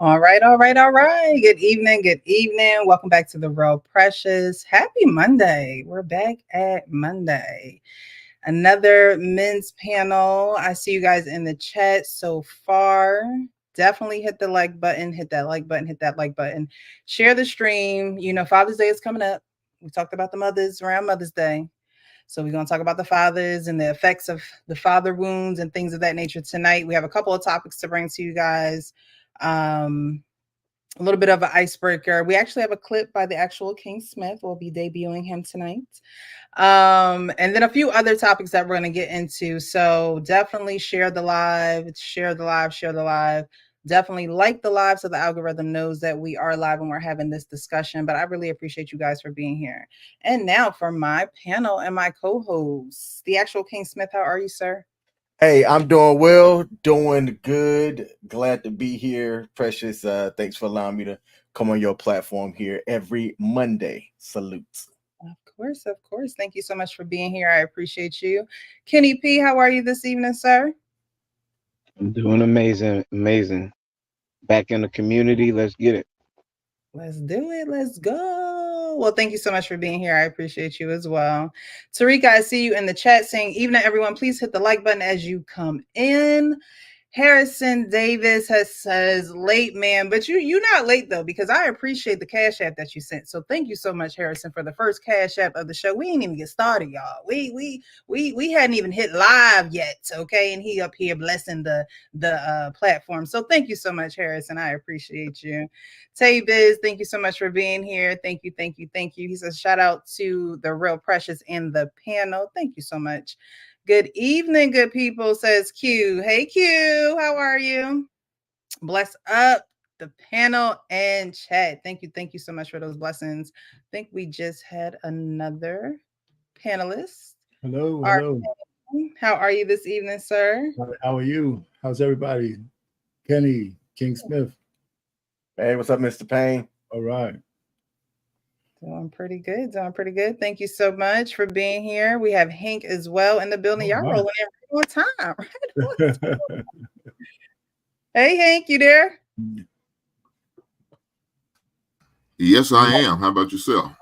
All right, all right, all right. Good evening, good evening. Welcome back to the Real Precious. Happy Monday. We're back at Monday. Another men's panel. I see you guys in the chat so far. Definitely hit the like button, hit that like button, hit that like button. Share the stream. You know, Father's Day is coming up. We talked about the mothers around Mother's Day. So we're going to talk about the fathers and the effects of the father wounds and things of that nature tonight. We have a couple of topics to bring to you guys. A little bit of an icebreaker. We actually have a clip by the actual King Smith. We'll be debuting him tonight. And then a few other topics that we're going to get into. So definitely share the live, share the live, share the live. Definitely like the live so the algorithm knows that we are live and we're having this discussion. But I really appreciate you guys for being here. And now for my panel and my co-host, the actual King Smith. How are you, sir? Hey, I'm doing well, doing good. Glad to be here. Precious, thanks for allowing me to come on your platform here every Monday. Salutes. Of course, of course. Thank you so much for being here. I appreciate you. Kenny P, how are you this evening, sir? I'm doing amazing, amazing. Back in the community, let's get it. Let's do it. Let's go. Well, thank you so much for being here. I appreciate you as well. Tarika, I see you in the chat saying, evening, everyone. Please hit the like button as you come in. Harrison Davis says late, man, but you're not late though, because I appreciate the Cash App that you sent. So thank you so much, Harrison, for the first Cash App of the show. We ain't even get started, y'all. We hadn't even hit live yet, okay? And he up here blessing the platform. So thank you so much, Harrison. I appreciate you. Tay Biz, thank you so much for being here. Thank you, thank you, thank you. He says shout out to the Real Precious in the panel. Thank you so much. Good evening, good people, says Q. Hey, Q, how are you? Bless up the panel and chat. Thank you so much for those blessings. I think we just had another panelist. Hello. How are you this evening, sir? How are you? How's everybody? Kenny, King Smith. Hey, what's up, Mr. Payne? All right. Doing pretty good. Thank you so much for being here. We have Hank as well in the building. Y'all rolling in right on time. Hey, Hank, you there? Yes, I am. How about yourself?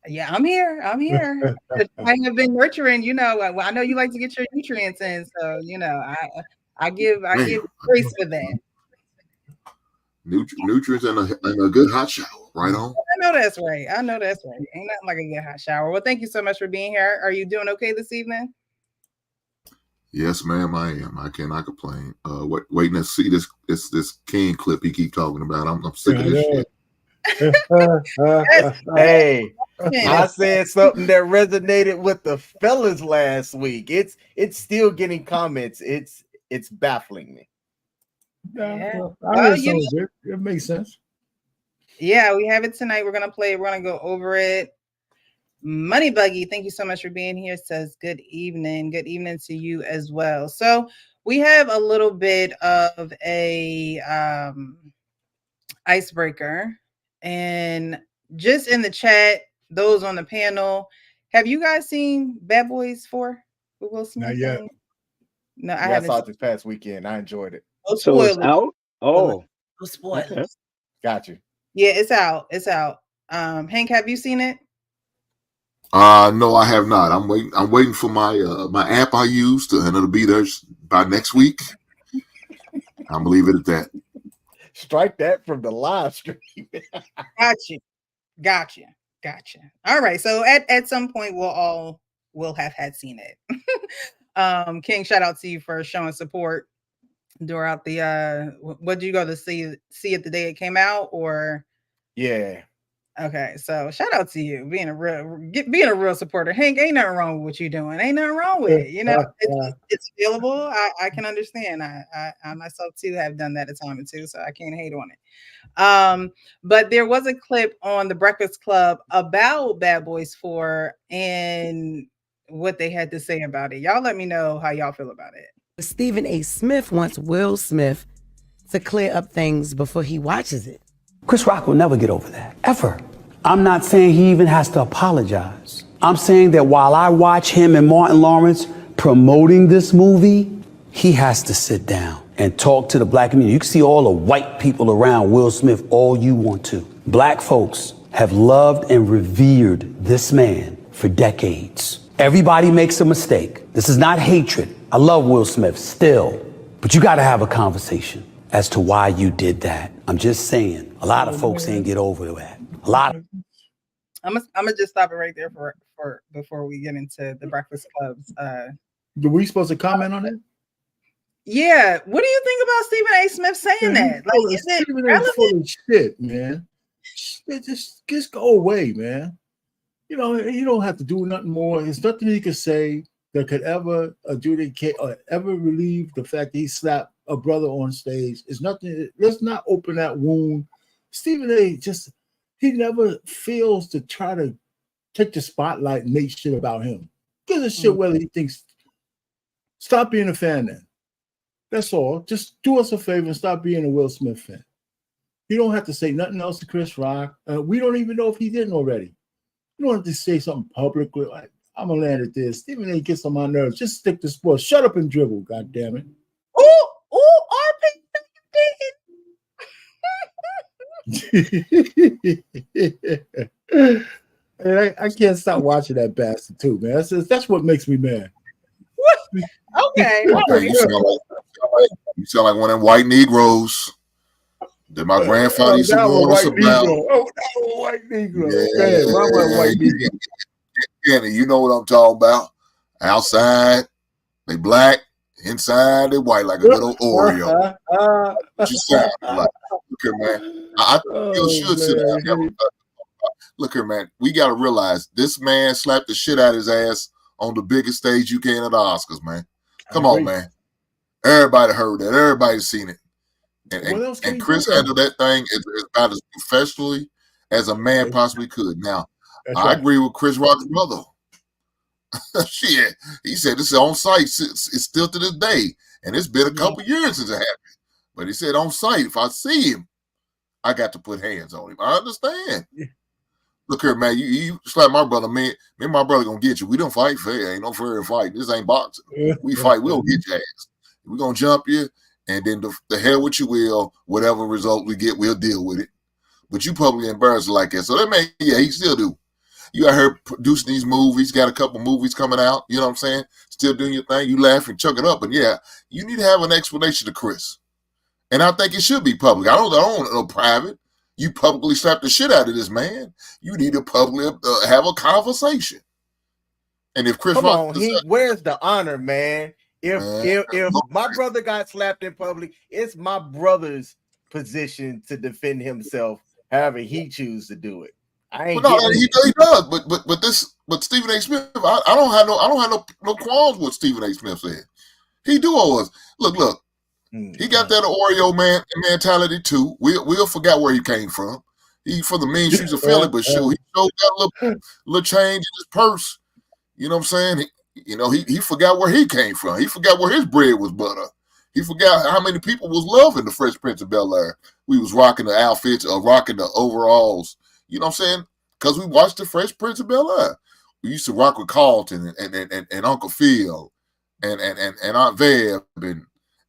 Yeah, I'm here. I have been nurturing, you know. I know you like to get your nutrients in, so you know, I give grace for that. Nutrients and a good hot shower, right on. I know that's right. Ain't nothing like a good hot shower. Well, thank you so much for being here. Are you doing okay this evening? Yes, ma'am, I am. I cannot complain. Waiting to see this King clip he keep talking about. I'm sick of this shit. Hey, I said something that resonated with the fellas last week. It's still getting comments. It's baffling me. Yeah. It makes sense. Yeah, we have it tonight. We're gonna play it. We're gonna go over it. Money Buggy, thank you so much for being here. Says good evening. Good evening to you as well. So we have a little bit of a icebreaker, and just in the chat, those on the panel, have you guys seen Bad Boys 4 with Will Smith? Not yet. No, I saw it this past weekend. I enjoyed it. So it's out? Oh, no spoilers. Okay. Got you. Yeah, it's out. Hank, have you seen it? No, I have not. I'm waiting for my my app I use and it'll be there by next week. I'll leave it at that. Strike that from the live stream. Gotcha. All right. So at some point we'll have had seen it. King, shout out to you for showing support throughout the what did you go to see it the day it came out, or? Yeah. Okay, so shout out to you being a real supporter. Hank, ain't nothing wrong with what you're doing. Ain't nothing wrong with it. You know, it's available. I can understand. I myself too have done that a time or two, so I can't hate on it. But there was a clip on the Breakfast Club about Bad Boys 4 and what they had to say about it. Y'all let me know how y'all feel about it. Stephen A. Smith wants Will Smith to clear up things before he watches it. Chris Rock will never get over that, ever. I'm not saying he even has to apologize. I'm saying that while I watch him and Martin Lawrence promoting this movie, he has to sit down and talk to the black community. You can see all the white people around Will Smith all you want to. Black folks have loved and revered this man for decades. Everybody makes a mistake. This is not hatred. I love Will Smith still, but you got to have a conversation as to why you did that. I'm just saying, a lot of folks ain't get over that. A lot of I'm gonna just stop it right there for before we get into the Breakfast Club's. Were we supposed to comment on it? Yeah, what do you think about Stephen A. Smith saying that? Like, is it Stephen A. relevant? full of shit, man. Just go away, man. You know, you don't have to do nothing more. There's nothing he could say that could ever adjudicate or ever relieve the fact that he slapped a brother on stage. It's nothing. Let's not open that wound. Stephen A. he never fails to try to take the spotlight and make shit about him. Gives a shit whether he thinks. Stop being a fan then. That's all. Just do us a favor and stop being a Will Smith fan. You don't have to say nothing else to Chris Rock. We don't even know if he didn't already. You don't have to say something publicly like, I'm going to land at this. Stephen A. gets on my nerves. Just stick to sports. Shut up and dribble, goddammit. Ooh, And I can't stop watching that bastard too, man. That's what makes me mad. Okay. Okay, you sound like one of them white Negroes that my grandfather used to warn us about. That was a white Negro. Man, my white Negro. Yeah, you know what I'm talking about. Outside, they black. Inside, they white like a little Oreo. You sound like, look here, man. I still should sit down. Look here, man. We got to realize this man slapped the shit out of his ass on the biggest stage you can at the Oscars, man. Come on, man. Everybody heard that. Everybody's seen it. And Chris handled that thing as about as professionally as a man possibly could. Now, I agree with Chris Rock's brother. Shit, he said this is on site. It's still to this day, and it's been a couple years since it happened. But he said on site, if I see him, I got to put hands on him. I understand. Yeah. Look here, man. You slap my brother, man. Me and my brother gonna get you. We don't fight fair. Ain't no fair fight. This ain't boxing. We fight. We'll get your ass. We're gonna jump you, and then the hell with you will. Whatever result we get, we'll deal with it. But you publicly embarrassed like that. So that man, yeah, he still do. You got her producing these movies, got a couple movies coming out, you know what I'm saying? Still doing your thing, you laugh and chuck it up. And yeah, you need to have an explanation to Chris. And I think it should be public. I don't know private. You publicly slap the shit out of this man. You need to publicly have a conversation. And if Chris Rock, where's the honor, man? If my brother got slapped in public, it's my brother's position to defend himself however he chooses to do it. He does, but Stephen A. Smith, I don't have no qualms with Stephen A. Smith said. He do owe us. Look. He got that Oreo man mentality too. We'll forget where he came from. He from the mean streets of Philly, but sure, he showed that little change in his purse. You know what I'm saying? He forgot where he came from. He forgot where his bread was butter. He forgot how many people was loving the Fresh Prince of Bel-Air. We was rocking the outfits or rocking the overalls. You know what I'm saying? Because we watched the Fresh Prince of Bel-Air. We used to rock with Carlton and Uncle Phil and Aunt Veb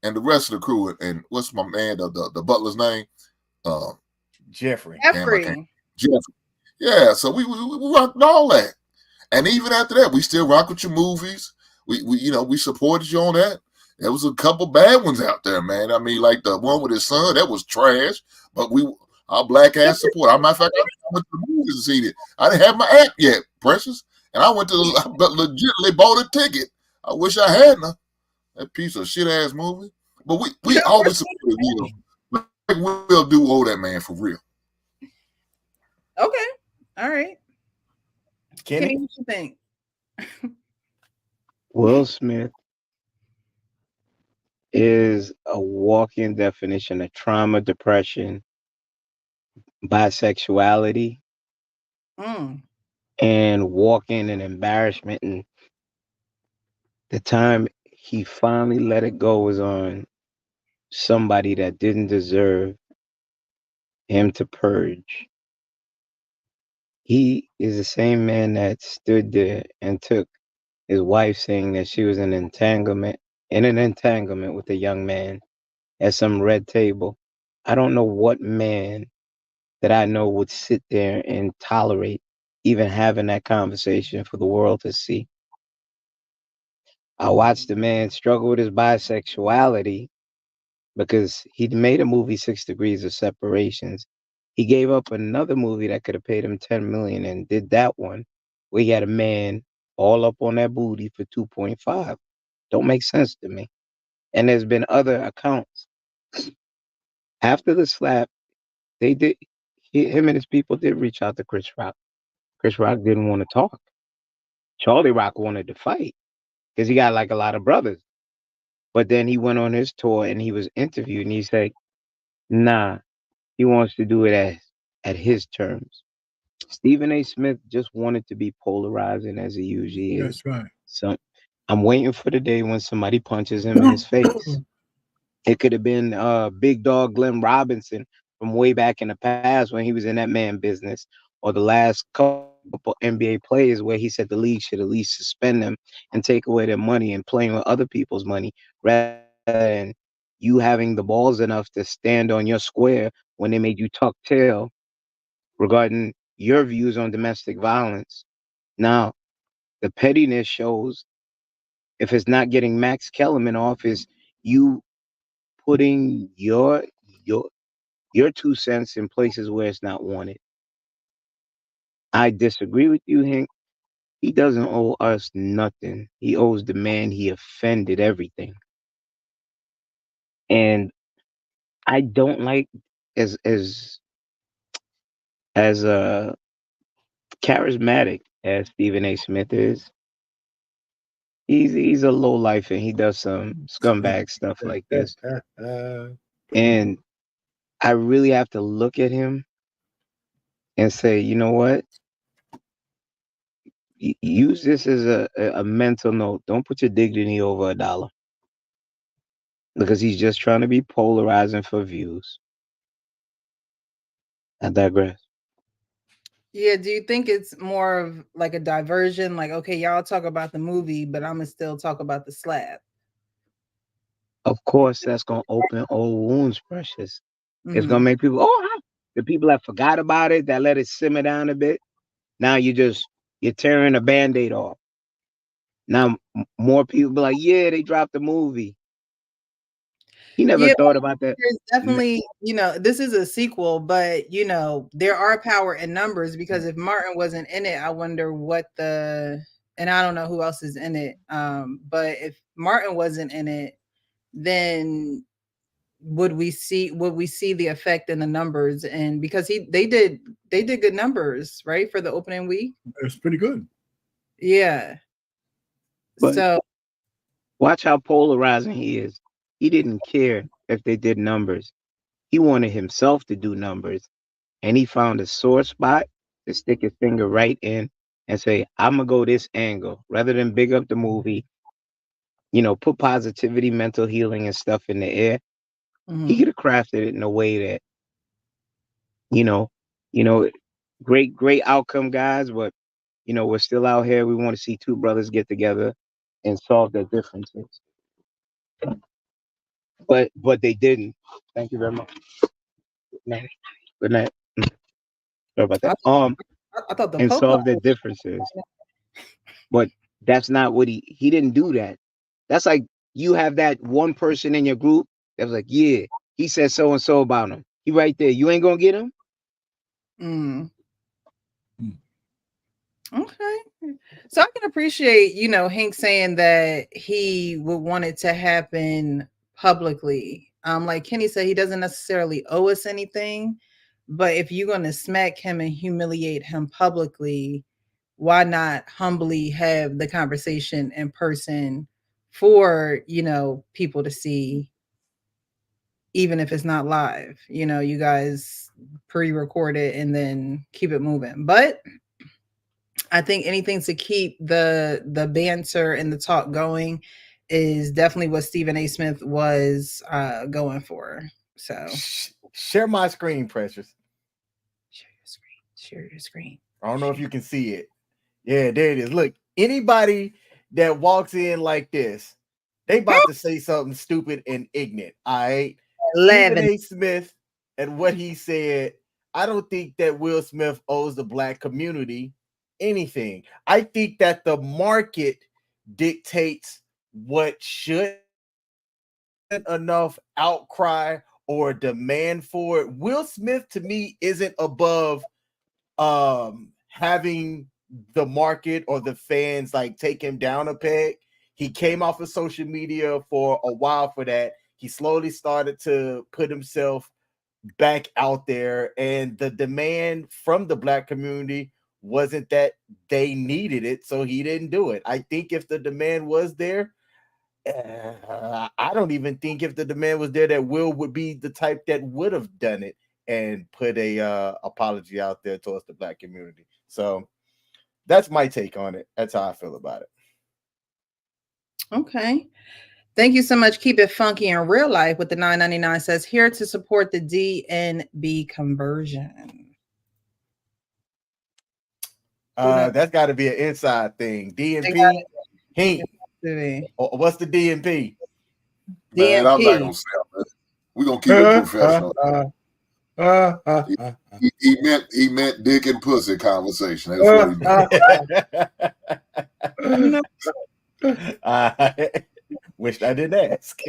and the rest of the crew. And what's my man, the butler's name? Jeffrey. Jeffrey. Yeah, so we rocked all that. And even after that, we still rock with your movies. We supported you on that. There was a couple bad ones out there, man. I mean, like the one with his son, that was trash. But our black ass support. As a matter of fact, I went to the movies to see it. I didn't have my app yet, Precious. And I went to legitimately bought a ticket. I wish I hadn't. That piece of shit ass movie. But we always supported Will. We'll do owe that man for real. Okay. All right. Kenny, what you think? Will Smith is a walking definition of trauma, depression, bisexuality, and walking in embarrassment. And the time he finally let it go was on somebody that didn't deserve him to purge. He is the same man that stood there and took his wife saying that she was an entanglement in an entanglement with a young man at some red table. I don't know what man that I know would sit there and tolerate even having that conversation for the world to see. I watched the man struggle with his bisexuality because he made a movie 6 Degrees of Separations. He gave up another movie that could have paid him 10 million and did that one where he had a man all up on that booty for 2.5. Don't make sense to me. And there's been other accounts. After the slap, they did him and his people did reach out to Chris Rock. Chris Rock didn't want to talk. Charlie Rock wanted to fight because he got like a lot of brothers. But then he went on his tour and he was interviewed and he said, nah, he wants to do it at his terms. Stephen A. Smith just wanted to be polarizing as he usually is. That's right. So I'm waiting for the day when somebody punches him in his face. It could have been big dog Glenn Robinson from way back in the past when he was in that man business, or the last couple NBA players where he said the league should at least suspend them and take away their money and playing with other people's money rather than you having the balls enough to stand on your square when they made you tuck tail regarding your views on domestic violence. Now, the pettiness shows if it's not getting Max Kellerman off, is you putting your your 2 cents in places where it's not wanted. I disagree with you, Hank. He doesn't owe us nothing. He owes the man he offended everything. And I don't like as as as charismatic as Stephen A. Smith is. He's a low life and he does some scumbag stuff like this. And I really have to look at him and say, you know what? Use this as a mental note. Don't put your dignity over $1 because he's just trying to be polarizing for views. I digress. Yeah, do you think it's more of like a diversion? Like, okay, y'all talk about the movie, but I'm gonna still talk about the slap. Of course, that's gonna open old wounds, Precious. It's gonna Mhm. make people, the people that forgot about it, that let it simmer down a bit. Now you're tearing a band-aid off. Now more people be like, yeah, they dropped the movie. He never Yeah, thought about that. there's definitely, this is a sequel, but there are power in numbers because if Martin wasn't in it, I wonder and I don't know who else is in it. But if Martin wasn't in it, then would we see the effect in the numbers? And because they did good numbers, right, for the opening week. It's pretty good. Yeah. But So watch how polarizing he is. He didn't care if they did numbers. He wanted himself to do numbers. And he found a sore spot to stick his finger right in and say, I'm going to go this angle. Rather than big up the movie, put positivity, mental healing, and stuff in the air. He mhm. could have crafted it in a way that, you know, you know, great outcome, guys. But, we're still out here. We want to see two brothers get together and solve their differences. But they didn't. Thank you very much. Good night. Good night. Sorry about I, that. I thought the And Pope. solve their differences. But that's not what he didn't do that. That's like you have that one person in your group that was like, yeah, he said so and so about him. He right there. You ain't gonna get him? Mm. Okay. So I can appreciate, Hank saying that he would want it to happen publicly. Like Kenny said, he doesn't necessarily owe us anything, but if you're going to smack him and humiliate him publicly, why not humbly have the conversation in person for, people to see, even if it's not live? You guys pre-record it and then keep it moving. But I think anything to keep the banter and the talk going is definitely what Stephen A. Smith was going for. So Share my screen, Precious. share your screen. Share your screen. I don't know if you can see it. Yeah, there it is. Look, anybody that walks in like this They about to say something stupid and ignorant. All right. Stephen 11. A. Smith and what he said. I don't think that Will Smith owes the black community anything. I think that the market dictates what should enough outcry or demand for it. Will Smith to me isn't above having the market or the fans like take him down a peg. He came off of social media for a while for that. He slowly started to put himself back out there, and the demand from the black community wasn't that they needed it, so he didn't do it. I think if the demand was there, I don't even think if the demand was there that Will would be the type that would have done it and put a apology out there towards the black community. So that's my take on it. That's how I feel about it. Okay. Thank you so much. Keep it funky in real life with the $9.99 says here to support the DNB conversion. That's got to be an inside thing. DNP. Hey, what's the DNP? Man, I'm not gonna say it. We're gonna keep it professional. He meant dick and pussy conversation. That's what he meant. I wished I didn't ask.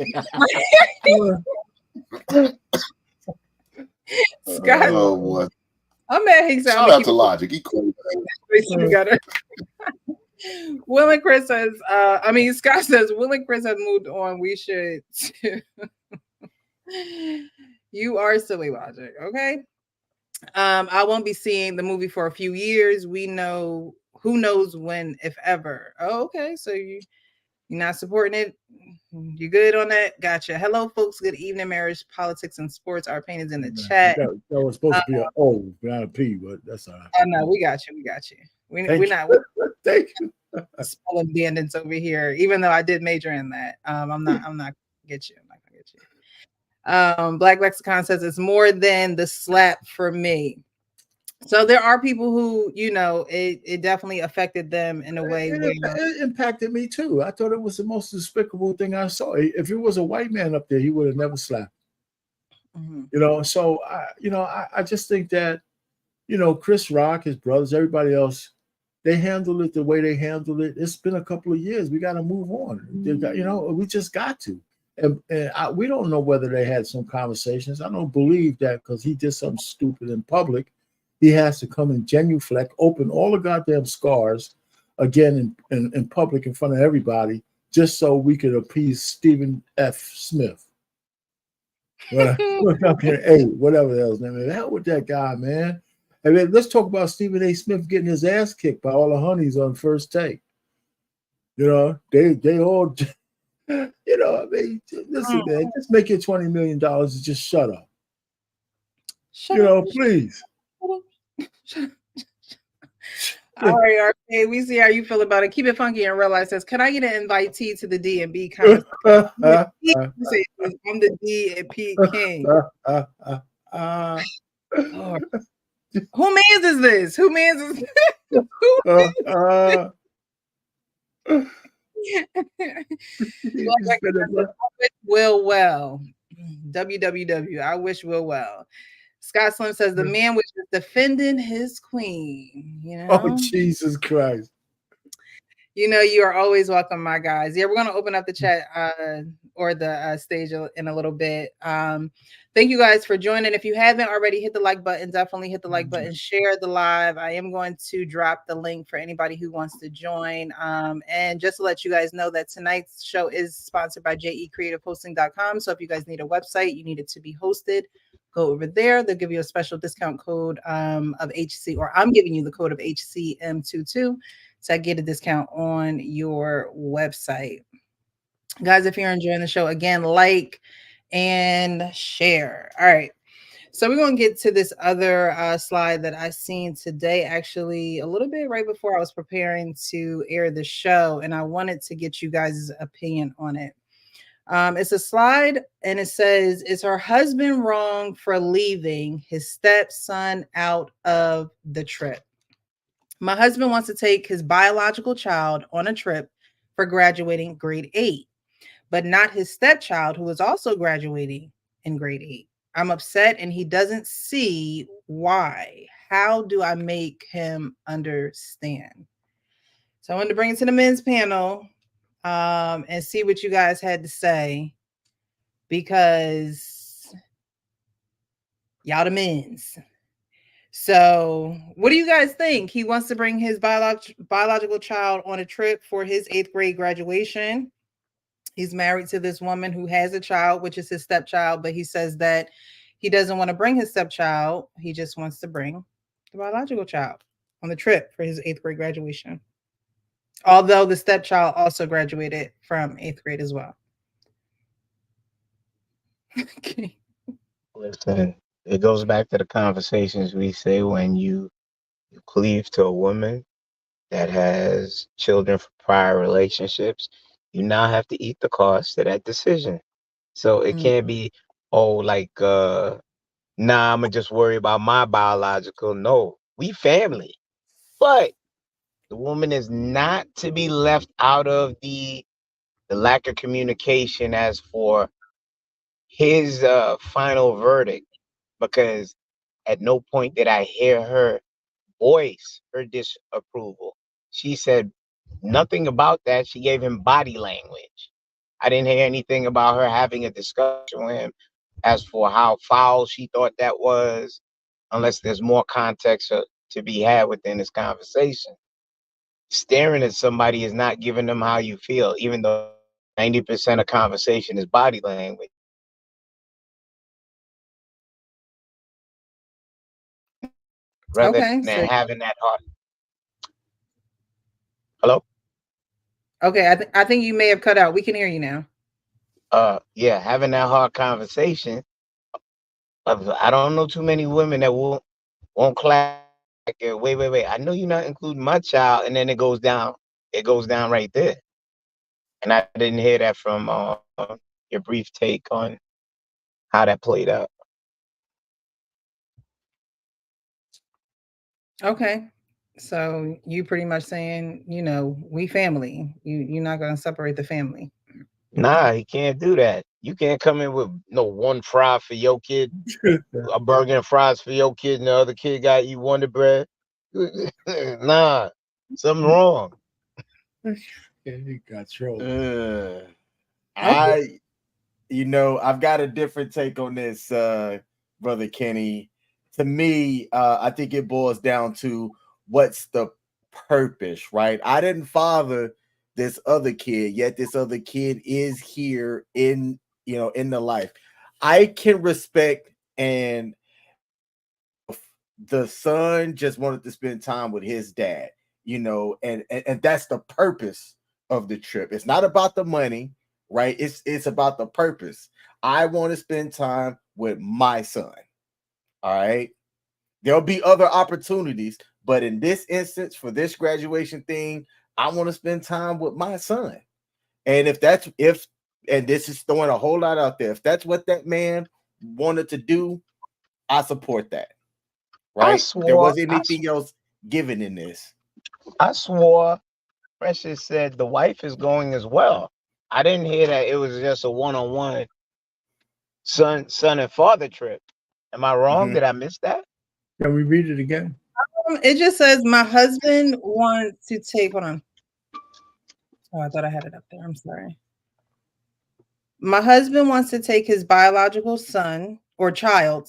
Scott, oh boy. I'm mad. He said, shout out to Logic. He cool. Will and Chris says, Scott says, Will and Chris have moved on. We should too. You are silly, Logic. Okay. I won't be seeing the movie for a few years. We know who knows when, if ever. Oh, okay. So you're not supporting it. You good on that? Gotcha. Hello, folks. Good evening. Marriage, politics, and sports. Our pain is in the chat. That was supposed to be an O, not a P, but that's all right. Oh no, we got you. We got you. We're not. Thank you. Spelling bandits over here. Even though I did major in that, I'm not gonna get you. I'm not gonna get you. Black Lexicon says it's more than the slap for me. So there are people who, it definitely affected them in a way. It impacted me too. I thought it was the most despicable thing I saw. If it was a white man up there, he would have never slapped. Mm-hmm. So I just think that, Chris Rock, his brothers, everybody else, they handled it the way they handled it. It's been a couple of years. We got to move on. We just got to. And we don't know whether they had some conversations. I don't believe that because he did something stupid in public. He has to come and genuflect, open all the goddamn scars again in public in front of everybody, just so we could appease Stephen F. Smith. Hey, whatever the hell's name is. Hell with that guy, man. I mean, let's talk about Stephen A. Smith getting his ass kicked by all the honeys on First Take. They all, listen, man, just make it $20 million and just shut up. Please. All right, RK, we see how you feel about it. Keep it funky and realize says, can I get an invitee to the DNB conversation? I'm the DNB king. Who mans is this? Who mans is this? Will well. WWW. I wish Will well. Scott Slim says the man was just defending his queen. Oh, Jesus Christ. You are always welcome, my guys. Yeah, we're going to open up the chat or the stage in a little bit. Thank you guys for joining. If you haven't already, hit the like button. Definitely hit the like button. Share the live. I am going to drop the link for anybody who wants to join. And just to let you guys know that tonight's show is sponsored by JECreativehosting.com. So if you guys need a website, you need it to be hosted, go over there. They'll give you a special discount code of HC, or I'm giving you the code of HCM22 to get a discount on your website. Guys, if you're enjoying the show, again, like and share. All right. So we're going to get to this other slide that I seen today, actually, a little bit right before I was preparing to air the show, and I wanted to get you guys' opinion on it. It's a slide, and it says, is her husband wrong for leaving his stepson out of the trip? My husband wants to take his biological child on a trip for graduating grade 8. but not his stepchild, who is also graduating in grade 8. I'm upset and he doesn't see why. How do I make him understand? So I wanted to bring it to the men's panel and see what you guys had to say, because y'all the men's. So what do you guys think? He wants to bring his biological child on a trip for his 8th grade graduation. He's married to this woman who has a child, which is his stepchild, but he says that he doesn't want to bring his stepchild. He just wants to bring the biological child on the trip for his 8th grade graduation. Although the stepchild also graduated from 8th grade as well. Okay. Listen, it goes back to the conversations we say when you cleave to a woman that has children from prior relationships, you now have to eat the cost of that decision. So it can't be, oh, like, nah, I'ma just worry about my biological. No, we family. But the woman is not to be left out of the lack of communication as for his final verdict, because at no point did I hear her voice her disapproval. She said nothing about that. She gave him body language. I didn't hear anything about her having a discussion with him as for how foul she thought that was, unless there's more context to be had within this conversation. Staring at somebody is not giving them how you feel, even though 90% of conversation is body language. Rather Okay. than So having that heart. Hello? okay, I think you may have cut out. We can hear you now. Yeah, having that hard conversation. I don't know too many women that won't clap. Like, wait. I know you're not including my child, and then it goes down. It goes down right there. And I didn't hear that from your brief take on how that played out. Okay. So you pretty much saying, we family. You're not gonna separate the family. Nah, he can't do that. You can't come in with no one fry for your kid, a burger and fries for your kid, and the other kid got you Wonder Bread. Nah, something wrong. He got trolled. I, I've got a different take on this, brother Kenny. To me, I think it boils down to what's the purpose, right? I didn't father this other kid, yet this other kid is here in the life. I can respect, and the son just wanted to spend time with his dad, and that's the purpose of the trip. It's not about the money, right? It's about the purpose. I want to spend time with my son. All right. There'll be other opportunities, but in this instance, for this graduation thing, I want to spend time with my son. And and this is throwing a whole lot out there, if that's what that man wanted to do, I support that. Right? There wasn't anything else given in this. I swore Precious said the wife is going as well. I didn't hear that it was just a one-on-one son and father trip. Am I wrong? Did I miss that? Can we read it again? It just says my husband wants to take. Hold on. Oh, I thought I had it up there. I'm sorry. My husband wants to take his biological son or child,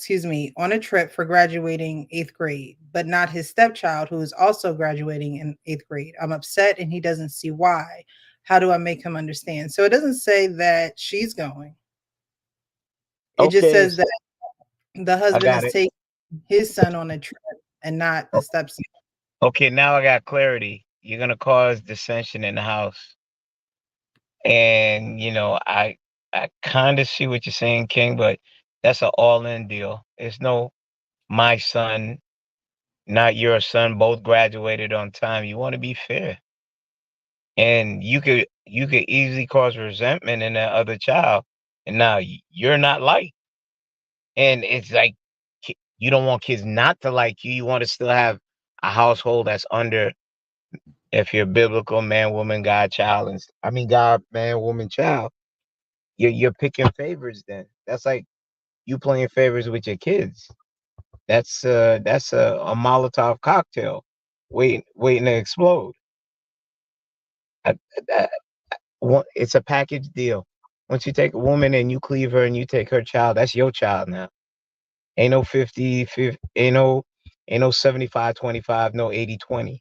on a trip for graduating 8th grade, but not his stepchild, who is also graduating in 8th grade. I'm upset and he doesn't see why. How do I make him understand? So it doesn't say that she's going. It just says that the husband is taking his son on a trip and not the stepson. Okay, now I got clarity. You're gonna cause dissension in the house. And I kind of see what you're saying, King, but that's an all-in deal. It's no my son, not your son, both graduated on time. You want to be fair. And you could easily cause resentment in that other child. And now you're not liked. And it's like you don't want kids not to like you. You want to still have a household that's under, if you're biblical, man, woman, God, child, God, man, woman, child. you're picking favorites. Then that's like you playing favorites with your kids. That's a Molotov cocktail, waiting to explode. I, I, it's a package deal. Once you take a woman and you cleave her and you take her child, that's your child now. Ain't no 50, 50 ain't no 75-25, no 80-20.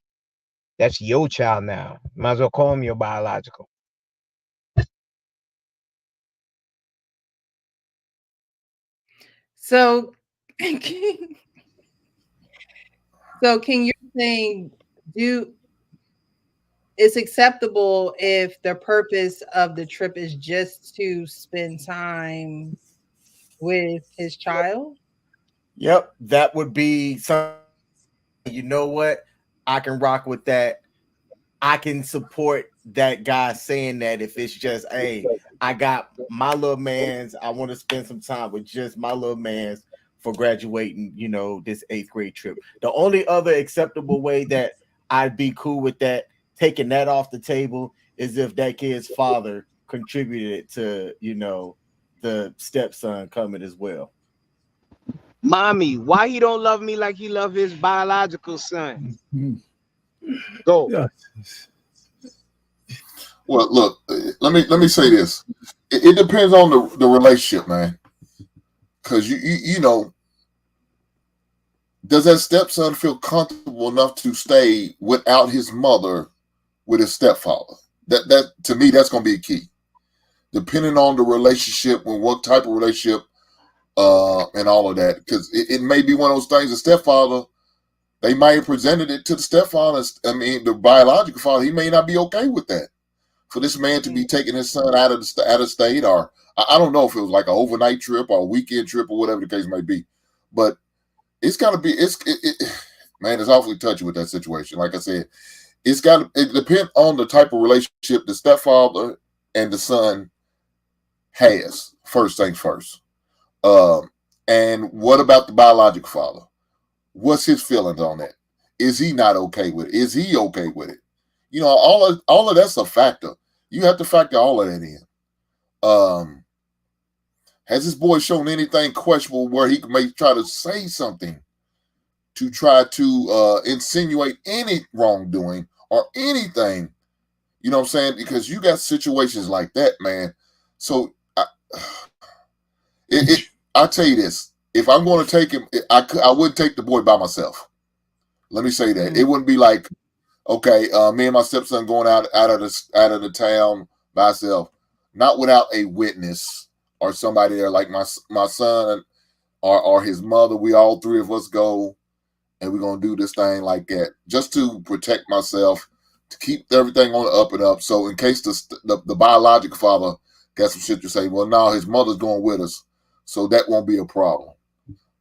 That's your child now. Might as well call him your biological. So, so can you saying do it's acceptable if the purpose of the trip is just to spend time with his child? Yep, that would be something. You know what? I can rock with that. I can support that guy saying that if it's just, hey, I got my little man's, I want to spend some time with just my little man's for graduating, this 8th grade trip. The only other acceptable way that I'd be cool with that, taking that off the table, is if that kid's father contributed to, the stepson coming as well. Mommy, why he don't love me like he love his biological son? Go. Yeah. Well, look, let me say this. It depends on the relationship, man. Because you know, does that stepson feel comfortable enough to stay without his mother with his stepfather? That to me, that's going to be a key. Depending on the relationship and what type of relationship, and all of that, because it may be one of those things. The stepfather, they might have presented it to the stepfather. I mean, the biological father, he may not be okay with that. For this man to be taking his son out of state, or I don't know if it was like an overnight trip or a weekend trip or whatever the case may be, but it's got to be. Man, it's awfully touchy with that situation. Like I said, it depends on the type of relationship the stepfather and the son has. First things first. And what about the biological father? What's his feelings on that? Is he not okay with it? Is he okay with it? All of that's a factor. You have to factor all of that in. Has this boy shown anything questionable where he may try to say something to try to insinuate any wrongdoing or anything? You know what I'm saying? Because you got situations like that, man. So I'll tell you this. If I'm going to take him, I wouldn't take the boy by myself. Let me say that. It wouldn't be like, okay, me and my stepson going out of the town by myself, not without a witness or somebody there, like my son or his mother. We all three of us go, and we're gonna do this thing like that, just to protect myself, to keep everything on the up and up. So in case the biological father got some shit to say, well, no, his mother's going with us, so that won't be a problem.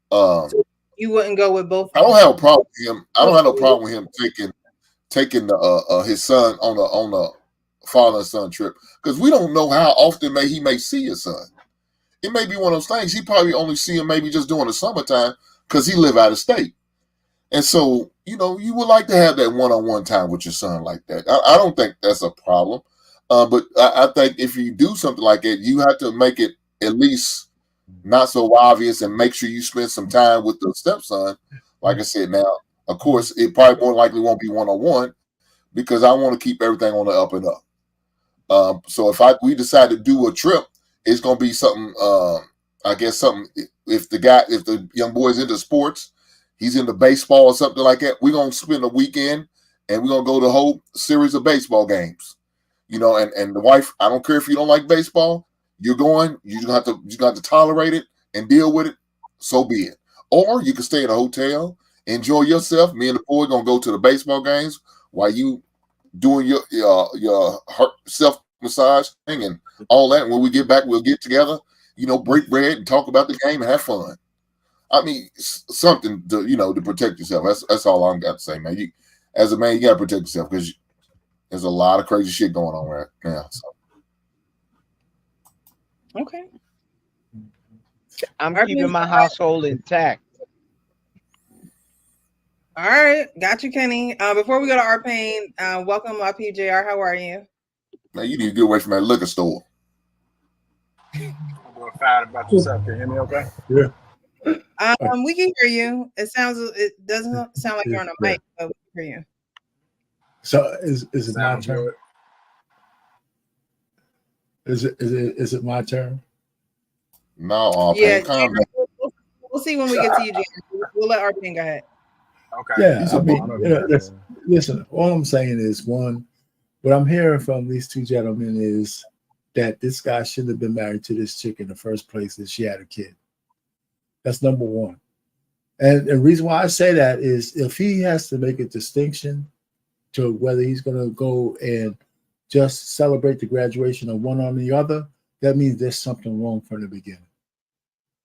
So you wouldn't go with both? I don't have a problem with him. I don't have no problem with him taking his son on a father and son trip, because we don't know how often he may see his son. It may be one of those things. He probably only see him maybe just during the summertime because he live out of state. And so, you would like to have that one-on-one time with your son like that. I don't think that's a problem. But I think if you do something like that, you have to make it at least not so obvious and make sure you spend some time with the stepson. Like I said, now, of course, it probably more likely won't be one-on-one because I want to keep everything on the up and up. So if we decide to do a trip, it's going to be something, I guess something, if the young boy's into sports, he's into baseball or something like that, we're going to spend a weekend and we're going to go to a whole series of baseball games. And the wife, I don't care if you don't like baseball, you're going, you have to tolerate it and deal with it, so be it. Or you can stay in a hotel, enjoy yourself. Me and the boy going to go to the baseball games while you doing your self massage thing and all that. And when we get back, we'll get together, break bread and talk about the game and have fun. I mean, something to protect yourself. That's all I'm got to say, man. As a man, you got to protect yourself because there's a lot of crazy shit going on right now. So. Okay. I'm keeping my household intact. All right, got you, Kenny. Before we go to our pain, welcome, my PJR. How are you? Man, you need to get away from that liquor store. clarified about yourself. Can you hear me okay? Yeah. We can hear you. It doesn't sound like you're on a Yeah. mic, but we can hear you. So is it my Sound turn? good. Is it my turn? No, Yeah, Pain, calm down. we'll see when we get to you, James. We'll let Arpine go ahead. Okay. Yeah, He's I a mean, don't know if you guys hear me. listen. All I'm saying is one. What I'm hearing from these two gentlemen is that this guy shouldn't have been married to this chick in the first place if she had a kid. That's number one. And the reason why I say that is if he has to make a distinction to whether he's going to go and just celebrate the graduation of one on the other, that means there's something wrong from the beginning.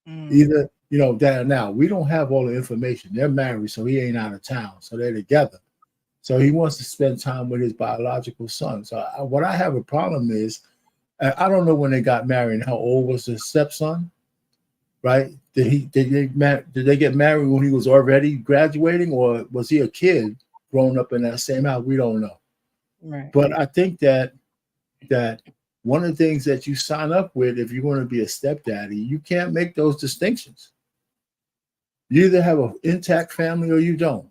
Either, that now we don't have all the information. They're married, so he ain't out of town. So they're together. So he wants to spend time with his biological son. So what I have a problem is, I don't know when they got married and how old was the stepson, right? Did they get married when he was already graduating, or was he a kid growing up in that same house? We don't know. Right. But I think that one of the things that you sign up with if you want to be a stepdaddy, you can't make those distinctions. You either have an intact family or you don't.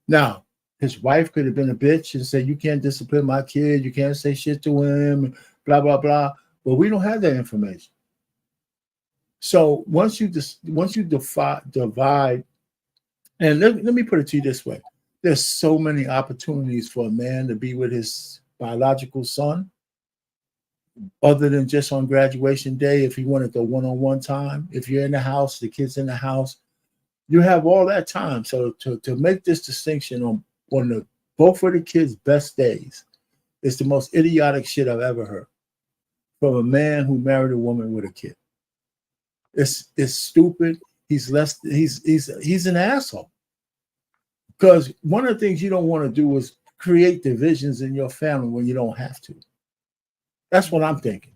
Now, his wife could have been a bitch and said, "You can't discipline my kid. You can't say shit to him, blah, blah, blah." But we don't have that information. So once you divide, and let me put it to you this way. There's so many opportunities for a man to be with his biological son other than just on graduation day. If he wanted the one-on-one time, if you're in the house, the kid's in the house, you have all that time. So to make this distinction on both of the kids' best days is the most idiotic shit I've ever heard from a man who married a woman with a kid. It's stupid. He's an asshole. Because one of the things you don't want to do is create divisions in your family when you don't have to. That's what I'm thinking.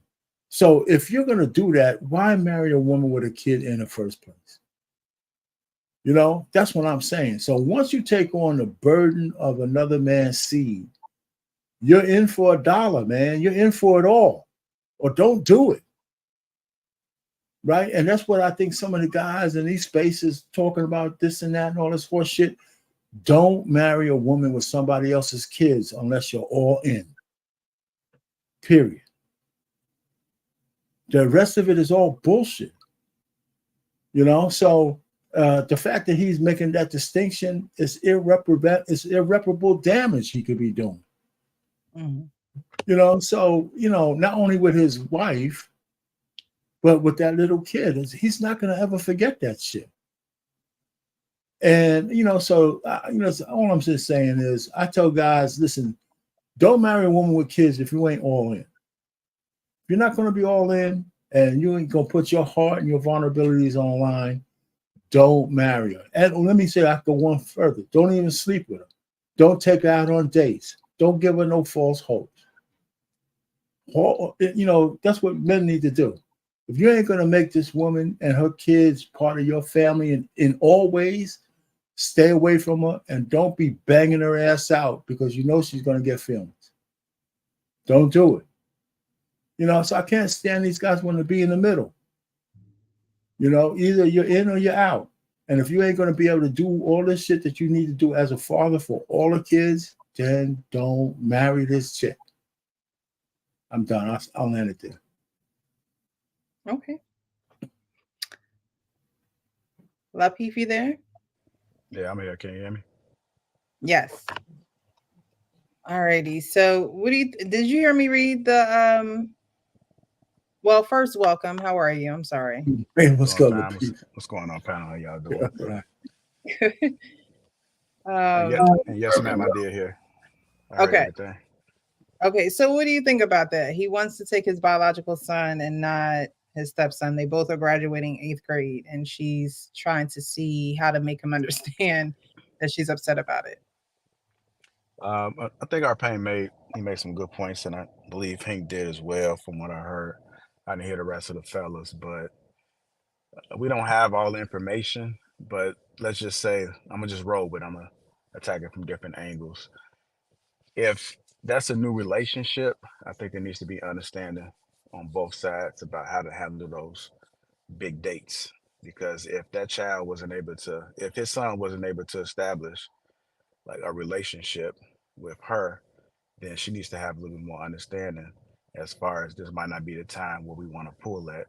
So if you're going to do that, why marry a woman with a kid in the first place? That's what I'm saying. So once you take on the burden of another man's seed, you're in for $1, man. You're in for it all. Or don't do it. Right? And that's what I think some of the guys in these spaces talking about this and that and all this horse shit. Don't marry a woman with somebody else's kids unless you're all in. Period. The rest of it is all bullshit. So the fact that he's making that distinction is irreparable damage he could be doing. Mm-hmm. So not only with his wife, but with that little kid, he's not going to ever forget that shit. And so all I'm just saying is, I tell guys, listen, don't marry a woman with kids if you ain't all in. If you're not going to be all in, and you ain't going to put your heart and your vulnerabilities online, don't marry her. And let me say, I go one further. Don't even sleep with her. Don't take her out on dates. Don't give her no false hopes. That's what men need to do. If you ain't going to make this woman and her kids part of your family in all ways, stay away from her and don't be banging her ass out because she's going to get feelings. Don't do it. So I can't stand these guys want to be in the middle. Either you're in or you're out. And if you ain't going to be able to do all this shit that you need to do as a father for all the kids, then don't marry this chick. I'm done. I'll land it there. Okay. Lapeef, you there? Yeah, I'm here. Can you hear me? Yes. Alrighty. So did you hear me read the well, first, welcome. How are you? I'm sorry. Man, what's going on? What's going on, panel? How y'all doing? And yes, ma'am, I did hear. Okay. Okay. So what do you think about that? He wants to take his biological son and not his stepson. They both are graduating 8th grade, and she's trying to see how to make him understand that she's upset about it. I think our pain made some good points, and I believe Hank did as well. From what I heard, I didn't hear the rest of the fellas, but we don't have all the information. But let's just say I'm gonna just roll with it. I'm gonna attack it from different angles. If that's a new relationship, I think there needs to be understanding on both sides about how to handle those big dates, because if that child wasn't able to, if his son wasn't able to establish like a relationship with her, then she needs to have a little bit more understanding as far as this might not be the time where we want to pull that.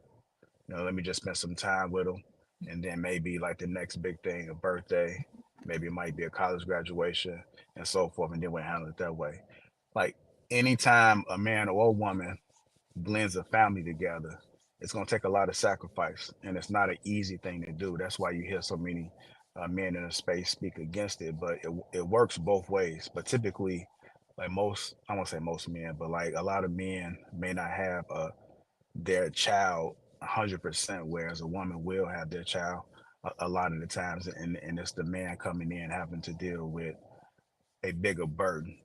Let me just spend some time with them, and then maybe like the next big thing, a birthday, maybe it might be a college graduation, and so forth, and then we handle it that way. Like anytime a man or a woman blends a family together, it's going to take a lot of sacrifice, and it's not an easy thing to do. That's why you hear so many men in the space speak against it. But it works both ways. But typically, like most, I won't say most men, but like a lot of men may not have their child 100%, whereas a woman will have their child a lot of the times, and it's the man coming in having to deal with a bigger burden.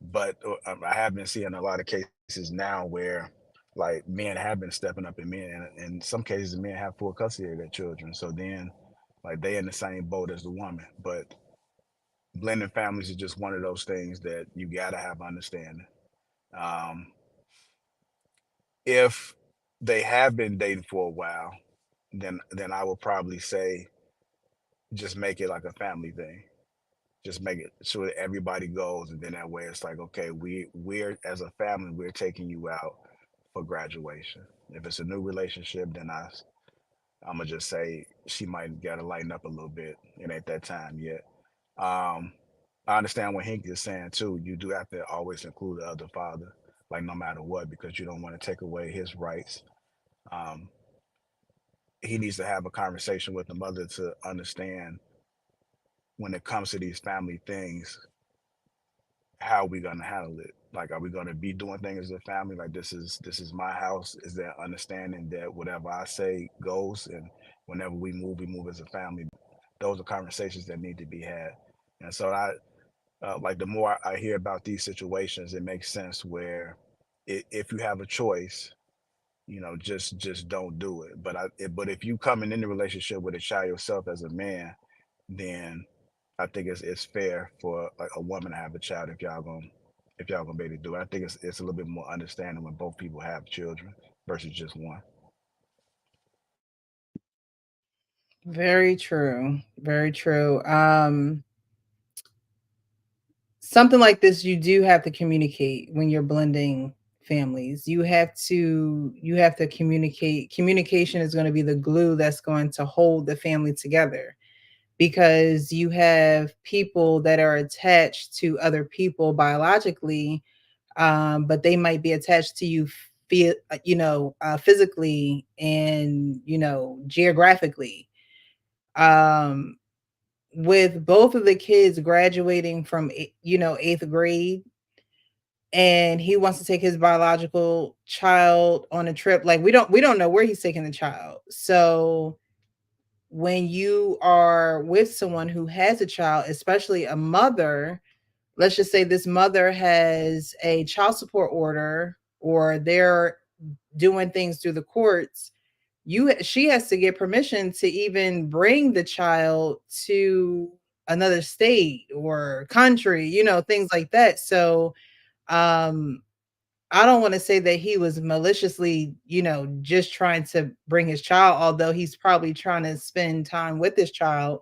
But I have been seeing a lot of cases now where like men have been stepping up, and men, and in some cases the men have full custody of their children, so then like they in the same boat as the woman. But blending families is just one of those things that you gotta have understanding. um, if they have been dating for a while, then I would probably say just make it like a family thing. Just make it sure that everybody goes, and then that way it's like, okay, we're as a family, we're taking you out for graduation. If it's a new relationship, then I'm gonna just say she might gotta lighten up a little bit. It ain't that time yet. um I understand what Hank is saying too. You do have to always include the other father, like no matter what, because you don't want to take away his rights. um he needs to have a conversation with the mother to understand when it comes to these family things, how are we gonna handle it? Like, are we gonna be doing things as a family? Like, this is my house. Is there understanding that whatever I say goes, and whenever we move as a family? Those are conversations that need to be had. And so like the more I hear about these situations, it makes sense where if you have a choice, just don't do it. But if you coming in the relationship with a child yourself as a man, then I think it's fair for like a woman to have a child if y'all gonna be able to do it. I think it's a little bit more understanding when both people have children versus just one. Very true. Very true. Something like this, you do have to communicate when you're blending families. You have to communicate. Communication is going to be the glue that's going to hold the family together, because you have people that are attached to other people biologically, but they might be attached to you physically and geographically. um with both of the kids graduating from 8th grade, and he wants to take his biological child on a trip, like we don't know where he's taking the child. So when you are with someone who has a child, especially a mother, let's just say this mother has a child support order, or they're doing things through the courts, she has to get permission to even bring the child to another state or country, things like that. So um I don't want to say that he was maliciously, just trying to bring his child, although he's probably trying to spend time with his child.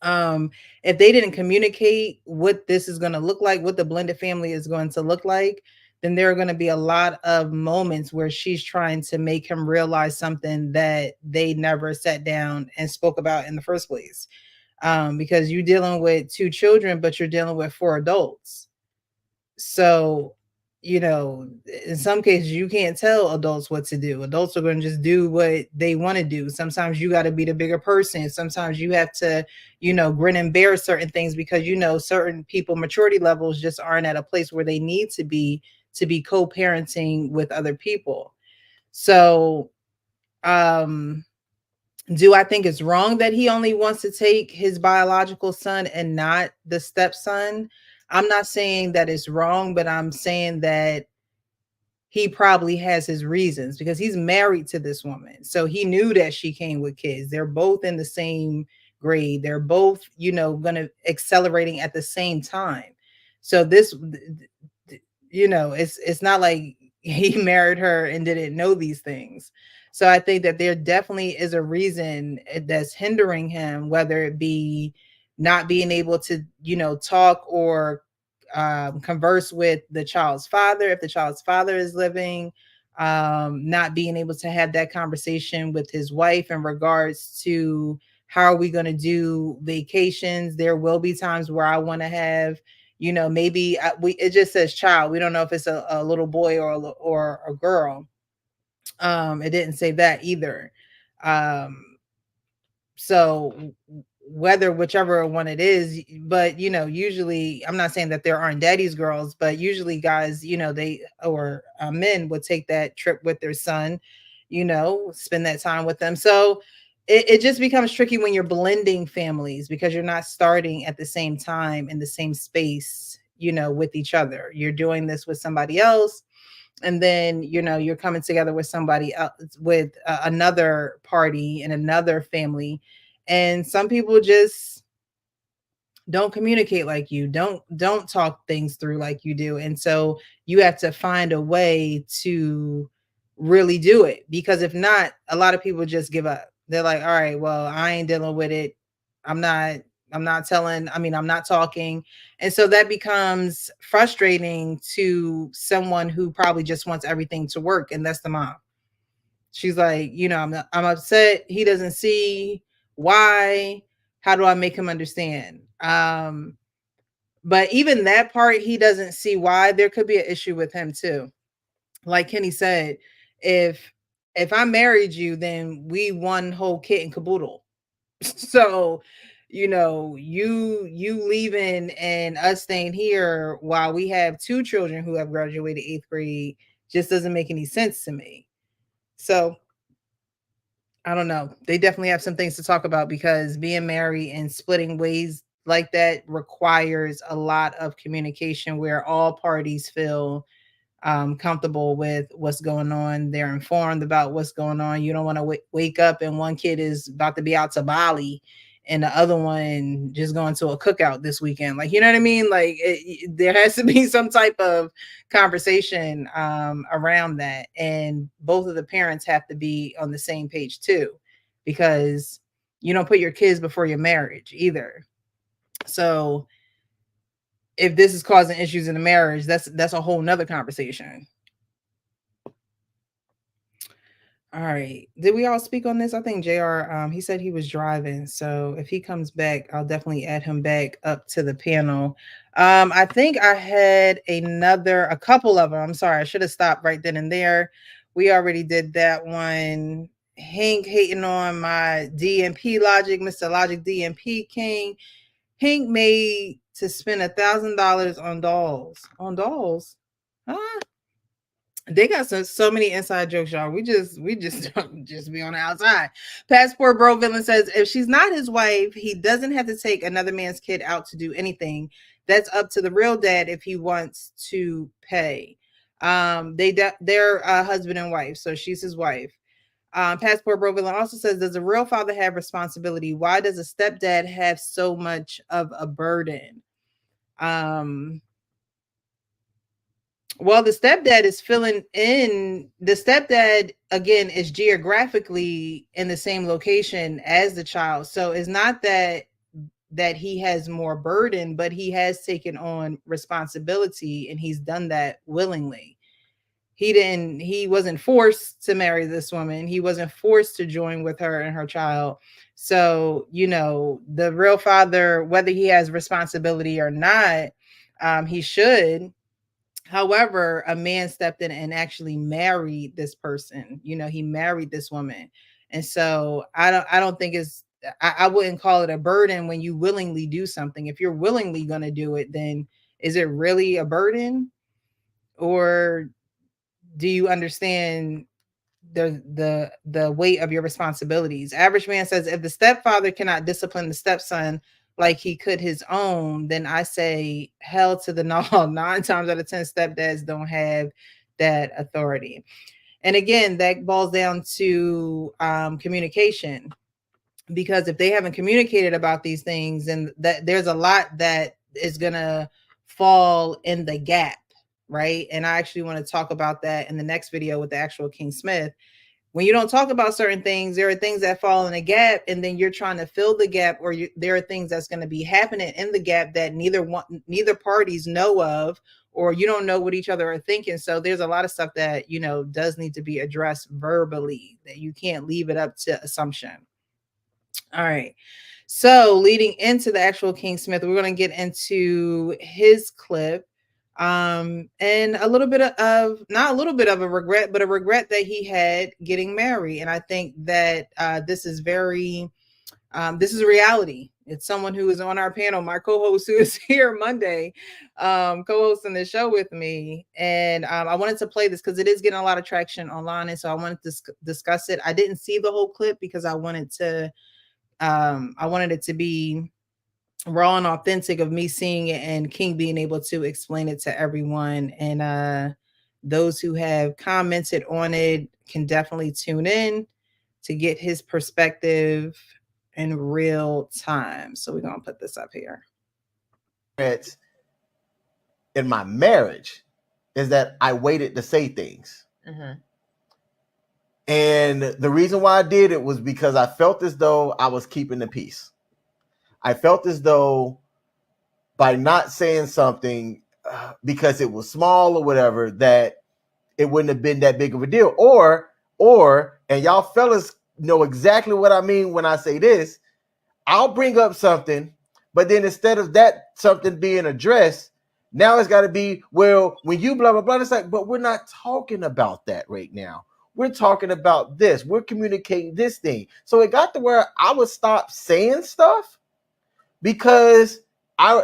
um if they didn't communicate what this is going to look like, what the blended family is going to look like, then there are going to be a lot of moments where she's trying to make him realize something that they never sat down and spoke about in the first place. Because you're dealing with two children, but you're dealing with four adults. So, in some cases, you can't tell adults what to do. Adults are going to just do what they want to do. Sometimes you got to be the bigger person. Sometimes you have to, grin and bear certain things, because, certain people maturity levels just aren't at a place where they need to be co-parenting with other people. So, um, do I think it's wrong that he only wants to take his biological son and not the stepson? I'm not saying that it's wrong, but I'm saying that he probably has his reasons, because he's married to this woman. So he knew that she came with kids. They're both in the same grade. They're both, going to accelerating at the same time. So it's not like he married her and didn't know these things. So I think that there definitely is a reason that's hindering him, whether it be not being able to, talk or converse with the child's father, if the child's father is living, not being able to have that conversation with his wife in regards to how are we going to do vacations. There will be times where I want to have, maybe it just says child. We don't know if it's a little boy or a girl. It didn't say that either. So whether whichever one it is, but usually, I'm not saying that there aren't daddy's girls, but usually guys, they or men would take that trip with their son, spend that time with them. So it just becomes tricky when you're blending families because you're not starting at the same time in the same space, with each other. You're doing this with somebody else, and then you're coming together with somebody else, with another party and another family, and some people just don't communicate like you, don't talk things through like you do, and so you have to find a way to really do it, because if not, a lot of people just give up. They're like, all right, well, I ain't dealing with it. I'm not talking. And so that becomes frustrating to someone who probably just wants everything to work. And that's the mom. She's like, I'm upset. He doesn't see why. How do I make him understand? But even that part, he doesn't see why. There could be an issue with him too. Like Kenny said, if I married you, then we one whole kit and caboodle. So, you leaving and us staying here while we have two children who have graduated 8th grade just doesn't make any sense to me. So I don't know. They definitely have some things to talk about, because being married and splitting ways like that requires a lot of communication where all parties feel comfortable with what's going on. They're informed about what's going on. You don't want to wake up and one kid is about to be out to Bali and the other one just going to a cookout this weekend. Like, you know what I mean? Like there has to be some type of conversation around that. And both of the parents have to be on the same page too, because you don't put your kids before your marriage either. So if this is causing issues in the marriage, that's a whole nother conversation. All right. Did we all speak on this? I think JR, he said he was driving. So if he comes back, I'll definitely add him back up to the panel. I think I had a couple of them. I'm sorry. I should have stopped right then and there. We already did that one. Hank hating on my DMP logic, Mr. Logic DMP King. Hank made to spend $1,000 on dolls. On dolls? Huh? They got so many inside jokes, y'all. We just just be on the outside. Passport Bro Villain says if she's not his wife, he doesn't have to take another man's kid out to do anything. That's up to the real dad if he wants to pay. They're husband and wife, so she's his wife. Passport Bro Villain also says, does a real father have responsibility? Why does a stepdad have so much of a burden? Well, the stepdad is filling in. The stepdad, again, is geographically in the same location as the child. So it's not that he has more burden, but he has taken on responsibility and he's done that willingly. He wasn't forced to marry this woman. He wasn't forced to join with her and her child. So, the real father, whether he has responsibility or not, he should. However, a man stepped in and actually married this person. He married this woman. And so I don't think I wouldn't call it a burden when you willingly do something. If you're willingly going to do it, then is it really a burden? Or do you understand the weight of your responsibilities? Average Man says, if the stepfather cannot discipline the stepson like he could his own, then I say hell to the no. 9 times out of 10 stepdads don't have that authority. And again, that boils down to communication, because if they haven't communicated about these things, then that there's a lot that is gonna fall in the gap, right? And I actually want to talk about that in the next video with the actual King Smith. when you don't talk about certain things, there are things that fall in a gap, and then you're trying to fill the gap, or there are things that's going to be happening in the gap that neither parties know of, or you don't know what each other are thinking. So there's a lot of stuff that, does need to be addressed verbally, that you can't leave it up to assumption. All right. So leading into the actual King Smith, we're going to get into his clip, and a little bit of, not a little bit of a regret, but a regret that he had getting married. And I think that this is this is reality. It's someone who is on our panel, my co-host, who is here Monday, co-hosting the show with me. And I wanted to play this because it is getting a lot of traction online, and so I wanted to discuss it. I didn't see the whole clip because I wanted it to be raw and authentic of me seeing it, and King being able to explain it to everyone. And those who have commented on it can definitely tune in to get his perspective in real time. So we're going to put this up here. In my marriage is that I waited to say things. Mm-hmm. And the reason why I did it was because I felt as though I was keeping the peace. I felt as though by not saying something because it was small or whatever, that it wouldn't have been that big of a deal. Or, and y'all fellas know exactly what I mean when I say this, I'll bring up something, but then instead of that something being addressed, now it's got to be, well, when you blah, blah, blah, it's like, but we're not talking about that right now. We're talking about this. We're communicating this thing. So it got to where I would stop saying stuff because I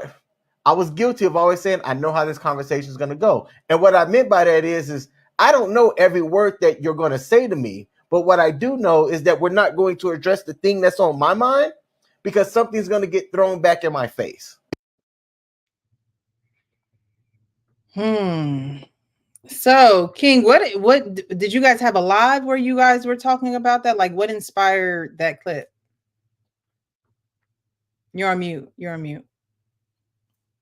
was guilty of always saying, I know how this conversation is going to go. And what I meant by that is I don't know every word that you're going to say to me, but what I do know is that we're not going to address the thing that's on my mind because something's going to get thrown back in my face. So, King, what did you guys have a live where you guys were talking about that? Like, what inspired that clip? You're on mute.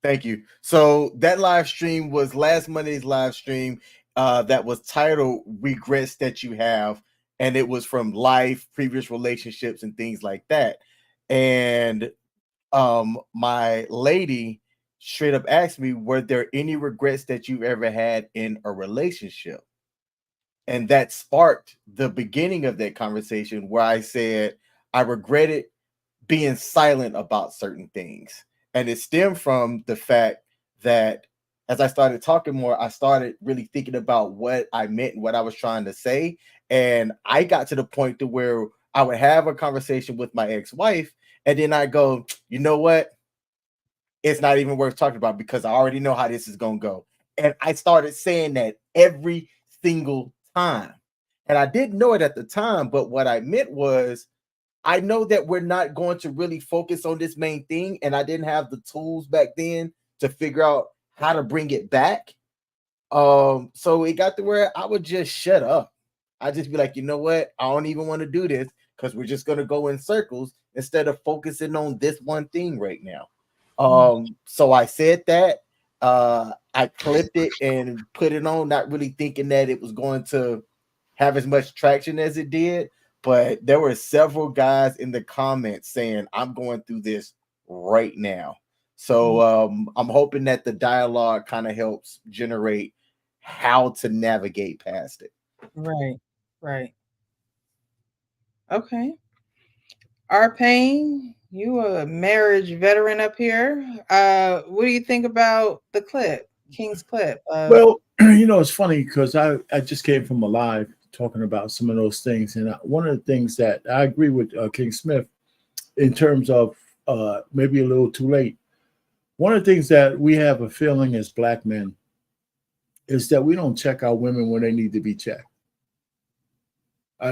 Thank you. So that live stream was last Monday's live stream that was titled Regrets That You Have. And it was from life, previous relationships, and things like that. And my lady straight up asked me, were there any regrets that you've ever had in a relationship? And that sparked the beginning of that conversation where I said, I regretted being silent about certain things. And it stemmed from the fact that as I started talking more, I started really thinking about what I meant and what I was trying to say. And I got to the point to where I would have a conversation with my ex-wife, and then I go, you know what? It's not even worth talking about because I already know how this is going to go. And I started saying that every single time. And I didn't know it at the time, but what I meant was, I know that we're not going to really focus on this main thing, and I didn't have the tools back then to figure out how to bring it back. So it got to where I would just shut up. I'd just be like, you know what? I don't even want to do this because we're just going to go in circles instead of focusing on this one thing right now. So I said that. I clipped it and put it on, not really thinking that it was going to have as much traction as it did. But there were several guys in the comments saying, I'm going through this right now. So I'm hoping that the dialogue kind of helps generate how to navigate past it. Right. Okay. R-Pain, you a marriage veteran up here. What do you think about the clip, King's clip? Well, it's funny because I just came from a live talking about some of those things. And one of the things that I agree with King Smith in terms of maybe a little too late. One of the things that we have a feeling as Black men is that we don't check our women when they need to be checked.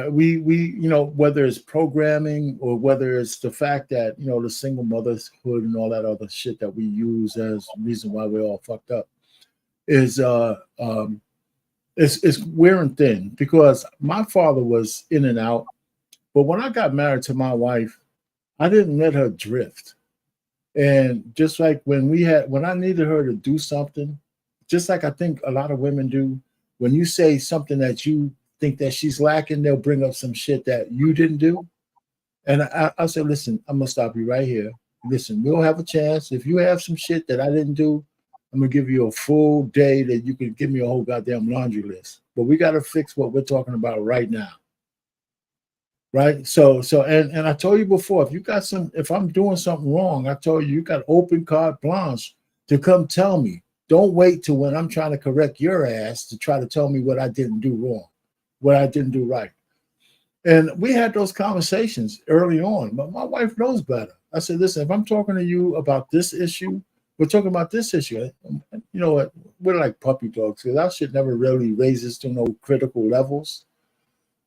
We whether it's programming or whether it's the fact that, the single motherhood and all that other shit that we use as reason why we're all fucked up is it's wearing thin, because my father was in and out. But when I got married to my wife, I didn't let her drift. And just like when I needed her to do something, just like I think a lot of women do, when you say something that you think that she's lacking, they'll bring up some shit that you didn't do. And I said, listen, I'm gonna stop you right here. Listen, we'll have a chance. If you have some shit that I didn't do, I'm gonna give you a full day that you can give me a whole goddamn laundry list. But we gotta fix what we're talking about right now. Right? And I told you before, if I'm doing something wrong, I told you got open carte blanche to come tell me. Don't wait till when I'm trying to correct your ass to try to tell me what I didn't do wrong, what I didn't do right. And we had those conversations early on, but my wife knows better. I said, listen, if I'm talking to you about this issue, we're talking about this issue. You know what? We're like puppy dogs because our shit never really raises to no critical levels.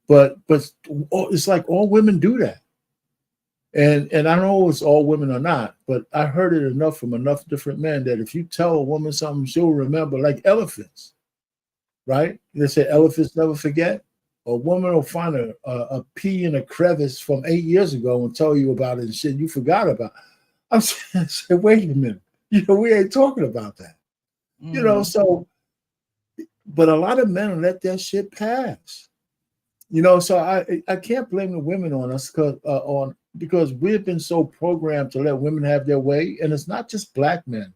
But it's like all women do that. And I don't know if it's all women or not, but I heard it enough from enough different men that if you tell a woman something, she'll remember, like elephants, right? They say elephants never forget. A woman will find a pea in a crevice from 8 years ago and tell you about it and shit you forgot about. I said, wait a minute. We ain't talking about that. So, but a lot of men let that shit pass. So I can't blame the women on us because we've been so programmed to let women have their way. And it's not just black men.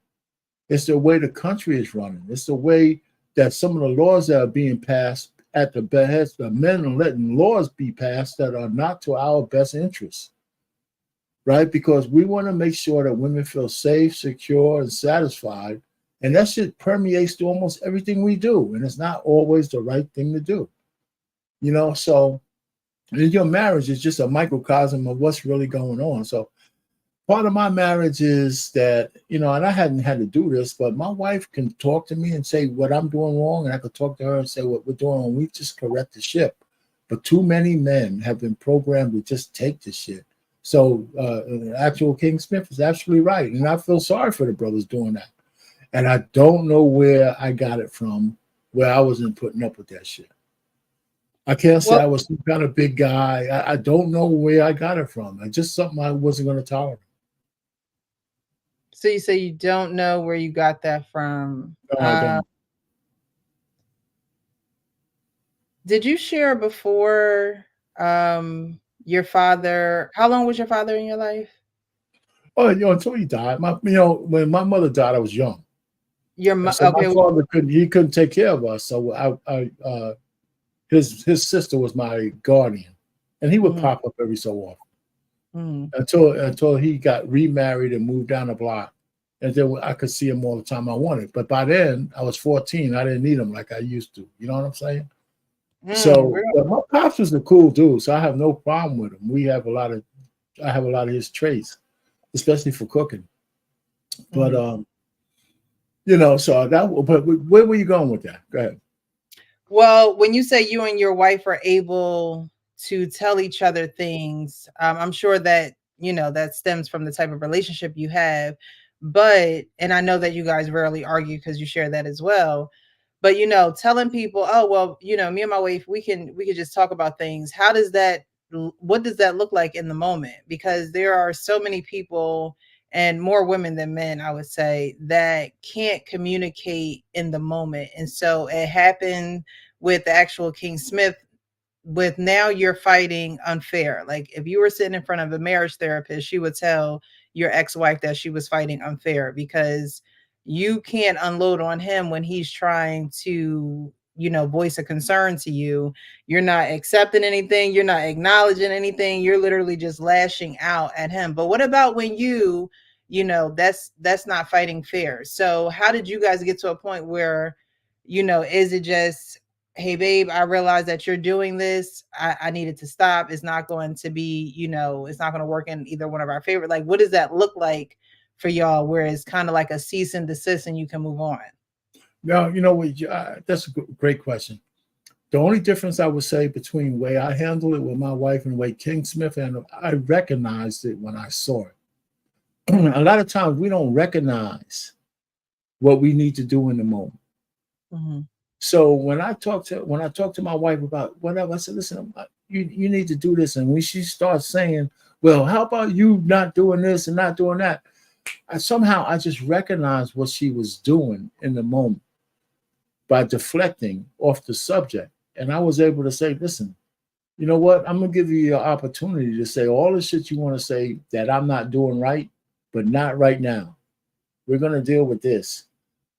It's the way the country is running. It's the way that some of the laws that are being passed at the behest of men are letting laws be passed that are not to our best interests, right? Because we want to make sure that women feel safe, secure, and satisfied. And that shit permeates to almost everything we do. And it's not always the right thing to do. So your marriage is just a microcosm of what's really going on. So part of my marriage is that, and I hadn't had to do this, but my wife can talk to me and say what I'm doing wrong, and I could talk to her and say what we're doing wrong. We just correct the ship. But too many men have been programmed to just take the shit. So actual King Smith is absolutely right. And I feel sorry for the brothers doing that. And I don't know where I got it from, where I wasn't putting up with that shit. I can't say I was some kind of big guy. I don't know where I got it from. It's just something I wasn't going to tolerate. So you say you don't know where you got that from. Did you share before your father? How long was your father in your life? Oh, until he died. When my mother died, I was young. My father couldn't take care of us. So his sister was my guardian, and he would pop up every so often. Until he got remarried and moved down the block. And then I could see him all the time I wanted. But by then, I was 14. I didn't need him like I used to. You know what I'm saying? So my pops was a cool dude, so I have no problem with him. I have a lot of his traits, especially for cooking. But but where were you going with that? Go ahead. Well, when you say you and your wife are able to tell each other things, I'm sure that that stems from the type of relationship you have. And I know that you guys rarely argue because you share that as well. But telling people, oh well, me and my wife, we can just talk about things. What does that look like in the moment? Because there are so many people, and more women than men, I would say, that can't communicate in the moment. And so it happened with the actual King Smith. With now you're fighting unfair. Like if you were sitting in front of a marriage therapist, she would tell your ex-wife that she was fighting unfair because you can't unload on him when he's trying to, voice a concern to you. You're not accepting anything. You're not acknowledging anything. You're literally just lashing out at him. But what about when that's not fighting fair? So how did you guys get to a point where, is it just, hey babe, I realize that you're doing this. I need it to stop. It's not going to be, it's not going to work in either one of our favor. Like, what does that look like for y'all where it's kind of like a cease and desist and you can move on? No, that's a great question. The only difference I would say between the way I handle it with my wife and the way King Smith handled it, I recognized it when I saw it. A lot of times we don't recognize what we need to do in the moment. Mm-hmm. So when I talk to my wife about whatever, I said, listen, you need to do this. And when she starts saying, well, how about you not doing this and not doing that? I just recognized what she was doing in the moment by deflecting off the subject. And I was able to say, listen, you know what? I'm gonna give you your opportunity to say all the shit you want to say that I'm not doing right, but not right now. We're gonna deal with this.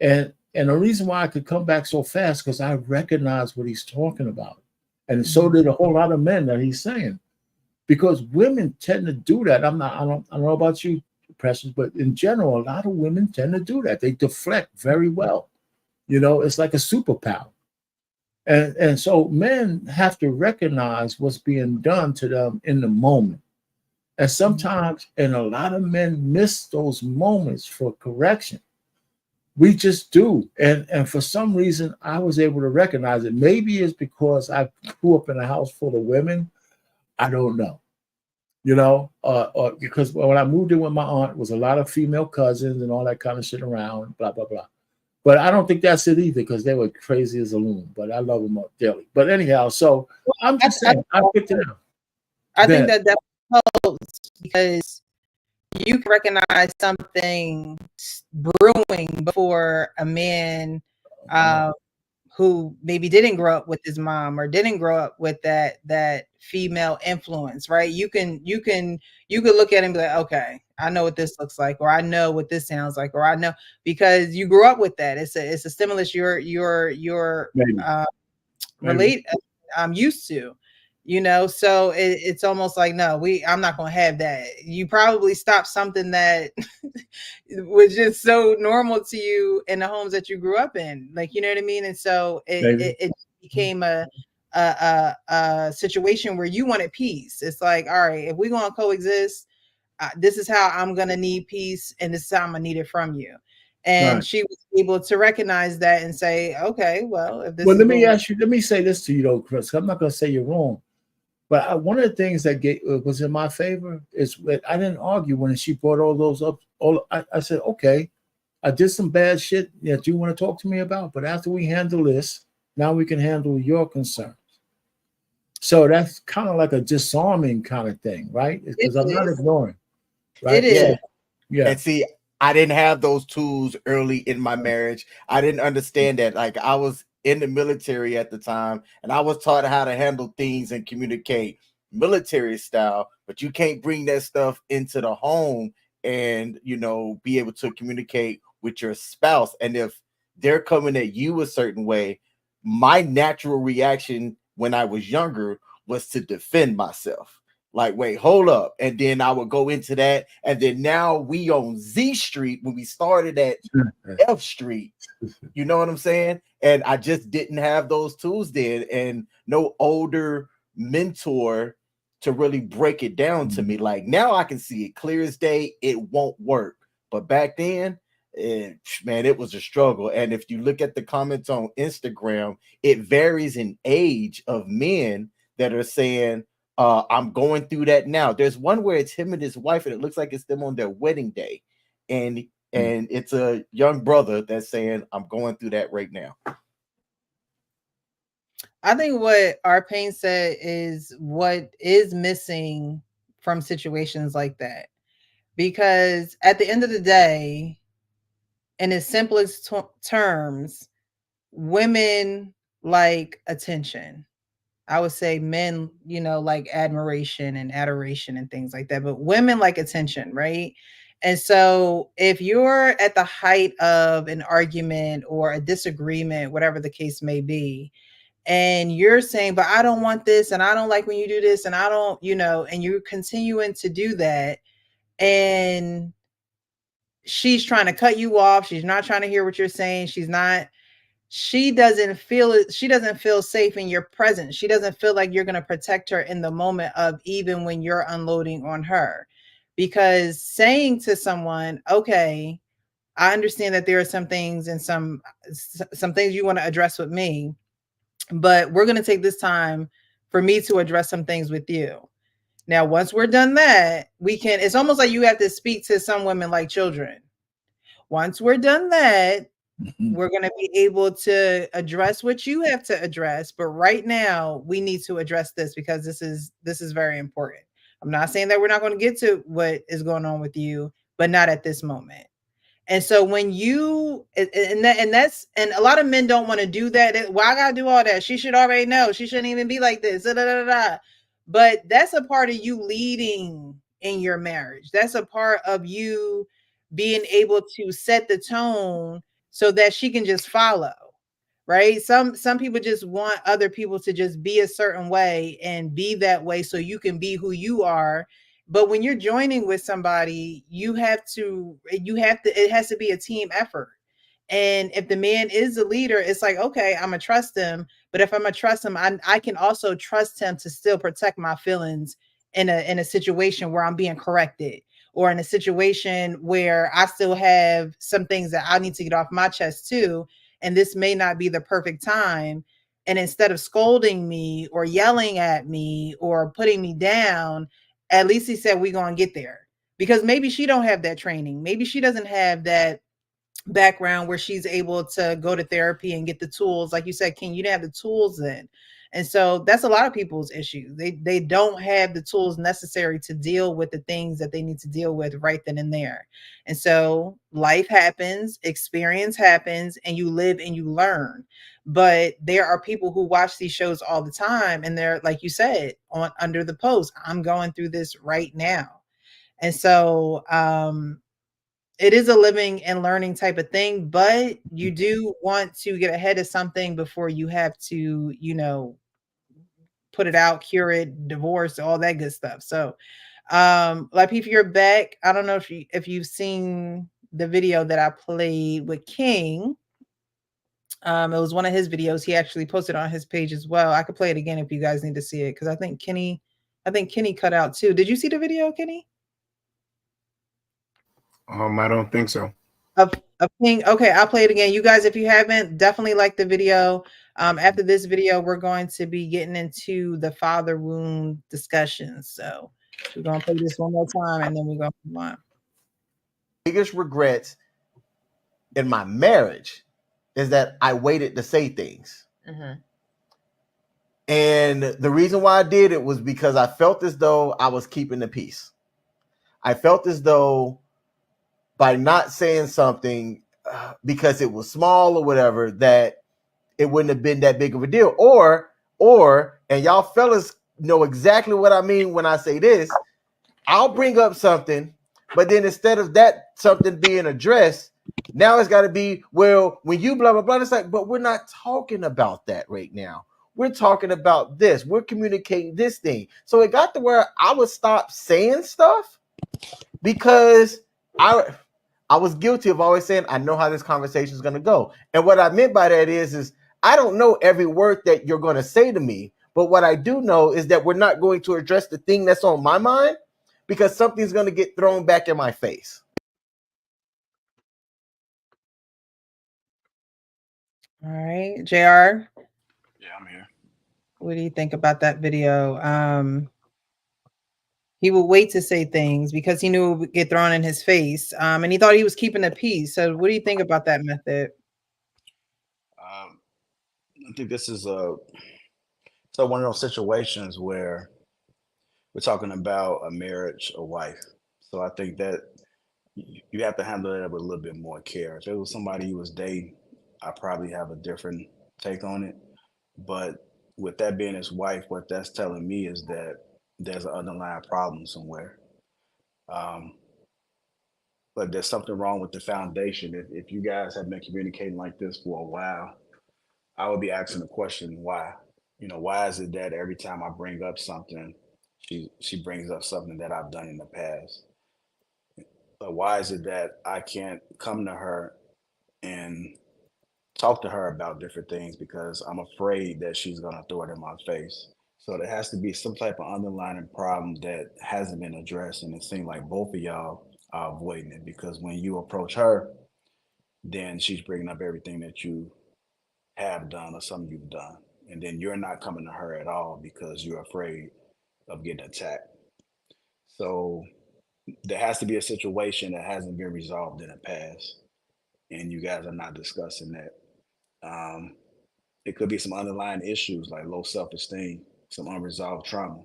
And the reason why I could come back so fast because I recognize what he's talking about. And so did a whole lot of men that he's saying. Because women tend to do that. I don't know about you, Precious, but in general, a lot of women tend to do that. They deflect very well. It's like a superpower. And so men have to recognize what's being done to them in the moment. And sometimes, and a lot of men miss those moments for correction. We just do. And for some reason, I was able to recognize it. Maybe it's because I grew up in a house full of women. I don't know. Because when I moved in with my aunt, it was a lot of female cousins and all that kind of shit around, blah, blah, blah. But I don't think that's it either because they were crazy as a loon. But I love them dearly. But anyhow, so I'm just saying, I picked it out. I think that helps because you can recognize something brewing before a man who maybe didn't grow up with his mom or didn't grow up with that female influence, right? You can look at it and be like, okay, I know what this looks like, or I know what this sounds like, or I know because you grew up with that. It's a stimulus you're relate I'm used to. So it's almost like no, I'm not gonna have that. You probably stopped something that was just so normal to you in the homes that you grew up in, like, you know what I mean. And so it became a situation where you wanted peace. It's like, all right, if we're gonna coexist, this is how I'm gonna need peace, and this is how I'm gonna need it from you. And she was able to recognize that and say, okay, well, if this let me say this to you though, Chris. I'm not gonna say you're wrong. But one of the things that was in my favor is that I didn't argue when she brought all those up. I said, okay, I did some bad shit that you want to talk to me about, but after we handle this, now we can handle your concerns. So that's kind of like a disarming kind of thing, right? Because I'm not ignoring. Right? It is. Yeah. And see, I didn't have those tools early in my marriage. I didn't understand that. Like I was in the military at the time, and I was taught how to handle things and communicate military style, but you can't bring that stuff into the home and, be able to communicate with your spouse. And if they're coming at you a certain way, my natural reaction when I was younger was to defend myself. Like, wait, hold up. And then I would go into that. And then now we on Z Street when we started at F Street. You know what I'm saying? And I just didn't have those tools then, and no older mentor to really break it down to me. Like now I can see it clear as day. It won't work. But back then, it was a struggle. And if you look at the comments on Instagram, it varies in age of men that are saying, I'm going through that now. There's one where it's him and his wife, and it looks like it's them on their wedding day. And it's a young brother that's saying, I'm going through that right now. I think what our pain said is what is missing from situations like that. Because at the end of the day, in its simplest terms, women like attention. I would say men, like admiration and adoration and things like that, but women like attention, right? And so if you're at the height of an argument or a disagreement, whatever the case may be, and you're saying, but I don't want this, and I don't like when you do this, and I don't, and you're continuing to do that, and she's trying to cut you off, she's not trying to hear what you're saying, she doesn't feel it. She doesn't feel safe in your presence. She doesn't feel like you're going to protect her in the moment of even when you're unloading on her. Because saying to someone, okay, I understand that there are some things and some things you want to address with me, but we're going to take this time for me to address some things with you. Now, once we're done that, it's almost like you have to speak to some women like children. Once we're done that, we're going to be able to address what you have to address. But right now we need to address this because this is very important. I'm not saying that we're not going to get to what is going on with you, but not at this moment. And so when you and a lot of men don't want to do that. Why I gotta do all that? She should already know. She shouldn't even be like this. Da, da, da, da. But that's a part of you leading in your marriage. That's a part of you being able to set the tone so that she can just follow. Right? Some people just want other people to just be a certain way and be that way so you can be who you are. But when you're joining with somebody, it has to be a team effort. And if the man is the leader, it's like, okay, I'm gonna trust him. But if I'm gonna trust him, I can also trust him to still protect my feelings in a situation where I'm being corrected, or in a situation where I still have some things that I need to get off my chest too. And this may not be the perfect time. And instead of scolding me or yelling at me or putting me down, at least he said we're gonna get there. Because maybe she don't have that training. Maybe she doesn't have that background where she's able to go to therapy and get the tools. Like you said, King, you didn't have the tools then. And so that's a lot of people's issue. They don't have the tools necessary to deal with the things that they need to deal with right then and there. And so life happens, experience happens, and you live and you learn. But there are people who watch these shows all the time, and they're, like you said, on under the post, I'm going through this right now. And so it is a living and learning type of thing, but you do want to get ahead of something before you have to, put it out, cure it, divorce, all that good stuff. So, like if you're back, I don't know if you've seen the video that I played with King. It was one of his videos. He actually posted on his page as well. I could play it again if you guys need to see it because I think Kenny cut out too. Did you see the video, Kenny? I don't think so. Of King. Okay, I'll play it again. You guys, if you haven't, definitely like the video. After this video, we're going to be getting into the father wound discussion. So we're gonna play this one more time and then we're gonna move on. Biggest regrets in my marriage is that I waited to say things. And the reason why I did it was because I felt as though I was keeping the peace. I felt as though by not saying something because it was small or whatever, that it wouldn't have been that big of a deal. And y'all fellas know exactly what I mean when I say this. I'll bring up something, but then instead of that something being addressed, now it's got to be, well, when you blah, blah, blah, it's like, but we're not talking about that right now. We're talking about this. We're communicating this thing. So it got to where I would stop saying stuff because I was guilty of always saying, I know how this conversation is going to go. And what I meant by that is I don't know every word that you're going to say to me, but what I do know is that we're not going to address the thing that's on my mind because something's going to get thrown back in my face. All right, JR. Yeah, I'm here. What do you think about that video? He would wait to say things because he knew it would get thrown in his face. And he thought he was keeping the peace. So what do you think about that method? I think this is one of those situations where we're talking about a marriage, a wife. So I think that you have to handle it with a little bit more care. If it was somebody you was dating, I probably have a different take on it. But with that being his wife, what that's telling me is that there's an underlying problem somewhere. Um, but there's something wrong with the foundation. If you guys have been communicating like this for a while, I would be asking the question why. Why is it that every time I bring up something, she brings up something that I've done in the past? But why is it that I can't come to her and talk to her about different things because I'm afraid that she's gonna throw it in my face? So there has to be some type of underlying problem that hasn't been addressed, and it seems like both of y'all are avoiding it because when you approach her, then she's bringing up everything that you have done or something you've done, and then you're not coming to her at all because you're afraid of getting attacked. So there has to be a situation that hasn't been resolved in the past, and you guys are not discussing that. Um, it could be some underlying issues like low self-esteem, some unresolved trauma,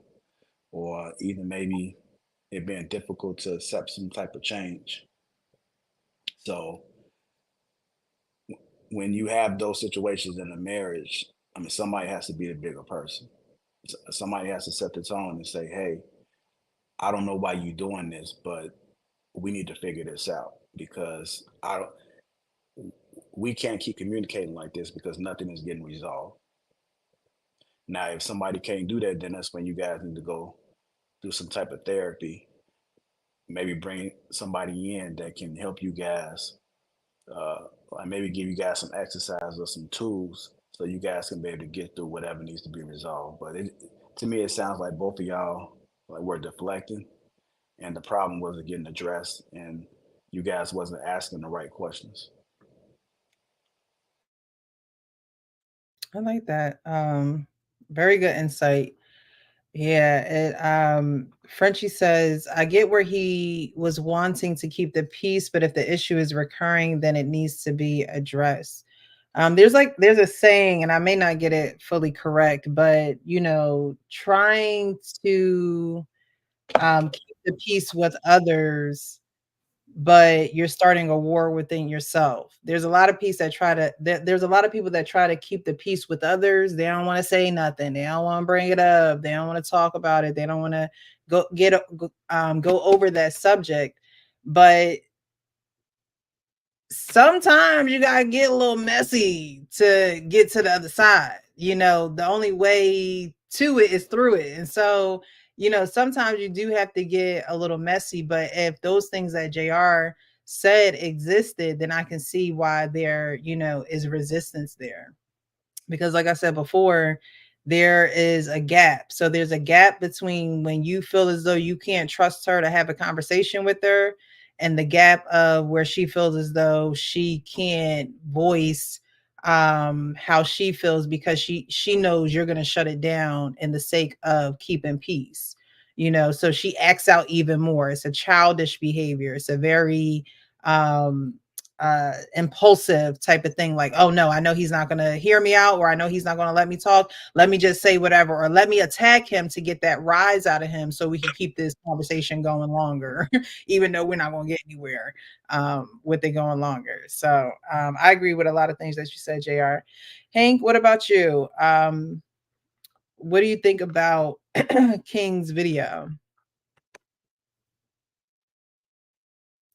or even maybe it being difficult to accept some type of change. So when you have those situations in a marriage, I mean, somebody has to be the bigger person. Somebody has to set the tone and say, "Hey, I don't know why you're doing this, but we need to figure this out because I don't. We can't keep communicating like this because nothing is getting resolved." Now, if somebody can't do that, then that's when you guys need to go do some type of therapy. Maybe bring somebody in that can help you guys, like maybe give you guys some exercise or some tools so you guys can be able to get through whatever needs to be resolved. But to me, it sounds like both of y'all like were deflecting, and the problem wasn't getting addressed, and you guys wasn't asking the right questions. I like that. Very good insight. Yeah, Frenchie says, I get where he was wanting to keep the peace, but if the issue is recurring, then it needs to be addressed. There's a saying, and I may not get it fully correct, but trying to keep the peace with others, but you're starting a war within yourself. There's a lot of there's a lot of people that try to keep the peace with others. They don't want to say nothing. They don't want to bring it up. They don't want to talk about it. They don't want to go over that subject. But sometimes you gotta get a little messy to get to the other side. The only way to it is through it. And so, sometimes you do have to get a little messy. But if those things that JR said existed, then I can see why there, is resistance there. Because like I said before, there is a gap. So there's a gap between when you feel as though you can't trust her to have a conversation with her, and the gap of where she feels as though she can't voice how she feels because she knows you're going to shut it down in the sake of keeping peace. So she acts out even more. It's a childish behavior. It's a very impulsive type of thing, like, oh no, I know he's not going to hear me out, or I know he's not going to let me talk, let me just say whatever, or let me attack him to get that rise out of him so we can keep this conversation going longer even though we're not going to get anywhere with it going longer. So I agree with a lot of things that you said, JR. Hank, what about you? What do you think about King's video?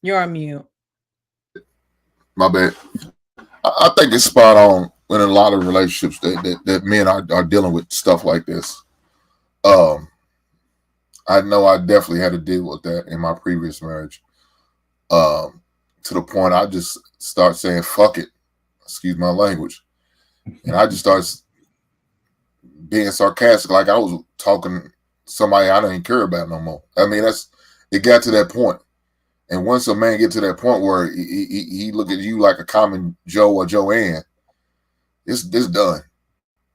You're on mute. My bad. I think it's spot on in a lot of relationships that men are dealing with stuff like this. I know I definitely had to deal with that in my previous marriage. To the point I just start saying fuck it, excuse my language, and I just start being sarcastic, like I was talking to somebody I didn't care about no more. I mean, it got to that point. And once a man get to that point where he look at you like a common Joe or Joanne, it's done.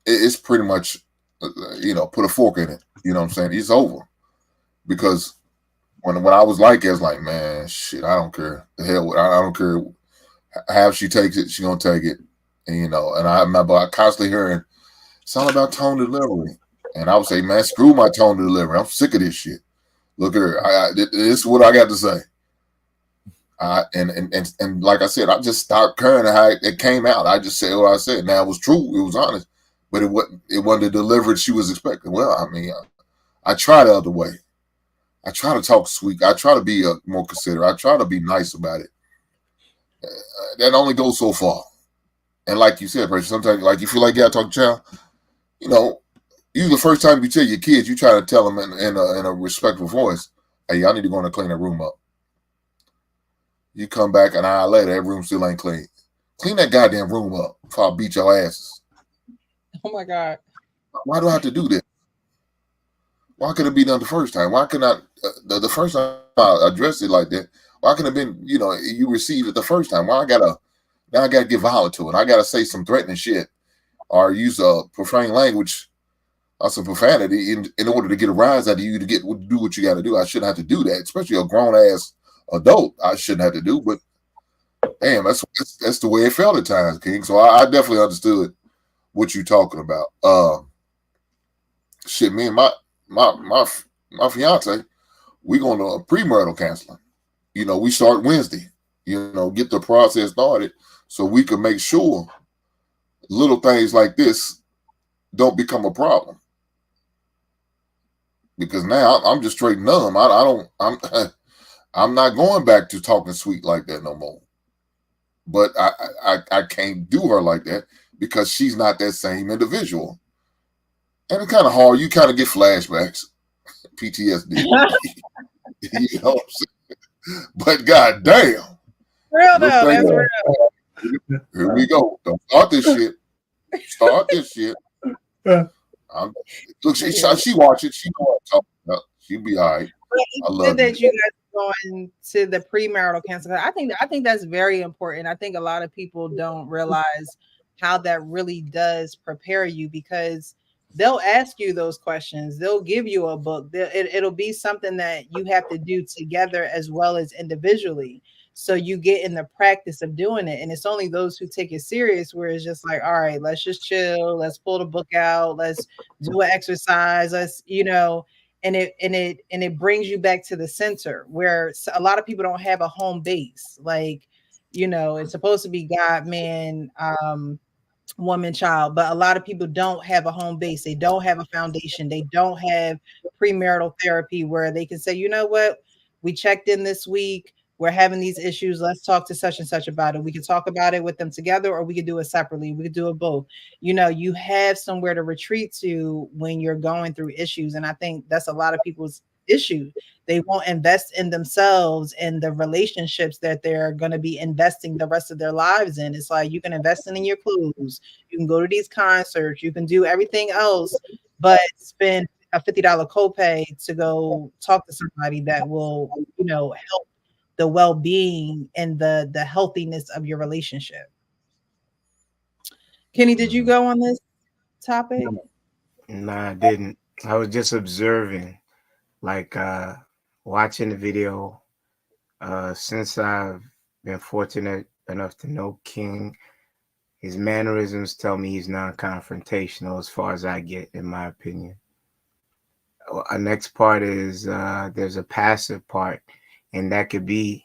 It's pretty much, put a fork in it. You know what I'm saying? It's over. Because when I was like it, I was like, man, shit, I don't care. The hell with I don't care how she takes it, she gonna take it. And, and I remember I constantly hearing, it's all about tone delivery. And I would say, man, screw my tone delivery. I'm sick of this shit. Look at her. This is what I got to say. And like I said, I just stopped caring how it came out. I just said what I said. Now it was true, it was honest, but it wasn't the delivery she was expecting. Well, I mean, I try the other way. I try to talk sweet. I try to be more considerate. I try to be nice about it. That only goes so far. And like you said, sometimes like you feel like you gotta talk to child. You the first time you tell your kids, you try to tell them in a respectful voice, hey, y'all need to go in and clean that room up. You come back an hour later, that room still ain't clean. Clean that goddamn room up before I beat your asses. Oh my God. Why do I have to do that? Why couldn't it be done the first time? Why couldn't I, the first time I addressed it like that, why couldn't it have been, you received it the first time? Why now I gotta get violent to it. I gotta say some threatening shit or use a profane language or some profanity in order to get a rise out of you to do what you gotta do. I shouldn't have to do that, especially a grown ass adult. I shouldn't have to do, but damn, that's the way it felt at times, King. So I definitely understood what you're talking about. Shit, me and my fiance, we going to a premarital counseling. We start Wednesday. get the process started so we can make sure little things like this don't become a problem. Because now I'm just straight numb. I'm not going back to talking sweet like that no more. But I can't do her like that because she's not that same individual. And it's kind of hard. You kind of get flashbacks, PTSD. You know what I'm saying? But goddamn, Real though, that's real. Here we go. Don't start this shit. Start this shit. Look, she watch it. She know what I'm talking about. She'll be all right. I love that you guys going to the premarital counseling. I think that's very important. I think a lot of people don't realize how that really does prepare you, because they'll ask you those questions. They'll give you a book. It'll be something that you have to do together as well as individually. So you get in the practice of doing it. And it's only those who take it serious where it's just like, all right, let's just chill. Let's pull the book out. Let's do an exercise. Let's, and it brings you back to the center, where a lot of people don't have a home base. Like, it's supposed to be God, man, woman, child, but a lot of people don't have a home base. They don't have a foundation. They don't have premarital therapy where they can say, you know what, we checked in this week, we're having these issues, let's talk to such and such about it. We can talk about it with them together, or we could do it separately. We could do it both. You have somewhere to retreat to when you're going through issues. And I think that's a lot of people's issue. They won't invest in themselves and the relationships that they're going to be investing the rest of their lives in. It's like, you can invest in your clothes, you can go to these concerts, you can do everything else, but spend a $50 copay to go talk to somebody that will, help the well-being and the healthiness of your relationship. Kenny, did you go on this topic? No, I didn't. I was just observing, like watching the video. Since I've been fortunate enough to know King, his mannerisms tell me he's non-confrontational as far as I get, in my opinion. Our next part is there's a passive part, and that could be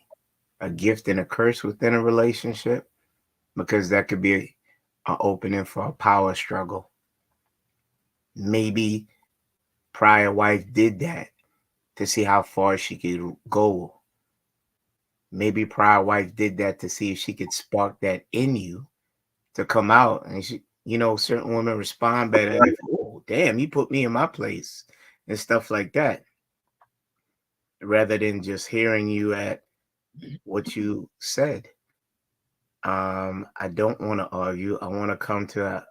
a gift and a curse within a relationship, because that could be an opening for a power struggle. Maybe prior wife did that to see how far she could go. Maybe prior wife did that to see if she could spark that in you to come out. And she, certain women respond better if, oh, damn, you put me in my place and stuff like that, rather than just hearing you at what you said. I don't want to argue. I want to come to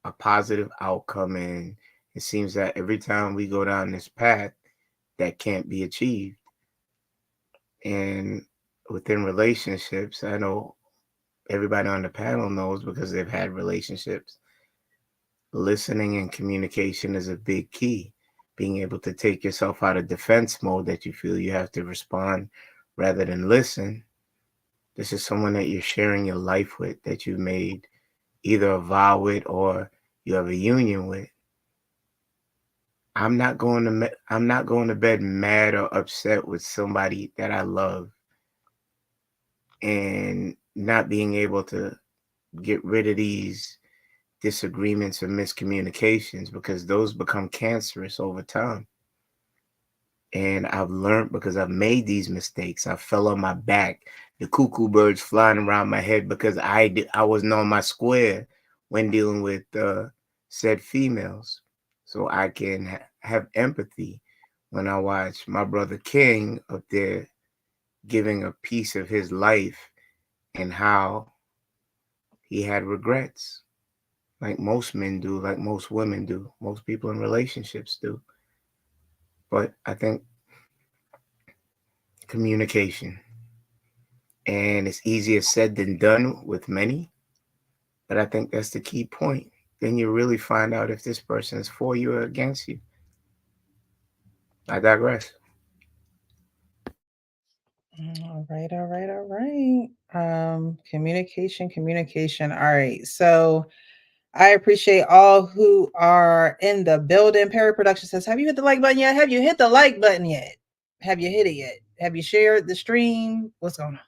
a positive outcome. And it seems that every time we go down this path, that can't be achieved. And within relationships, I know everybody on the panel knows because they've had relationships. Listening and communication is a big key. Being able to take yourself out of defense mode that you feel you have to respond rather than listen. This is someone that you're sharing your life with, that you made either a vow with or you have a union with. I'm not going to bed mad or upset with somebody that I love, and not being able to get rid of these disagreements or miscommunications, because those become cancerous over time. And I've learned, because I've made these mistakes. I fell on my back, the cuckoo birds flying around my head, because I wasn't on my square when dealing with said females. So I can have empathy when I watch my brother King up there giving a piece of his life and how he had regrets, like most men do, like most women do, most people in relationships do. But I think communication, and it's easier said than done with many, but I think that's the key point. Then you really find out if this person is for you or against you. I digress. All right. Communication. All right. So I appreciate all who are in the building. Perry Production says, have you hit the like button yet? Have you hit the like button yet? Have you hit it yet? Have you shared the stream? What's going on?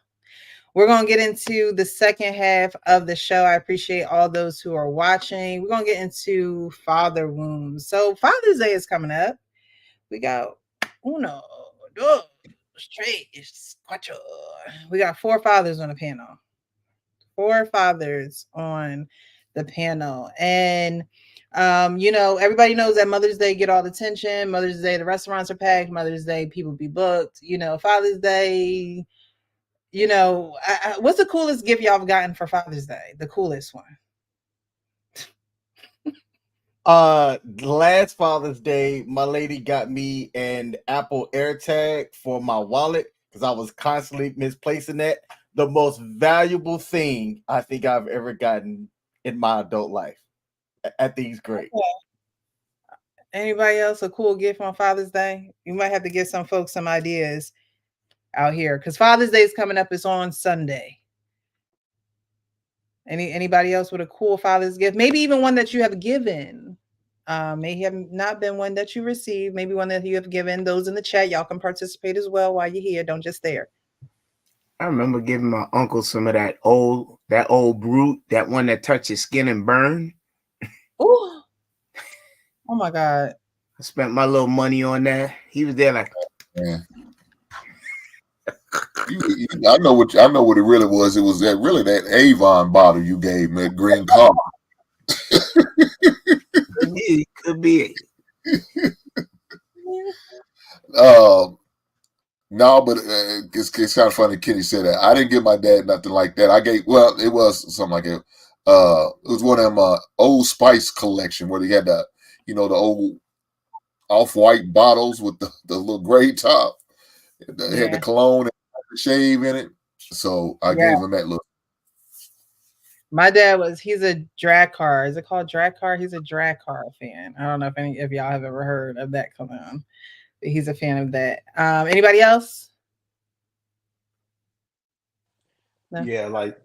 We're going to get into the second half of the show. I appreciate all those who are watching. We're going to get into father wounds. So Father's Day is coming up. We got uno, dos, tres, cuatro. We got 4 fathers on the panel. 4 fathers on the panel. And everybody knows that Mother's Day get all the attention. Mother's Day, the restaurants are packed. Mother's Day, people be booked. Father's Day, what's the coolest gift y'all have gotten for Father's Day? The coolest one. Last Father's Day, my lady got me an Apple AirTag for my wallet because I was constantly misplacing that. The most valuable thing I think I've ever gotten in my adult life. I think it's great. Okay. Anybody else a cool gift on Father's Day? You might have to give some folks some ideas out here because Father's Day is coming up. It's on Sunday. Anybody else with a cool Father's gift? Maybe even one that you have given. May have not been one that you received. Maybe one that you have given. Those in the chat, y'all can participate as well while you're here. Don't just stare. I remember giving my uncle some of that old brute, that one that touches skin and burn. Ooh. Oh my God. I spent my little money on that. He was there like, man. I know what it really was. It was that Avon bottle you gave me, that green color. It could be. No, but it's kind of funny. Kenny said that. I didn't give my dad nothing like that. It was something like it. It was one of them Old Spice collection where they had the old off-white bottles with the little gray top. It had the cologne and the shave in it. So I gave him that look. My dad he's a drag car. Is it called drag car? He's a drag car fan. I don't know if any of y'all have ever heard of that cologne. But he's a fan of that. Anybody else? No? Yeah, like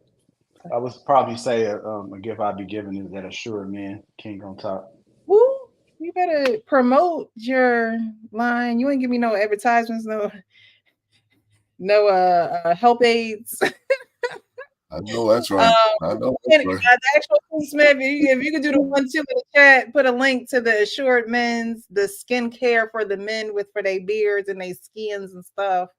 I would probably say a gift I'd be giving is that Assured Man King on top. Woo! You better promote your line. You ain't give me no advertisements, no help aids. I know that's right. I know that's right. The actual Smith, if you could do the 1-2 in the chat, put a link to the Assured Men's, the skincare for the men for their beards and their skins and stuff.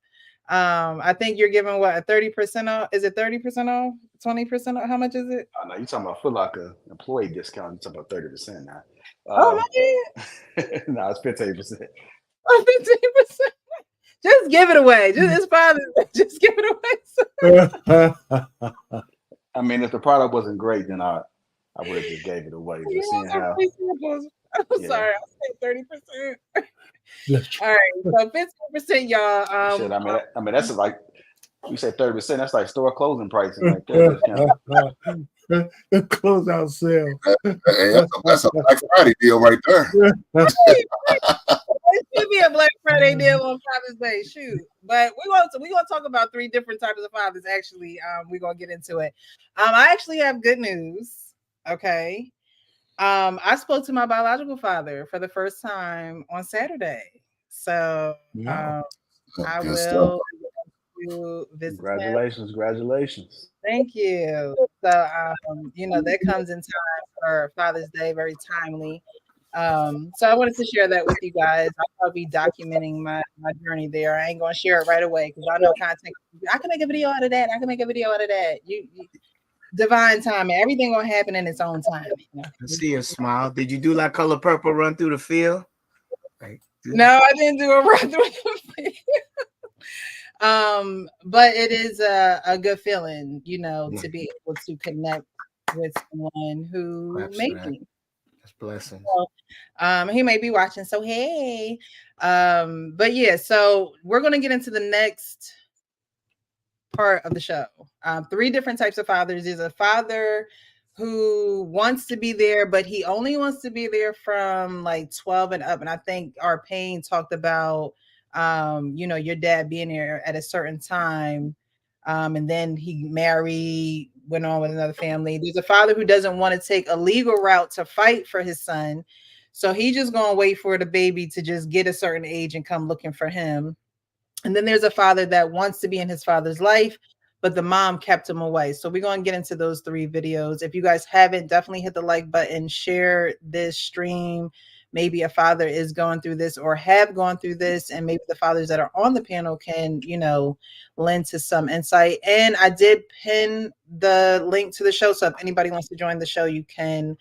I think you're giving what, a 30% off? Is it 30% off? 20% off? How much is it? Oh no, you're talking about Foot Locker employee discount. You're talking about 30% now. Oh my God. No, it's 15%. Oh, 15%. Just give it away. It's fine. Just give it away. I mean, if the product wasn't great, then I would have just gave it away. Just seeing how. I'm sorry, I said 30%. All right, so 15%, y'all. Shit, I mean, that's like you said 30%. That's like store closing pricing right there. The closeout sale. Hey, that's a Black Friday deal right there. It should be a Black Friday deal on Father's Day. Shoot, but we're gonna talk about 3 different types of fathers. Actually, we're gonna get into it. I actually have good news. Okay, I spoke to my biological father for the first time on Saturday, so I will visit. Congratulations. Thank you. So that comes in time for Father's Day, very timely. So I wanted to share that with you guys. I'll be documenting my journey there. I ain't gonna share it right away because I know content. I can make a video out of that. You divine timing. Everything gonna happen in its own time. I see a smile. Did you do like Color Purple Run Through the Field? No, I didn't do a run through the field. But it is a good feeling, to be able to connect with someone who made me. That's blessing. So, he may be watching, so hey. But yeah, so we're gonna get into the next part of the show. 3 different types of fathers. There's a father who wants to be there, but he only wants to be there from like 12 and up. And I think our Payne talked about your dad being there at a certain time. And then he married, went on with another family. There's a father who doesn't want to take a legal route to fight for his son. So he just going to wait for the baby to just get a certain age and come looking for him. And then there's a father that wants to be in his father's life, but the mom kept him away. So we're going to get into those 3 videos. If you guys haven't, definitely hit the like button, share this stream. Maybe a father is going through this or have gone through this, and maybe the fathers that are on the panel can, lend to some insight. And I did pin the link to the show. So if anybody wants to join the show, you can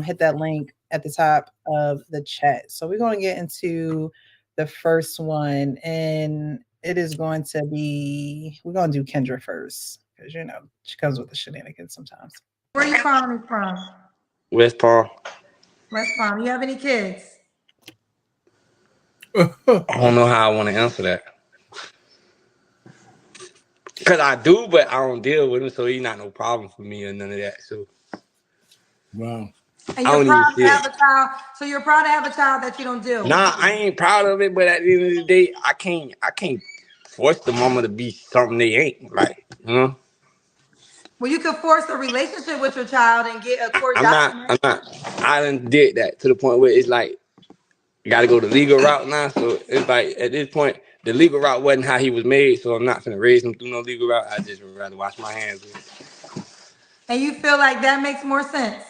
hit that link at the top of the chat. So we're going to get into the first one, and it is going to be, we're going to do Kendra first because, she comes with the shenanigans sometimes. Where are you calling me from? West Palm. West Palm. You have any kids? I don't know how I want to answer that. Because I do, but I don't deal with him, so he's not no problem for me or none of that. So, wow. And you're proud to have a child. So you're proud to have a child that you don't deal with. Nah, I ain't proud of it, but at the end of the day, I can't force the mama to be something they ain't. Like, Well, you could force a relationship with your child and get a court document. I done did that to the point where it's like, you got to go the legal route now. So it's like, at this point, the legal route wasn't how he was made, so I'm not finna raise him through no legal route. I just would rather wash my hands with it. And you feel like that makes more sense?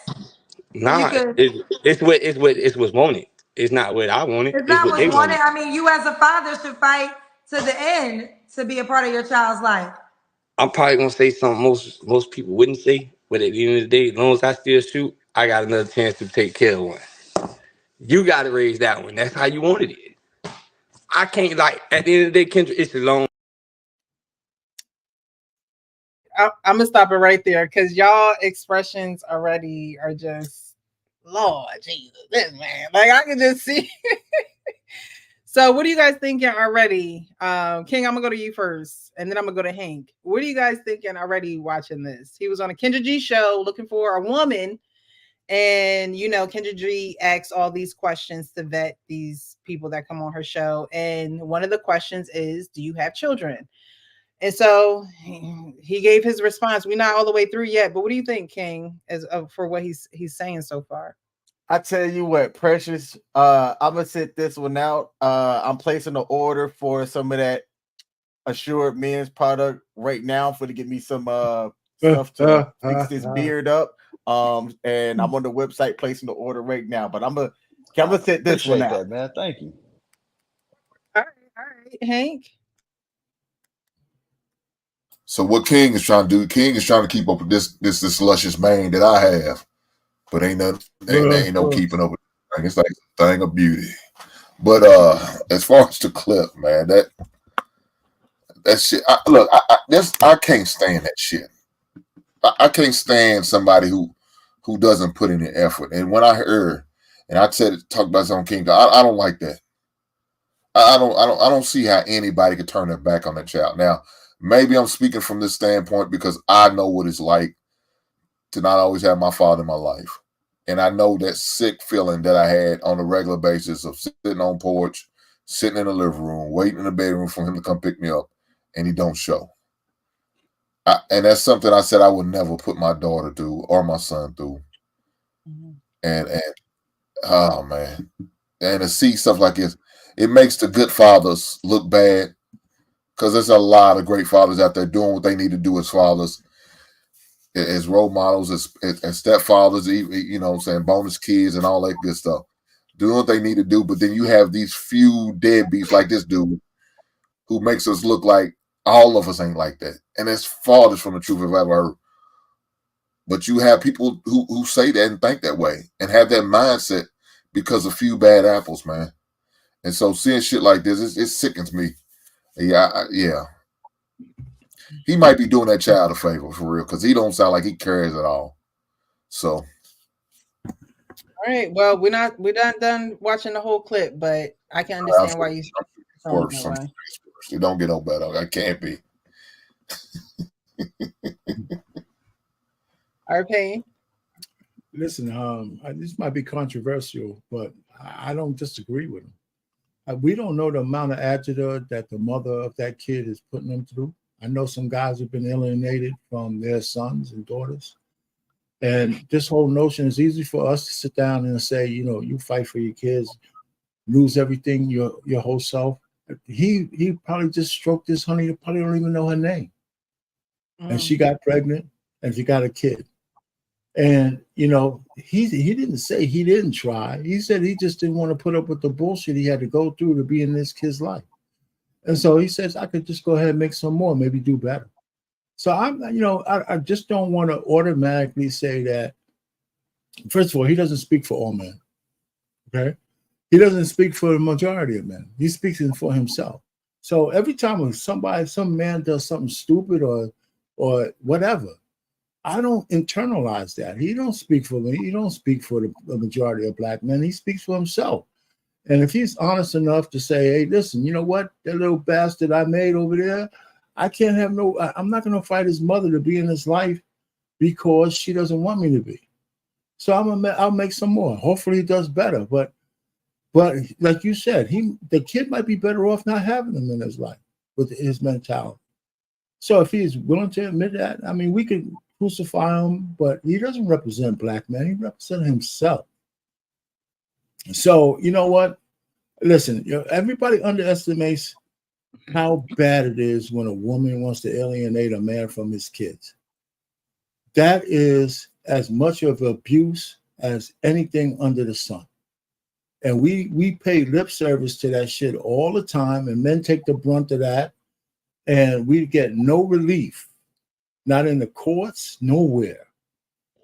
Nah, it's what's wanted. It's not what I wanted. It's not what they what's wanted. wanted. I mean, you as a father should fight to the end to be a part of your child's life. I'm probably gonna say something most people wouldn't say, but at the end of the day, as long as I still shoot, I got another chance to take care of one. You gotta raise that one. That's how you wanted it. I can't, like, at the end of the day, Kendra, it's a long. I'm gonna stop it right there because y'all expressions already are just, Lord Jesus, this man. Like, I can just see. So what are you guys thinking already? King, I'm gonna go to you first, and then I'm gonna go to Hank. What are you guys thinking already watching this? He was on a Kendra G show looking for a woman, and Kendra G asks all these questions to vet these people that come on her show. And one of the questions is, do you have children? And so he gave his response. We're not all the way through yet, but what do you think, King, as for what he's saying so far? I tell you what, Precious, I'm gonna sit this one out. I'm placing an order for some of that Assured Men's product right now to get me some stuff to fix this beard up. And I'm on the website placing the order right now. But I'm gonna sit this one out. That, man. Thank you. All right, Hank. So what King is trying to do? King is trying to keep up with this luscious mane that I have, but ain't no keeping up with it. It's like a thing of beauty. But as far as the clip, man, that shit. I can't stand that shit. I can't stand somebody who doesn't put in the effort. And when I heard, and I talk about this on King, I don't like that. I don't see how anybody could turn their back on that child. Now, maybe I'm speaking from this standpoint because I know what it's like to not always have my father in my life. And I know that sick feeling that I had on a regular basis of sitting on porch, sitting in the living room, waiting in the bedroom for him to come pick me up, and he don't show. And that's something I said I would never put my daughter through or my son through. Mm-hmm. And oh man, and to see stuff like this, it makes the good fathers look bad because there's a lot of great fathers out there doing what they need to do as fathers, as role models, as stepfathers, what I'm saying, bonus kids and all that good stuff, doing what they need to do. But then you have these few deadbeats like this dude who makes us look like all of us ain't like that. And it's farthest from the truth I've ever heard. But you have people who say that and think that way and have that mindset because of a few bad apples, man. And so seeing shit like this, it sickens me. Yeah. He might be doing that child a favor for real because he don't sound like he cares at all. So. All right. Well, we're not done watching the whole clip, but I can understand why you. Worse. It don't get no better. I can't be. RP. Listen, this might be controversial, but I don't disagree with him. We don't know the amount of agita that the mother of that kid is putting them through. I know some guys have been alienated from their sons and daughters. And this whole notion is easy for us to sit down and say, you fight for your kids, lose everything, your whole self. He probably just stroked this honey, you probably don't even know her name. and she got pregnant, and she got a kid. And you know, he didn't say he didn't try. He said he just didn't want to put up with the bullshit he had to go through to be in this kid's life. And so he says, I could just go ahead and make some more, maybe do better. So I just don't want to automatically say that. First of all, he doesn't speak for all men. Okay, he doesn't speak for the majority of men. He speaks for himself. So every time some man does something stupid or whatever, I don't internalize that. He don't speak for me. He don't speak for the majority of black men. He speaks for himself. And if he's honest enough to say, hey, listen, you know what? That little bastard I made over there, I'm not going to fight his mother to be in his life because she doesn't want me to be. So I'll make some more. Hopefully he does better. But like you said, the kid might be better off not having him in his life with his mentality. So if he's willing to admit that, I mean, we could crucify him, but he doesn't represent black men. He represents himself. So you know what? Listen, everybody underestimates how bad it is when a woman wants to alienate a man from his kids. That is as much of abuse as anything under the sun. And we pay lip service to that shit all the time, and men take the brunt of that, and we get no relief, not in the courts, nowhere.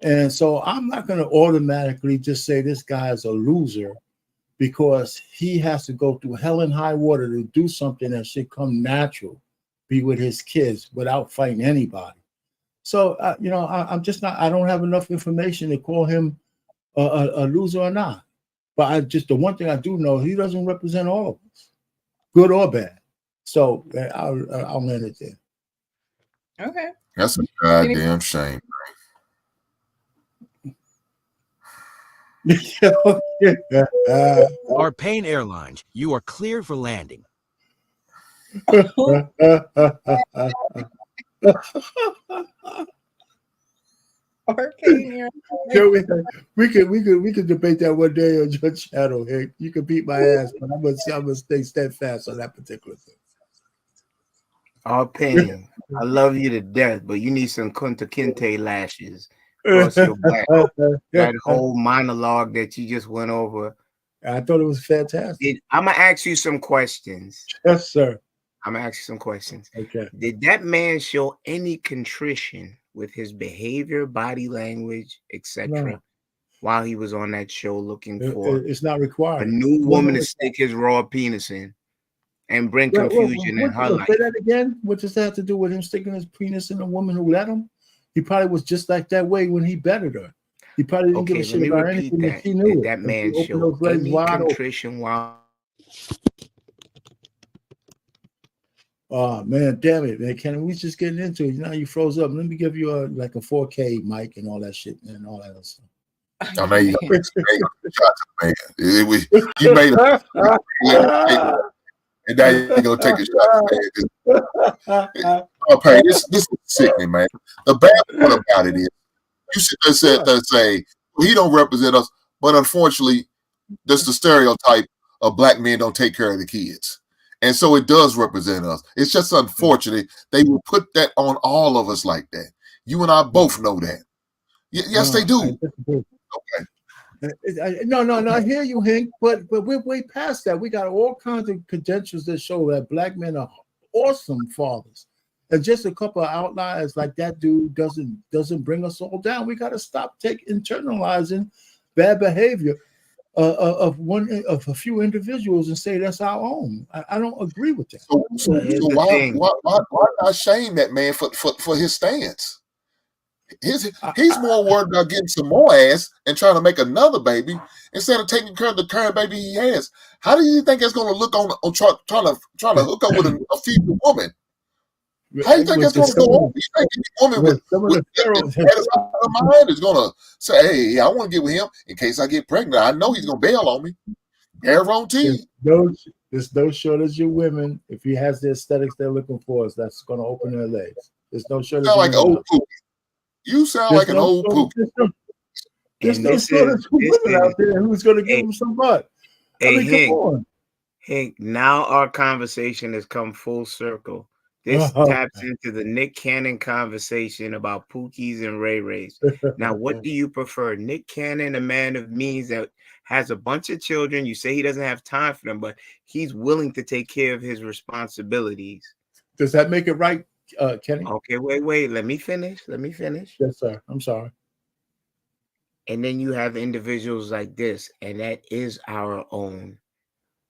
And so I'm not going to automatically just say this guy is a loser because he has to go through hell and high water to do something that should come natural, be with his kids without fighting anybody. So, I'm just not, I don't have enough information to call him a loser or not. But the one thing I do know, he doesn't represent all of us, good or bad. So I'll end it there. Okay. That's a goddamn shame. Arpain Airlines, you are clear for landing. We could debate that one day on your channel, Hank. You can beat my ass, but I'm gonna stay steadfast on that particular thing. Arpain, I love you to death, but you need some Kunta Kinte lashes. Plus your back. That whole monologue that you just went over. I thought it was fantastic. I'm gonna ask you some questions. Yes, sir. I'm gonna ask you some questions. Okay. Did that man show any contrition with his behavior, body language, etc., while he was on that show looking for it's not required. A new woman to stick his raw penis in and bring confusion in her life? Say that again. What does that have to do with him sticking his penis in a woman who let him? He probably was just like that way when he bettered her. He probably didn't give a shit about anything that she knew. Did that man show any contrition while? Oh man, damn it, man! Can we just get into it? Now you froze up. Let me give you a 4K mic and all that shit and all that other stuff. I mean, you made it, and now you're gonna take a shot. Okay, this is sickening, man. The bad part about it is you should have said that say well, he don't represent us, but unfortunately, that's the stereotype of black men don't take care of the kids. And so it does represent us. It's just unfortunate they will put that on all of us like that. You and I both know that. Yes, they do. Okay. No, I hear you, Hank, but we're way past that. We got all kinds of credentials that show that black men are awesome fathers. And just a couple of outliers like that dude doesn't bring us all down. We got to stop internalizing bad behavior of a few individuals and say that's our own. I don't agree with that. So why not shame that man for his stance? He's more worried about getting some more ass and trying to make another baby instead of taking care of the current baby he has. How do you think it's going to look on trying to hook up with a female woman? How do you think that's going to go on? You think any woman with that mind is going to say, "Hey, I want to get with him in case I get pregnant. I know he's going to bail on me." Guarantee. There's no shortage of women. If he has the aesthetics they're looking for, that's going to open their legs. There's no shortage. You sound like old poop. You sound like an old poop. There's no shortage of women out there who's going to give him some butt. Hey, Hank, now our conversation has come full circle. This taps into the Nick Cannon conversation about Pookies and Ray Rays. Now, what do you prefer? Nick Cannon, a man of means that has a bunch of children. You say he doesn't have time for them, but he's willing to take care of his responsibilities. Does that make it right, Kenny? Okay, wait. Let me finish. Yes, sir. I'm sorry. And then you have individuals like this, and that is our own.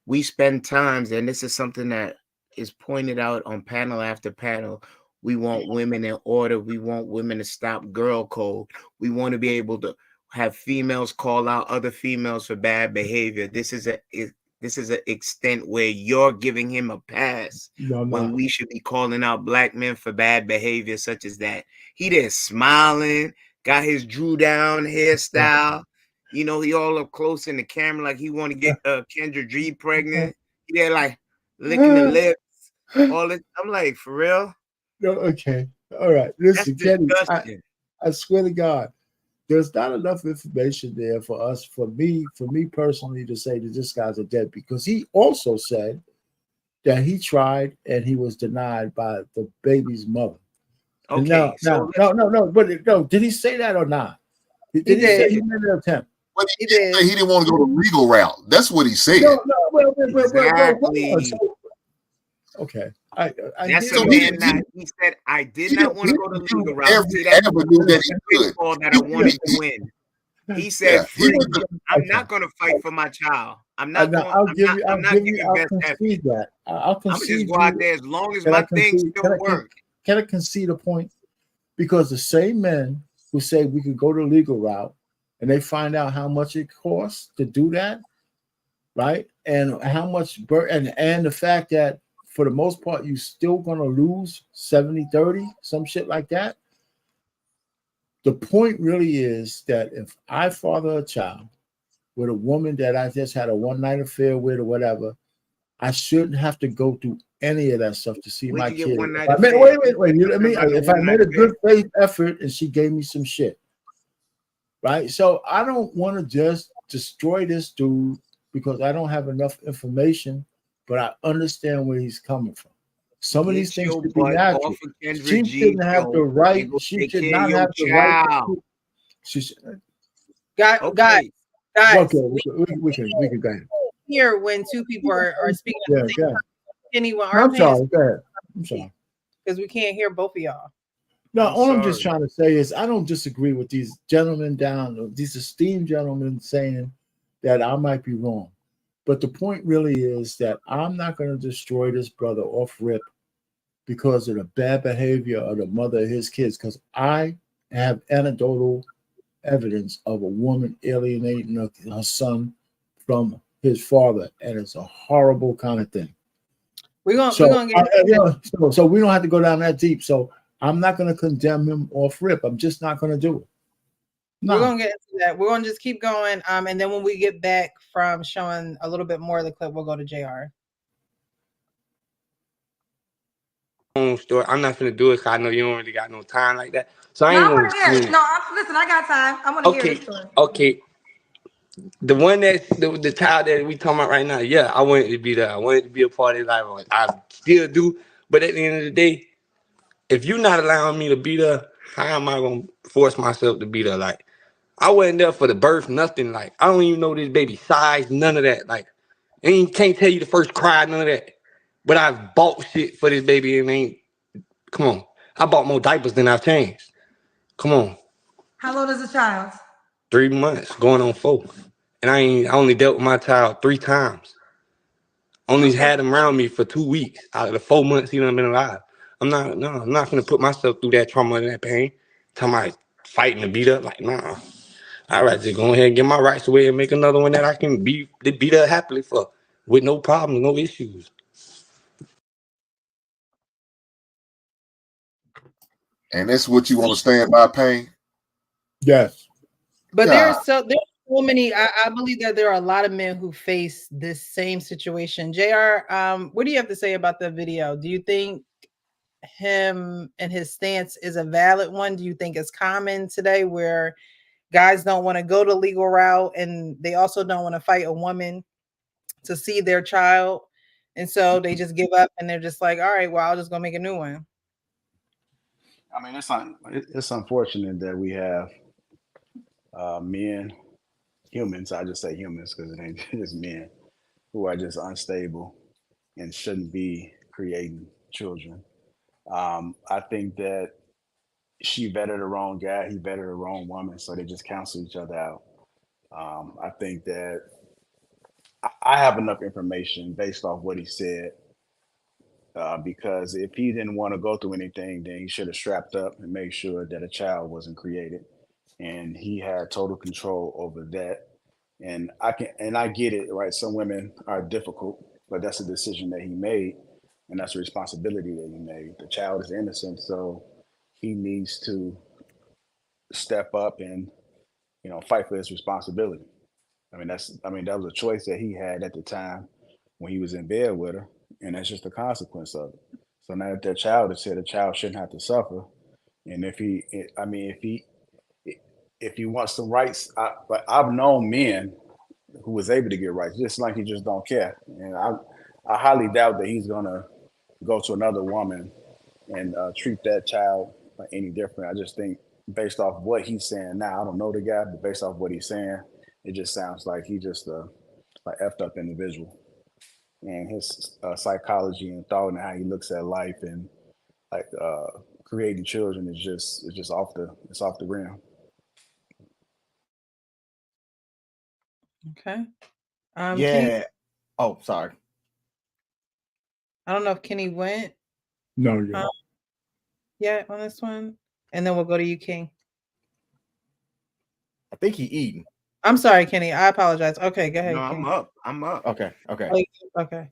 We spend times, and this is something that is pointed out on panel after panel. We want women in order. We want women to stop girl code. We want to be able to have females call out other females for bad behavior. This is an extent where you're giving him a pass when we should be calling out black men for bad behavior, such as that. He there smiling, got his Drew down hairstyle. You know, he all up close in the camera like he want to get Kendra G pregnant. He there like licking the lips. All this. I'm like, for real? No, okay. All right. Listen, Kenny, I swear to God, there's not enough information there for me personally to say that this guy's a dead, because he also said that he tried and he was denied by the baby's mother. Okay. No. Did he say that or not? Did he say he made an attempt? But he didn't want to go the legal route. That's what he said. Exactly. Okay. That's a man that he said, I did not want to go the legal route. That I wanted to win. He said, I'm not going to fight for my child. I'm not going. I'll concede that. I'll concede. I'm just go out there as long as my things still work. Can I concede a point? Because the same men who say we could go the legal route, and they find out how much it costs to do that, right? And how much and the fact that for the most part you're still gonna lose 70-30, some shit like that. The point really is that if I father a child with a woman that I just had a one-night affair with or whatever, I shouldn't have to go through any of that stuff to see my kid. Wait. You know what I mean? If I made a good faith effort and she gave me some shit, right? So I don't want to just destroy this dude because I don't have enough information, but I understand where he's coming from. Some of these things should be natural. She shouldn't have the right. She should not have the right. Guys. Okay, we can go ahead. Here when two people are speaking at the same time. Anyone? I'm sorry. Go ahead. I'm sorry. Because we can't hear both of y'all. No, all I'm just trying to say is I don't disagree with these gentlemen these esteemed gentlemen saying that I might be wrong. But the point really is that I'm not going to destroy this brother off rip because of the bad behavior of the mother of his kids, because I have anecdotal evidence of a woman alienating her son from his father, and it's a horrible kind of thing. We're gonna get so we don't have to go down that deep. So I'm not going to condemn him off rip. I'm just not going to do it. No. We're going to get into that. We're going to just keep going. And then when we get back from showing a little bit more of the clip, we'll go to JR. Story. I'm not going to do it because I know you don't really got no time like that. So I ain't going to hear it. No, listen, I got time. I want to hear this story. Okay. The one that's the child that we talking about right now, yeah, I wanted to be there. I wanted to be a part of his life. I still do. But at the end of the day, if you're not allowing me to be there, how am I going to force myself to be there? Like, I wasn't there for the birth, nothing. Like, I don't even know this baby size, none of that. Like, can't tell you the first cry, none of that. But I've bought shit for this baby and come on. I bought more diapers than I've changed. Come on. How old is the child? 3 months, going on 4. And I only dealt with my child 3 times. Only had him around me for 2 weeks out of the 4 months he done been alive. I'm not gonna put myself through that trauma and that pain. Talking about fighting to beat up, like nah. I'd rather just go ahead and get my rights away and make another one that I can be there happily for, with no problems, no issues. And that's what you want to stand by, Pain? Yes. But there's so many. I believe that there are a lot of men who face this same situation. JR, what do you have to say about the video? Do you think him and his stance is a valid one? Do you think it's common today where guys don't want to go the legal route and they also don't want to fight a woman to see their child? And so they just give up and they're just like, all right, well, I'll just go make a new one. I mean, it's unfortunate that we have men, humans. I just say humans because it ain't just men who are just unstable and shouldn't be creating children. I think that she vetted the wrong guy, he vetted the wrong woman, so they just cancel each other out. I think that I have enough information based off what he said because if he didn't want to go through anything, then he should have strapped up and made sure that a child wasn't created, and he had total control over that. And I get it, right? Some women are difficult, but that's a decision that he made, and that's a responsibility that he made. The child is innocent, so he needs to step up and fight for his responsibility. I mean that was a choice that he had at the time when he was in bed with her, and that's just the consequence of it. So now that child is here, the child shouldn't have to suffer. And if he wants some rights, but I've known men who was able to get rights, just like he just don't care. And I highly doubt that he's gonna go to another woman and treat that child any different. I just think based off what he's saying now, I don't know the guy, but based off what he's saying, it just sounds like he just like effed up individual, and his psychology and thought and how he looks at life and like creating children is just off the rim. Okay. Kenny, Yeah. Oh, sorry. I don't know if Kenny went No, yeah. yet on this one. And then we'll go to you, King. I think he eating. I'm sorry, Kenny. I apologize. Okay, go ahead, No, King. I'm up. Okay. Okay.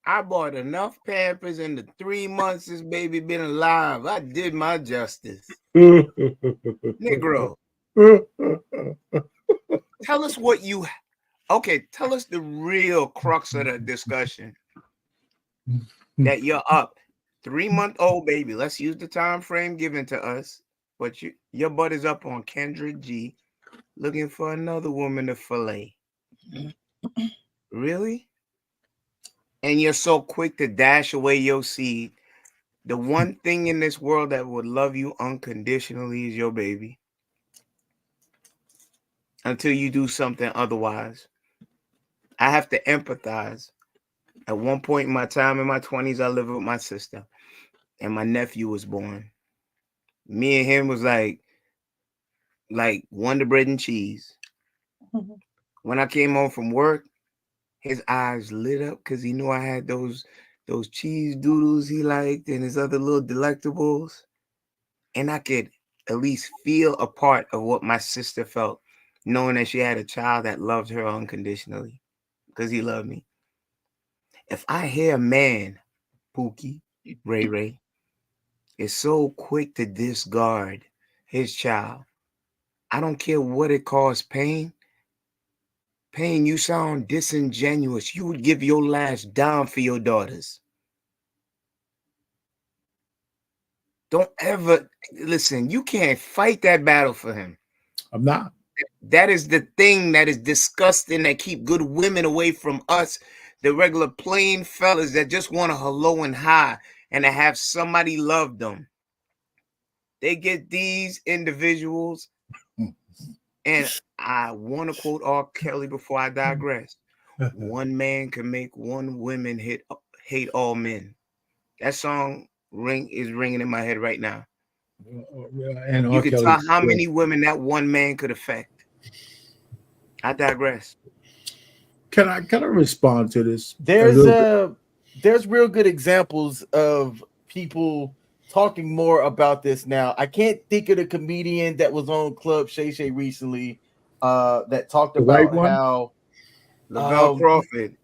I bought enough Pampers in the 3 months this baby been alive. I did my justice. Negro, tell us what you. Okay, tell us the real crux of the discussion. That you're up, 3-month-old baby. Let's use the time frame given to us. But your butt is up on Kendra G, looking for another woman to fillet. Really? And you're so quick to dash away your seed. The one thing in this world that would love you unconditionally is your baby. Until you do something otherwise. I have to empathize. At one point in my time in my 20s, I lived with my sister, and my nephew was born. Me and him was like Wonder Bread and cheese. When I came home from work, his eyes lit up because he knew I had those cheese doodles he liked and his other little delectables. And I could at least feel a part of what my sister felt, knowing that she had a child that loved her unconditionally because he loved me. If I hear a man, Pookie, Ray Ray, is so quick to discard his child, I don't care what it caused pain. Pain, you sound disingenuous. You would give your last dime for your daughters. Don't ever listen. You can't fight that battle for him. I'm not. That is the thing that is disgusting that keep good women away from us, the regular plain fellas that just want to hello and high and to have somebody love them. They get these individuals, and I want to quote R. Kelly before I digress. One man can make one woman hate all men. That song is ringing in my head right now. And You R. can Kelly, tell how many women that one man could affect. I digress. Can I respond to this? There's real good examples of people talking more about this now. I can't think of the comedian that was on Club Shay Shay recently that talked about how Lavelle Crawford.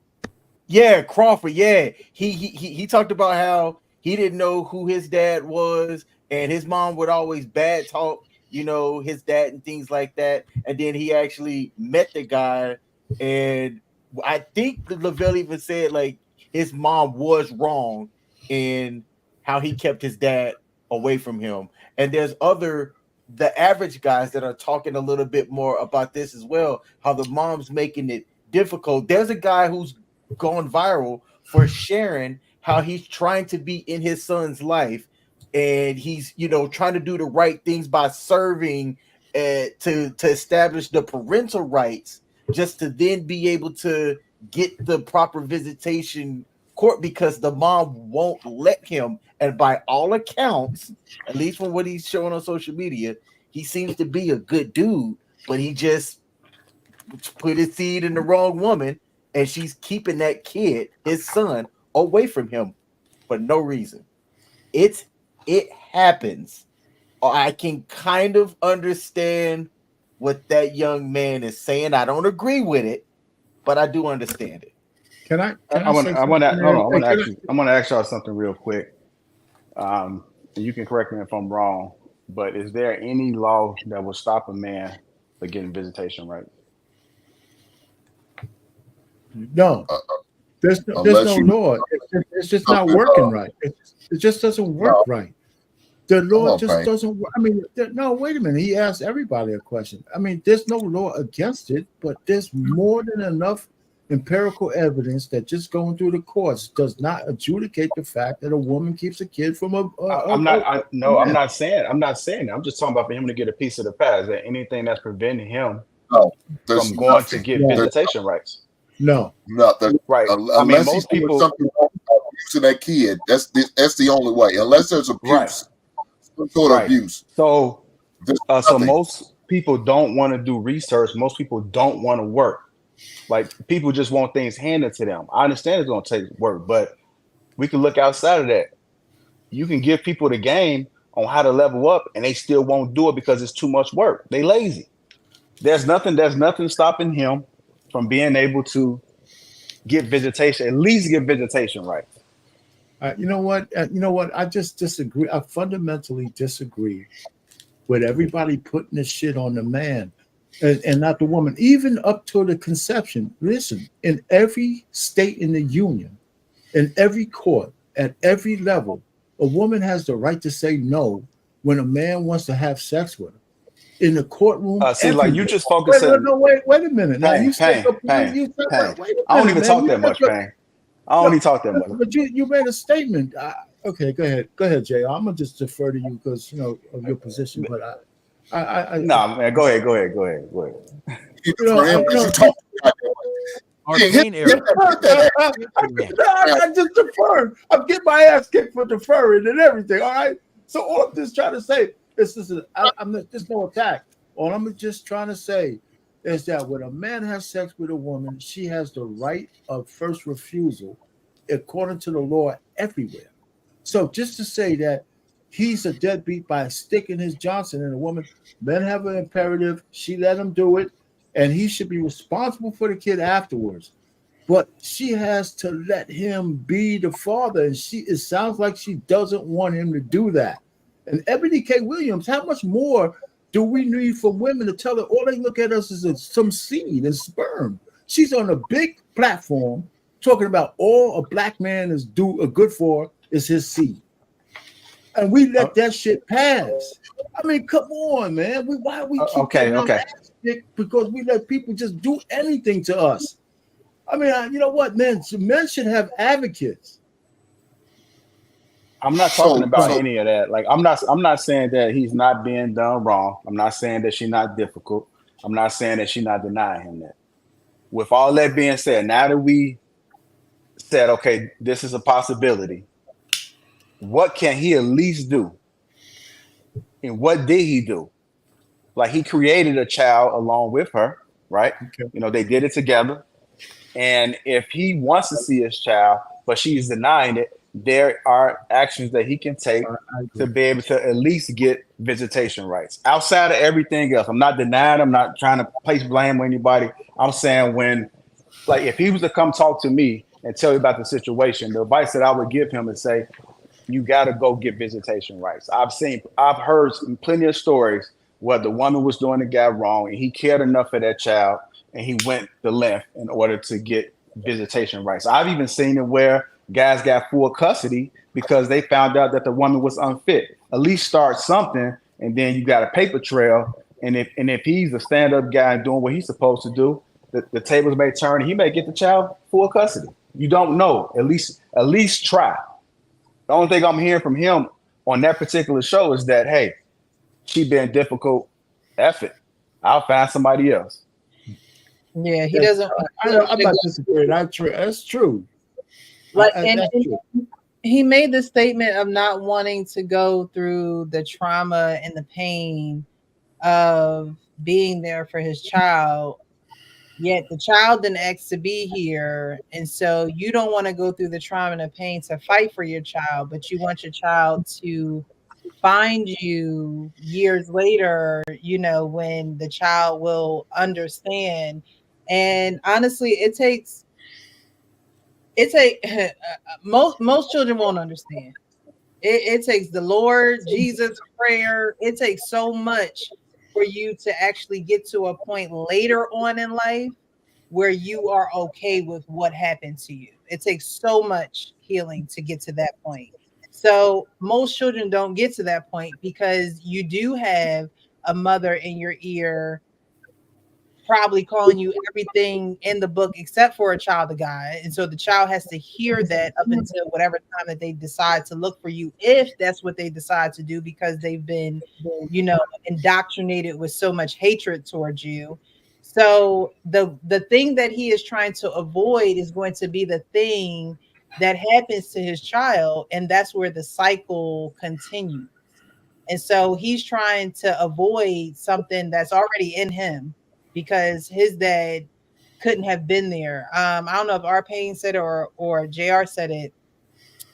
Yeah, Crawford. Yeah, he talked about how he didn't know who his dad was, and his mom would always bad talk, his dad and things like that. And then he actually met the guy, and I think Lavelle even said like his mom was wrong in how he kept his dad away from him. And there's the average guys that are talking a little bit more about this as well, how the mom's making it difficult. There's a guy who's gone viral for sharing how he's trying to be in his son's life, and he's trying to do the right things by serving to establish the parental rights, just to then be able to get the proper visitation court, because the mom won't let him. And by all accounts, at least from what he's showing on social media, he seems to be a good dude, but he just put his seed in the wrong woman, and she's keeping that kid, his son, away from him for no reason. It happens. I can kind of understand what that young man is saying. I don't agree with it, but I do understand it. I want to ask y'all something real quick. And you can correct me if I'm wrong, but is there any law that will stop a man from getting visitation rights? No. There's no law. It's just not working right. It just doesn't work right. The law just doesn't work. I mean, no, wait a minute. He asked everybody a question. I mean, there's no law against it, but there's more than enough empirical evidence that just going through the courts does not adjudicate the fact that a woman keeps a kid from I'm not saying that. I'm just talking about for him to get a piece of the pie. Is there anything that's preventing him from going to get visitation rights? No, right. Unless most people something abusing that kid. That's the only way. Unless there's abuse, some sort of abuse. So most people don't want to do research. Most people don't want to work. Like, people just want things handed to them. I understand it's going to take work, but we can look outside of that. You can give people the game on how to level up, and they still won't do it because it's too much work. They lazy. There's nothing stopping him from being able to get visitation, at least get visitation rights. You know what? I just disagree. I fundamentally disagree with everybody putting this shit on the man and not the woman, even up to the conception. Listen, in every state in the union, in every court, at every level, a woman has the right to say no when a man wants to have sex with her. In the courtroom, like, you just focus. Wait a minute. Now you Pain. I don't even talk that much, Pain. I don't even talk that much. But you made a statement. Okay, go ahead, Jay. I'm gonna just defer to you because of your position. But no, man, go ahead. I just defer. I'm getting my ass kicked for deferring and everything. All right. So all I'm just trying to say is there's no attack. All I'm just trying to say is that when a man has sex with a woman, she has the right of first refusal according to the law everywhere. So just to say that he's a deadbeat by sticking his Johnson in a woman, men have an imperative. She let him do it, and he should be responsible for the kid afterwards. But she has to let him be the father, and it sounds like she doesn't want him to do that. And Ebony K. Williams, how much more do we need from women to tell her all they look at us as some seed and sperm? She's on a big platform talking about all a black man is good for is his seed. And we let that shit pass. I mean, come on, man. Why we keep okay. Because we let people just do anything to us. I mean, you know what, man? Men should have advocates. I'm not talking about any of that. Like, I'm not saying that he's not being done wrong. I'm not saying that she's not difficult. I'm not saying that she's not denying him that. With all that being said, now that we said, okay, this is a possibility, what can he at least do? And what did he do? Like, he created a child along with her, right? Okay. They did it together. And if he wants to see his child, but she's denying it, there are actions that he can take to be able to at least get visitation rights outside of everything else. I'm not denying. I'm not trying to place blame on anybody. I'm saying if he was to come talk to me and tell me about the situation, the advice that I would give him is say, you got to go get visitation rights. I've heard plenty of stories where the woman was doing the guy wrong and he cared enough for that child and he went the length in order to get visitation rights. I've even seen it where guys got full custody because they found out that the woman was unfit. At least start something, and then you got a paper trail. And if he's a stand-up guy and doing what he's supposed to do, the tables may turn and he may get the child full custody. You don't know. At least try. The only thing I'm hearing from him on that particular show is that, hey, she been difficult. F it. I'll find somebody else. Yeah, he doesn't. I'm not disagreeing. That's true. Like, That's true. He made the statement of not wanting to go through the trauma and the pain of being there for his child. Yet the child didn't ask to be here. And so you don't want to go through the trauma and the pain to fight for your child, but you want your child to find you years later, when the child will understand. And honestly, most children won't understand. It takes the Lord, Jesus, prayer. It takes so much for you to actually get to a point later on in life where you are okay with what happened to you. It takes so much healing to get to that point. So most children don't get to that point because you do have a mother in your ear probably calling you everything in the book except for a child of God. And so the child has to hear that up until whatever time that they decide to look for you, if that's what they decide to do, because they've been, indoctrinated with so much hatred towards you. So the thing that he is trying to avoid is going to be the thing that happens to his child, and that's where the cycle continues. And so he's trying to avoid something that's already in him because his dad couldn't have been there. I don't know if Arpain said it or JR said it,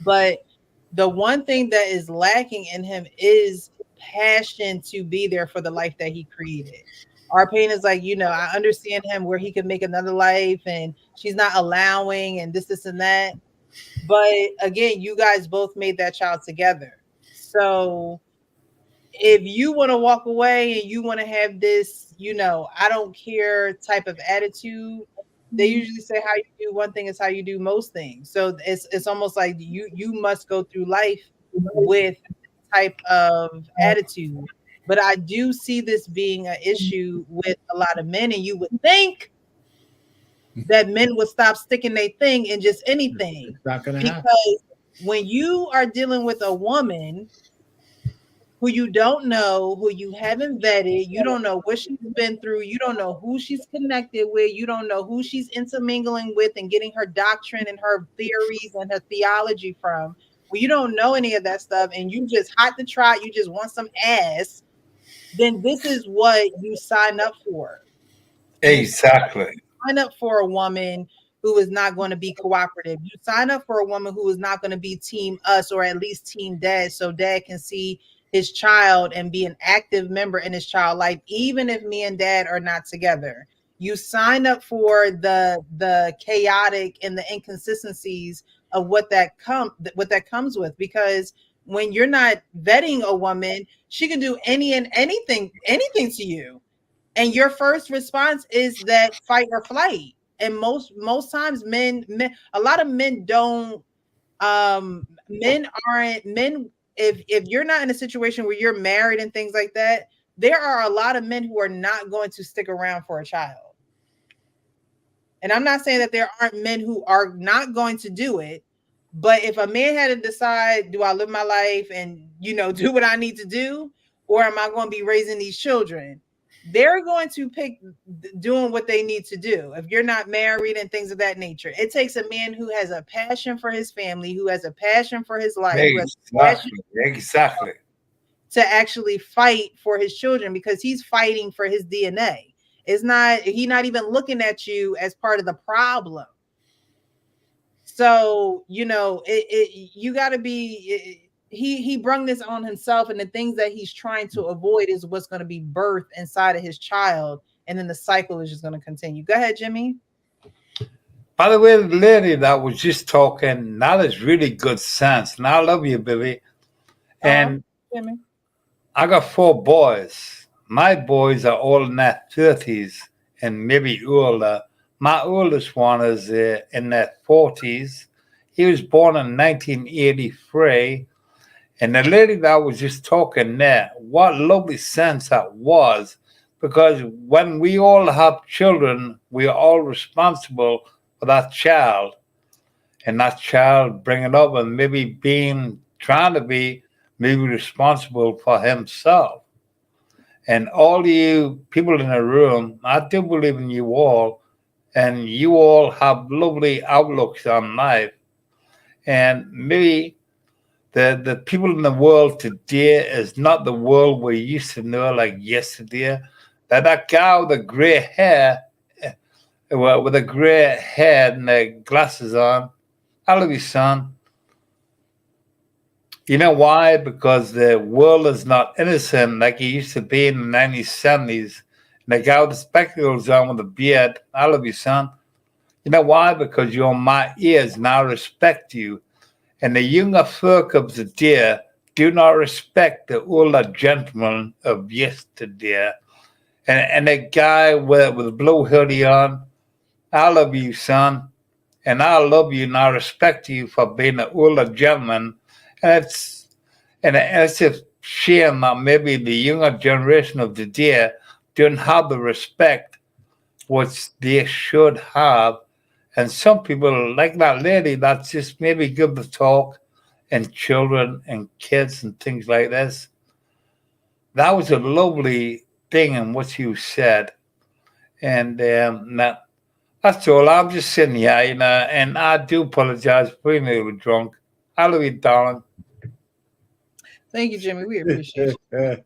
but the one thing that is lacking in him is passion to be there for the life that he created. Arpain is like, I understand him where he could make another life and she's not allowing and this, and that. But again, you guys both made that child together. So if you want to walk away and you want to have this, I don't care type of attitude, they usually say how you do one thing is how you do most things. So it's almost like you must go through life with type of attitude. But I do see this being an issue with a lot of men, and you would think that men would stop sticking their thing in just anything. It's not going to happen. Because when you are dealing with a woman who you don't know, who you haven't vetted, you don't know what she's been through, you don't know who she's connected with, you don't know who she's intermingling with and getting her doctrine and her theories and her theology from. Well, you don't know any of that stuff and you just hot to try, you just want some ass, then this is what you sign up for. Exactly. Sign up for a woman who is not going to be cooperative. You sign up for a woman who is not going to be team us or at least team dad, so dad can see his child and be an active member in his child life, even if me and dad are not together. You sign up for the chaotic and the inconsistencies of what that comes with, because when you're not vetting a woman, she can do anything to you. And your first response is that fight or flight. And most times men a lot of men don't men aren't men if you're not in a situation where you're married and things like that, there are a lot of men who are not going to stick around for a child. And I'm not saying that there aren't men who are not going to do it, but if a man had to decide, do I live my life and do what I need to do, or am I going to be raising these children? They're going to pick doing what they need to do. If you're not married and things of that nature, it takes a man who has a passion for his family, who has a passion for his life, Exactly. to actually fight for his children, because he's fighting for his DNA. He's not even looking at you as part of the problem. So, you got to be, he brung this on himself, and the things that he's trying to avoid is what's going to be birthed inside of his child. And then the cycle is just going to continue. Go ahead, Jimmy. By the way, the lady that was just talking, that is really good sense. And I love you, baby. And Jimmy, I got 4 boys. My boys are all in their 30s and maybe older. My oldest one is in their 40s. He was born in 1983. And the lady that was just talking there, what lovely sense that was. Because when we all have children, we are all responsible for that child. and that child bringing up and maybe trying to be maybe responsible for himself. And all you people in the room, I do believe in you all, and you all have lovely outlooks on life. And maybe the people in the world today is not the world we used to know like yesterday. That guy with the gray hair, well, with the gray hair and the glasses on, I love you, son. You know why? Because the world is not innocent like it used to be in the 1970s. And the guy with the spectacles on with the beard, I love you, son. You know why? Because you're my ears and I respect you. And the younger folk of today do not respect the older gentlemen of yesterday. And the guy with the blue hoodie on, I love you, son. And I love you and I respect you for being an older gentleman. And it's just shame that maybe the younger generation of today don't have the respect which they should have. And some people, like that lady, that's just maybe give the talk and children and kids and things like this. That was a lovely thing in what you said. And that's all. I'm just sitting here, and I do apologize for being a little drunk. I love you, darling. Thank you, Jimmy. We appreciate you.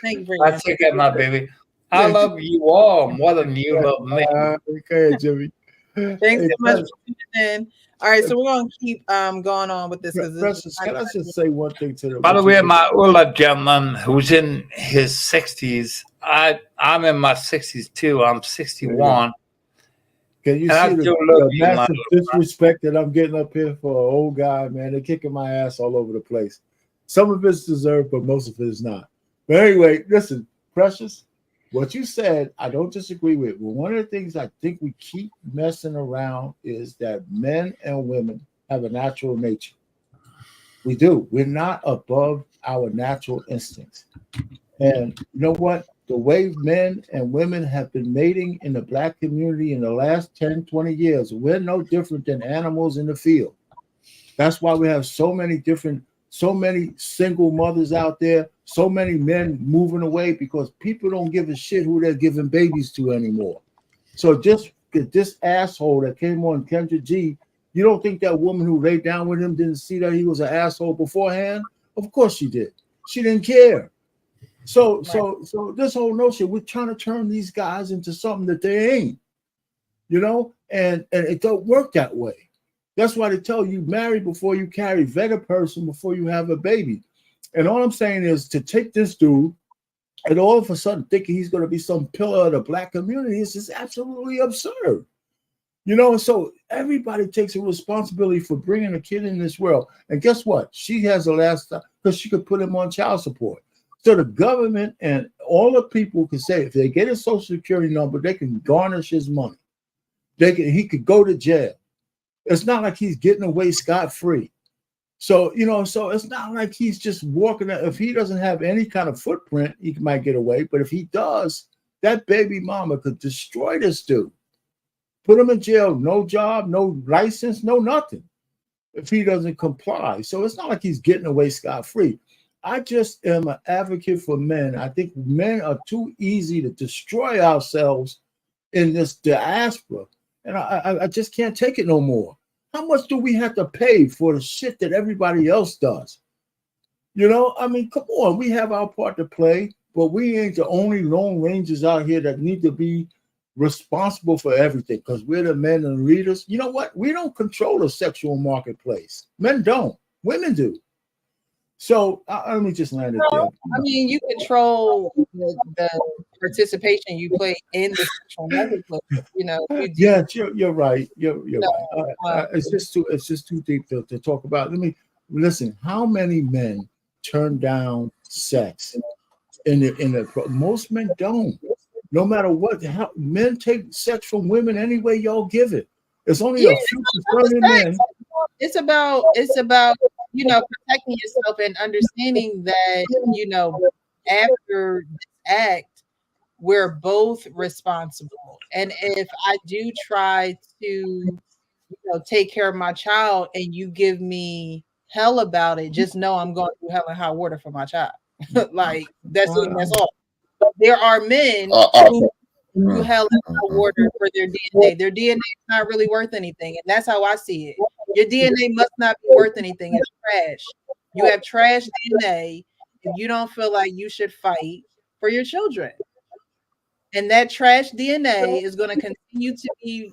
Thank you very I much. take care, my baby. I love you all more than you love me. Okay, Jimmy. Thanks so much for tuning in. All right, so we're gonna keep going on with this because Precious, can I just say one thing to By the way, my older gentleman who's in his 60s, I'm in my 60s too. I'm 61. Can you And I see still love the you, my massive little disrespect that I'm getting up here for an old guy, man? They're kicking my ass all over the place. Some of it's deserved, but most of it is not. But anyway, listen, Precious, what you said, I don't disagree with. But one of the things I think we keep messing around is that men and women have a natural nature. We do. We're not above our natural instincts. And you know what? The way men and women have been mating in the black community in the last 10, 20 years, we're no different than animals in the field. That's why we have so many single mothers out there, so many men moving away because people don't give a shit who they're giving babies to anymore. So just this asshole that came on Kendra G, you don't think that woman who laid down with him didn't see that he was an asshole beforehand? Of course she did. She didn't care. So this whole notion, we're trying to turn these guys into something that they ain't, and it don't work that way. That's why they tell you marry before you carry, vet a person before you have a baby. And all I'm saying is to take this dude and all of a sudden thinking he's going to be some pillar of the black community is just absolutely absurd. So everybody takes a responsibility for bringing a kid in this world. And guess what? She has the last time because she could put him on child support. So the government and all the people can say if they get a social security number, they can garnish his money. He could go to jail. It's not like he's getting away scot-free. So it's not like he's just walking. If he doesn't have any kind of footprint, he might get away. But if he does, that baby mama could destroy this dude. Put him in jail, no job, no license, no nothing, if he doesn't comply. So it's not like he's getting away scot-free. I just am an advocate for men. I think men are too easy to destroy ourselves in this diaspora. And I just can't take it no more. How much do we have to pay for the shit that everybody else does? Come on, we have our part to play, but we ain't the only Lone Rangers out here that need to be responsible for everything because we're the men and leaders. You know what? We don't control the sexual marketplace. Men don't. Women do. So let me just land it there. You control the participation you play in the sexual marketplace. Yeah, you're right. You're right. It's just too deep to talk about. Listen. How many men turn down sex? Most men don't. No matter what, men take sex from women any way y'all give it. It's only a few concerning men. It's about protecting yourself and understanding that after this act we're both responsible. And if I do try to take care of my child and you give me hell about it, just know I'm going through hell and high water for my child. Like that's all. But there are men who do hell and high water for their DNA. Their DNA is not really worth anything, and that's how I see it. Your DNA must not be worth anything. It's trash. You have trash DNA if you don't feel like you should fight for your children. And that trash DNA is going to continue to be,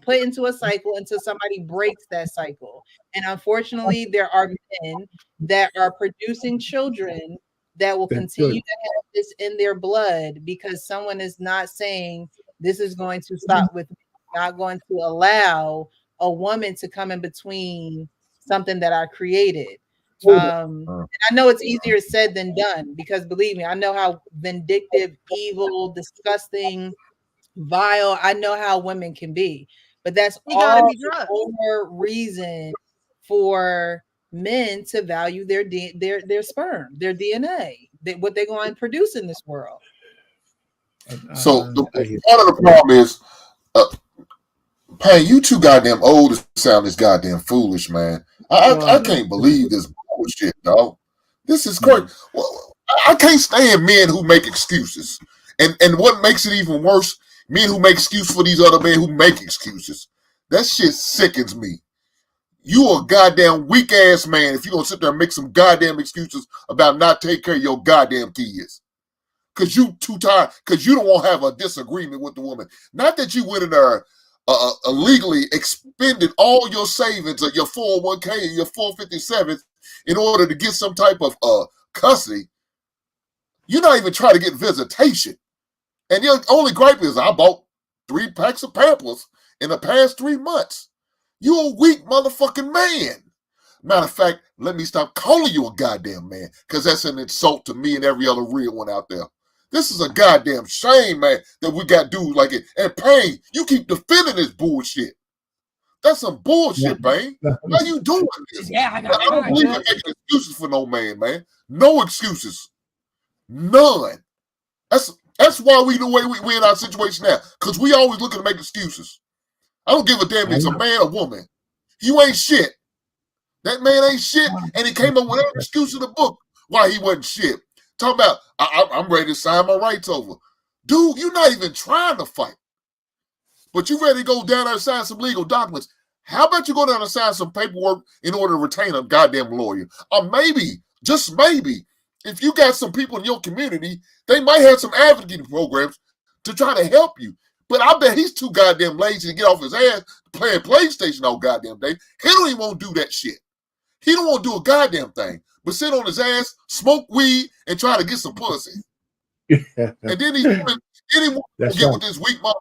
put into a cycle until somebody breaks that cycle. And unfortunately, there are men that are producing children that will continue to have this in their blood because someone is not saying this is going to stop with me, not going to allow a woman to come in between something that I created. And I know it's easier said than done because believe me, I know how vindictive, evil, disgusting, vile, I know how women can be. But that's all the more reason for men to value their sperm, their DNA, what they're going to produce in this world. So part of the problem is, Payne, you too goddamn old to sound this goddamn foolish, man. I can't believe this bullshit, dog. This is crazy. Well, I can't stand men who make excuses. And what makes it even worse, men who make excuses for these other men who make excuses. That shit sickens me. You a goddamn weak ass man if you're gonna sit there and make some goddamn excuses about not taking care of your goddamn kids. Cause you too tired, cause you don't want to have a disagreement with the woman. Not that you went in there illegally expended all your savings of your 401k and your 457 in order to get some type of custody. You're not even trying to get visitation. And your only gripe is I bought 3 packs of Pampers in the past 3 months. You a weak motherfucking man. Matter of fact, let me stop calling you a goddamn man, because that's an insult to me and every other real one out there. This is a goddamn shame, man, that we got dudes like it. And Payne, you keep defending this bullshit. That's some bullshit, Payne. Why you doing this? I don't believe in making excuses for no man, man. No excuses. None. That's why we the way we in our situation now. Because we always looking to make excuses. I don't give a damn if it's a man or woman. You ain't shit. That man ain't shit. And he came up with every excuse in the book why he wasn't shit. Talking about, I'm ready to sign my rights over. Dude, you're not even trying to fight. But you ready to go down there and sign some legal documents. How about you go down and sign some paperwork in order to retain a goddamn lawyer? Or maybe, just maybe, if you got some people in your community, they might have some advocacy programs to try to help you. But I bet he's too goddamn lazy to get off his ass playing PlayStation all goddamn day. He don't even want to do that shit. He don't want to do a goddamn thing, but sit on his ass, smoke weed, and try to get some pussy. And then he get with this weak motherfucker.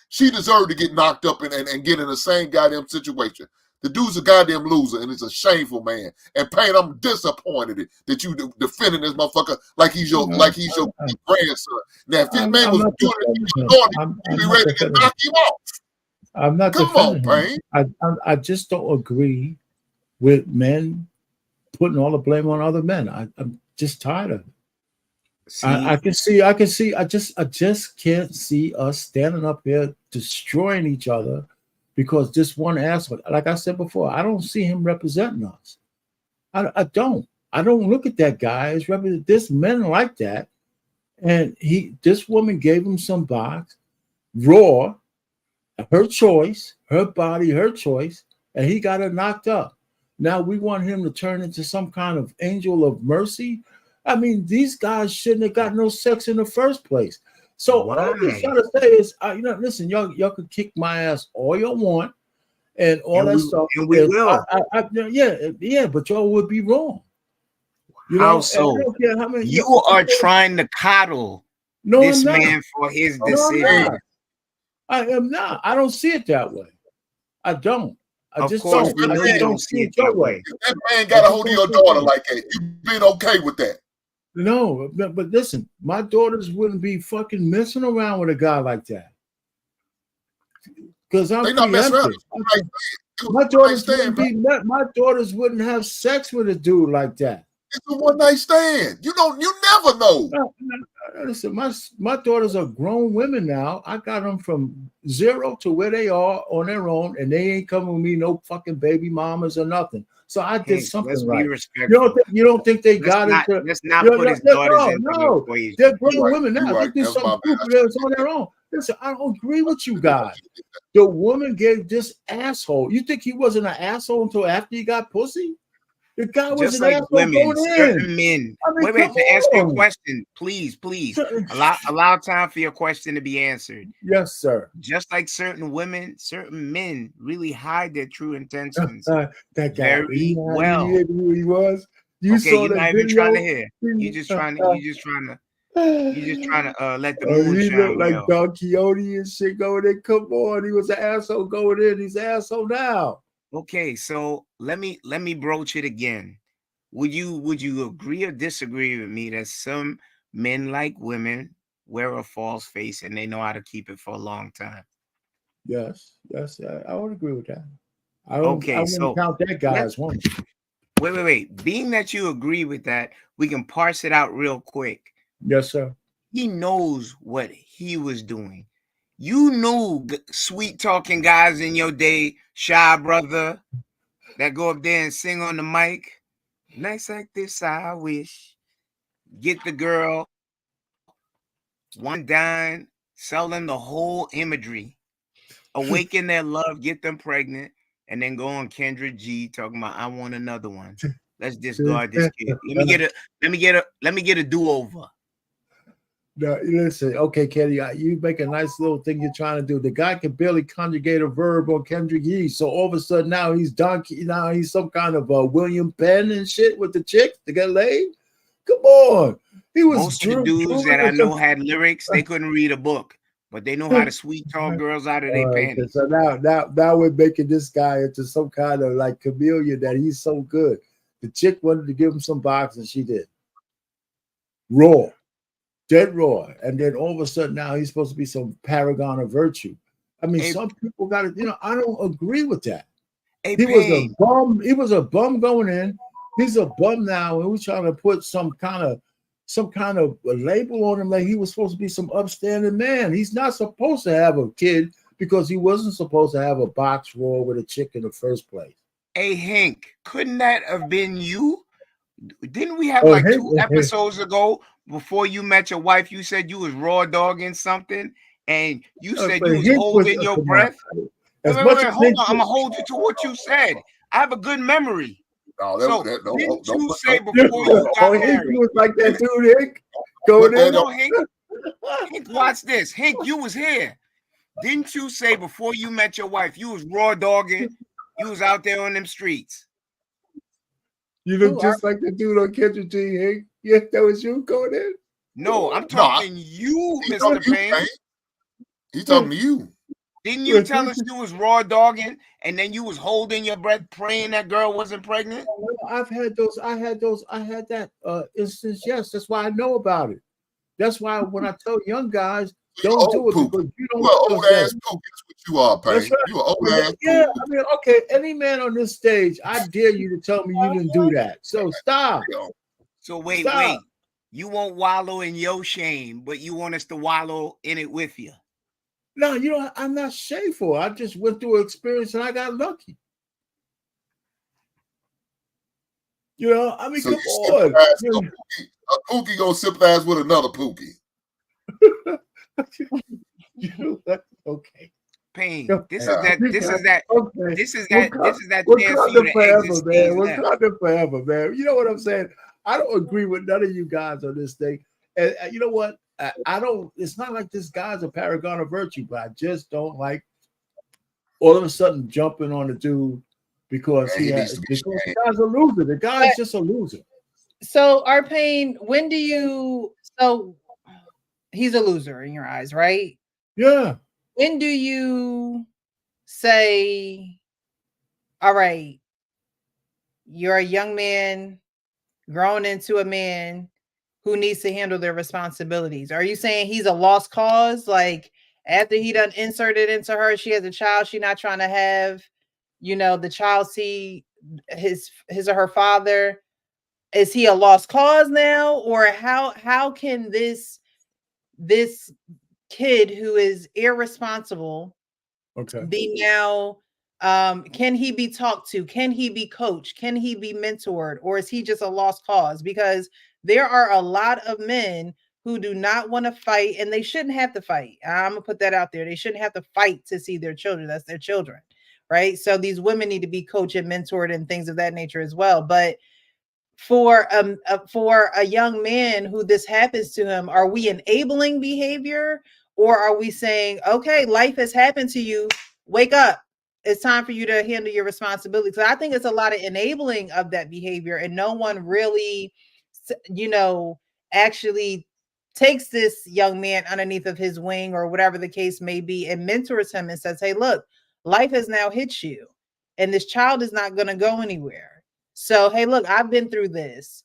She deserved to get knocked up and get in the same goddamn situation. The dude's a goddamn loser, and it's a shameful man. And Payne, I'm disappointed that you defending this motherfucker like he's your grandson. Now, if this man was doing it, you'd be ready to knock him off. I'm not defending him. I just don't agree with men putting all the blame on other men. I'm just tired of it. I just can't see us standing up here destroying each other because this one asshole, like I said before, I don't see him representing us. I don't look at that guy as representing this men like that. And this woman gave him some box, raw, her choice, her body, her choice, and he got her knocked up. Now we want him to turn into some kind of angel of mercy. I mean, these guys shouldn't have got no sex in the first place. So what I'm just trying to say is, listen, y'all can kick my ass all you want and all that stuff. And we will. Yeah, but y'all would be wrong. How so? You are trying to coddle this man for his decision. I am not. I don't see it that way. I don't. I just don't see it that way. If that man got a hold of your daughter like that, you've been okay with that. No, but listen, my daughters wouldn't be fucking messing around with a guy like that. Because I'm not messing around. My daughters wouldn't have sex with a dude like that. It's a one night stand. You never know. No, listen, my daughters are grown women now. I got them from 0 to where they are on their own, and they ain't coming with me no fucking baby mamas or nothing. So I did Hank, something let's be right. respectful. You don't think they Let's got not into? let's not put his daughters into the No, equation. they're grown You right. women now. You They right. did That's my something bad. stupid. That's on their own. Listen, I don't agree with you guys. The woman gave this asshole. You think he wasn't an asshole until after he got pussy? The guy was Just an like asshole women, going in. certain men. I mean, Wait, come to answer your on. question, please. Allow time for your question to be answered. Yes, sir. Just like certain women, certain men really hide their true intentions That guy, very you well. knew who he was. You Okay, saw you're that not even video. trying to hear. You just trying to let the moon He shine looked on like y'all. Don Quixote and shit going in. Come on, he was an asshole going in. He's an asshole now. Okay, so let me broach it again. Would you agree or disagree with me that some men like women wear a false face and they know how to keep it for a long time? Yes, I would agree with that. I wouldn't So count that guy as one. Wait. Being that you agree with that, we can parse it out real quick. Yes, sir. He knows what he was doing. You knew sweet talking guys in your day, shy brother, that go up there and sing on the mic. Nights like this, I wish. Get the girl, one dine, sell them the whole imagery, awaken their love, get them pregnant, and then go on Kendrick G talking about I want another one. Let's discard this kid. Let me get a do-over. No, listen, okay, Kenny, you make a nice little thing you're trying to do. The guy can barely conjugate a verb on Kendrick Yee, so all of a sudden now he's donkey. Now he's some kind of William Penn and shit with the chicks to get laid. Come on, he was most of the dudes that I know had lyrics. They couldn't read a book, but they know how to sweet talk girls out of their panties. So now we're making this guy into some kind of like chameleon that he's so good. The chick wanted to give him some box and she did. Raw. Dead raw, and then all of a sudden now he's supposed to be some paragon of virtue. I mean, some people got to, I don't agree with that. He was a bum. He was a bum going in. He's a bum now, and we're trying to put some kind of a label on him like he was supposed to be some upstanding man. He's not supposed to have a kid because he wasn't supposed to have a box raw with a chick in the first place. Hey Hank, couldn't that have been you? Didn't we have like 2 episodes ago? Before you met your wife, you said you was raw dogging something, and you said you was holding your breath. Wait, hold on, I'm gonna hold you to what you said. I have a good memory. Didn't you say before you got married? He was like that dude, Hank. Hank, watch this. Hank, you was here. Didn't you say before you met your wife, you was raw dogging? You was out there on them streets. You look just like the dude on Kendrick G, Hank. Yeah, that was you going in? No, I'm talking you, Mr. Payne. He's talking to you. Didn't you tell us you was raw dogging and then you was holding your breath praying that girl wasn't pregnant? I've had those. I had that instance. Yes, that's why I know about it. That's why when I tell young guys, don't do it because you don't know old ass poop. That's what you are, Payne. Right. You an old ass yeah, I mean, okay, any man on this stage, I dare you to tell me you didn't do that. So stop. So wait. You won't wallow in your shame, but you want us to wallow in it with you. No, I'm not shameful. I just went through an experience and I got lucky. I mean, so come on. A Pookie gonna sympathize with another Pookie. Okay. Payne, this is that chance for you to exit man. We're Wakanda forever, man. You know what I'm saying? I don't agree with none of you guys on this thing. And you know what? I don't. It's not like this guy's a paragon of virtue, but I just don't like all of a sudden jumping on the dude because because the guy's a loser. The guy's just a loser. So, Payne, when do you? So, he's a loser in your eyes, right? Yeah. When do you say, all right, you're a young man grown into a man who needs to handle their responsibilities? Are you saying he's a lost cause? Like after he done inserted into her, she has a child, she's not trying to have, the child see his or her father. is he a lost cause now, or how can this kid who is irresponsible be now, can he be talked to, can he be coached, can he be mentored, or is he just a lost cause? Because there are a lot of men who do not want to fight, and they shouldn't have to fight. I'm gonna put that out there. They shouldn't have to fight to see their children. That's their children, right? So these women need to be coached and mentored and things of that nature as well. But for a young man who this happens to him, are we enabling behavior, or are we saying, okay, life has happened to you, wake up, it's time for you to handle your responsibilities? So I think it's a lot of enabling of that behavior, and no one really, actually takes this young man underneath of his wing, or whatever the case may be, and mentors him and says, hey, look, life has now hit you, and this child is not going to go anywhere. So, hey, look, I've been through this.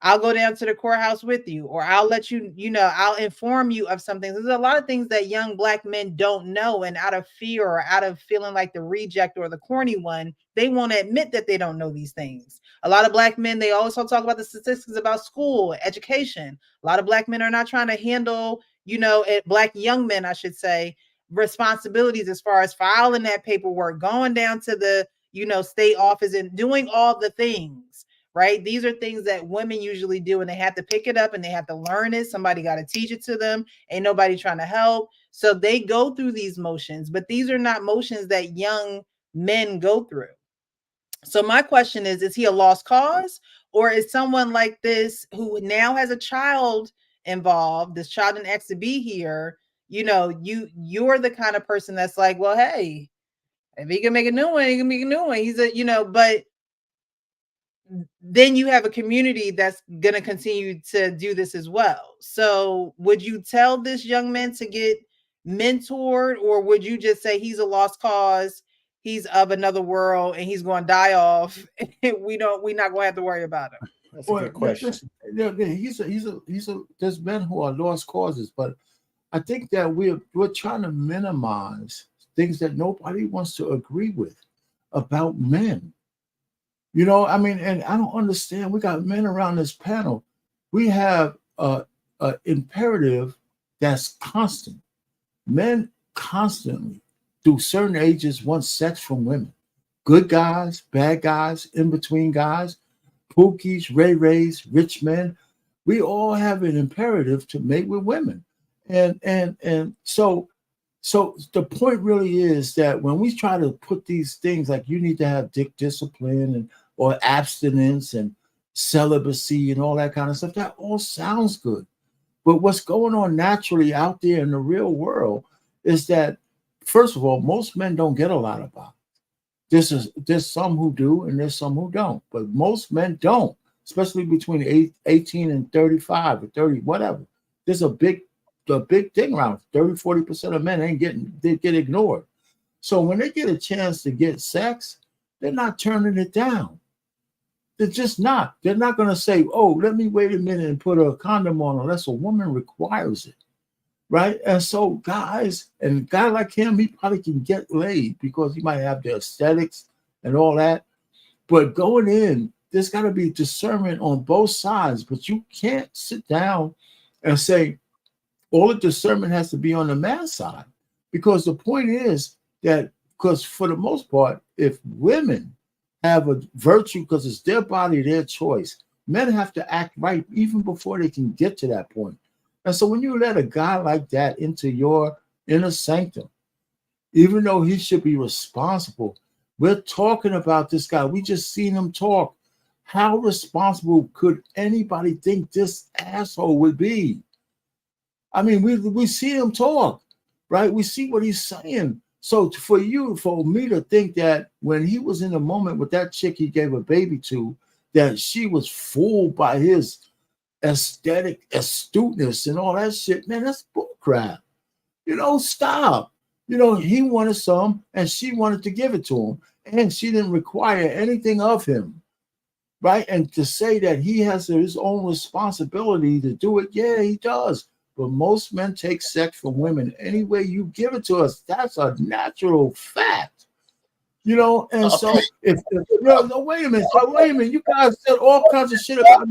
I'll go down to the courthouse with you, or I'll let you, I'll inform you of some things. There's a lot of things that young Black men don't know. And out of fear, or out of feeling like the reject or the corny one, they won't admit that they don't know these things. A lot of Black men, they also talk about the statistics about school, education. A lot of Black men are not trying to handle, Black young men, I should say, responsibilities as far as filing that paperwork, going down to the, state office and doing all the things. Right? These are things that women usually do, and they have to pick it up and they have to learn it. Somebody got to teach it to them. Ain't nobody trying to help. So they go through these motions, but these are not motions that young men go through. So my question is he a lost cause, or is someone like this who now has a child involved, this child didn't ask to be here, you're the kind of person that's like, well, hey, if he can make a new one, he can make a new one. He's a, but then you have a community that's going to continue to do this as well. So would you tell this young man to get mentored, or would you just say he's a lost cause, he's of another world, and he's going to die off, and we're not going to have to worry about him? That's a good question. There's men who are lost causes, but I think that we're trying to minimize things that nobody wants to agree with about men. I mean, and I don't understand. We got men around this panel. We have a imperative that's constant. Men constantly, through certain ages, want sex from women. Good guys, bad guys, in between guys, pookies, ray-rays, rich men. We all have an imperative to mate with women. And so the point really is that when we try to put these things like you need to have discipline or abstinence and celibacy and all that kind of stuff, that all sounds good. But what's going on naturally out there in the real world is that, first of all, most men don't get a lot of bodies. There's some who do and there's some who don't, but most men don't, especially between 18 and 35 or 30, whatever. There's a big thing around 30-40% of men they get ignored. So when they get a chance to get sex, they're not turning it down. They're just not. They're not going to say, oh, let me wait a minute and put a condom on unless a woman requires it, right? And so guys, and a guy like him, he probably can get laid because he might have the aesthetics and all that. But going in, there's got to be discernment on both sides. But you can't sit down and say, all the discernment has to be on the man's side, because the point is that, because for the most part, if women have a virtue because it's their body, their choice, men have to act right even before they can get to that point. And so when you let a guy like that into your inner sanctum, even though he should be responsible, we're talking about this guy. We just seen him talk. How responsible could anybody think this asshole would be? I mean, we see him talk, right? We see what he's saying. So for me to think that when he was in the moment with that chick he gave a baby to, that she was fooled by his aesthetic astuteness and all that shit, man, that's bullcrap. Stop. He wanted some and she wanted to give it to him, and she didn't require anything of him, right? And to say that he has his own responsibility to do it, yeah, he does. But most men take sex from women any way you give it to us. That's a natural fact. You know, and so if no, wait a minute, you guys said all kinds of shit about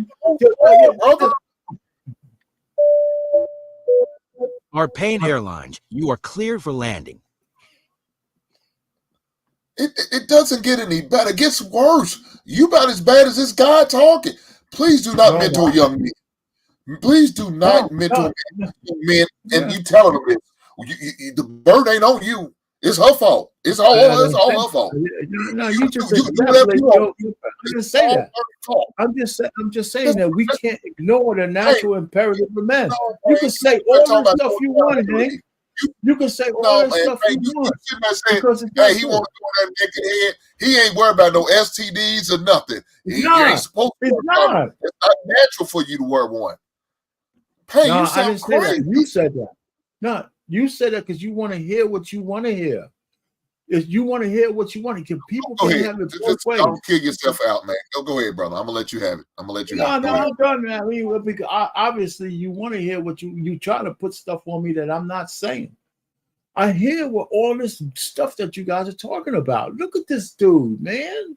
Arpain Airlines, you are cleared for landing. It doesn't get any better. It gets worse. You about as bad as this guy talking. Please do not mentor young men. Please do not mentor men. And you telling them this. The bird ain't on you. It's her fault. It's all her fault. No, you just I didn't say that. I'm just saying that we can't ignore the natural imperative of men. You can say all the stuff you want, Hank. You can say all that stuff you want. Hey, he want to do that naked head. He ain't worried about no STDs or nothing. He ain't supposed to. It's not natural for you to wear one. Hey, no, you sound I didn't crazy. say that. You said that. No, you said that because you want to hear what you want to hear. If you want to hear what you want to hear, people can have it both ways. Don't kill yourself out, man. Go ahead, brother. I'm gonna let you have it. I'm gonna let you have it. No, I'm done, man. I mean, because obviously you want to hear what you try to put stuff on me that I'm not saying. I hear what all this stuff that you guys are talking about. Look at this dude, man.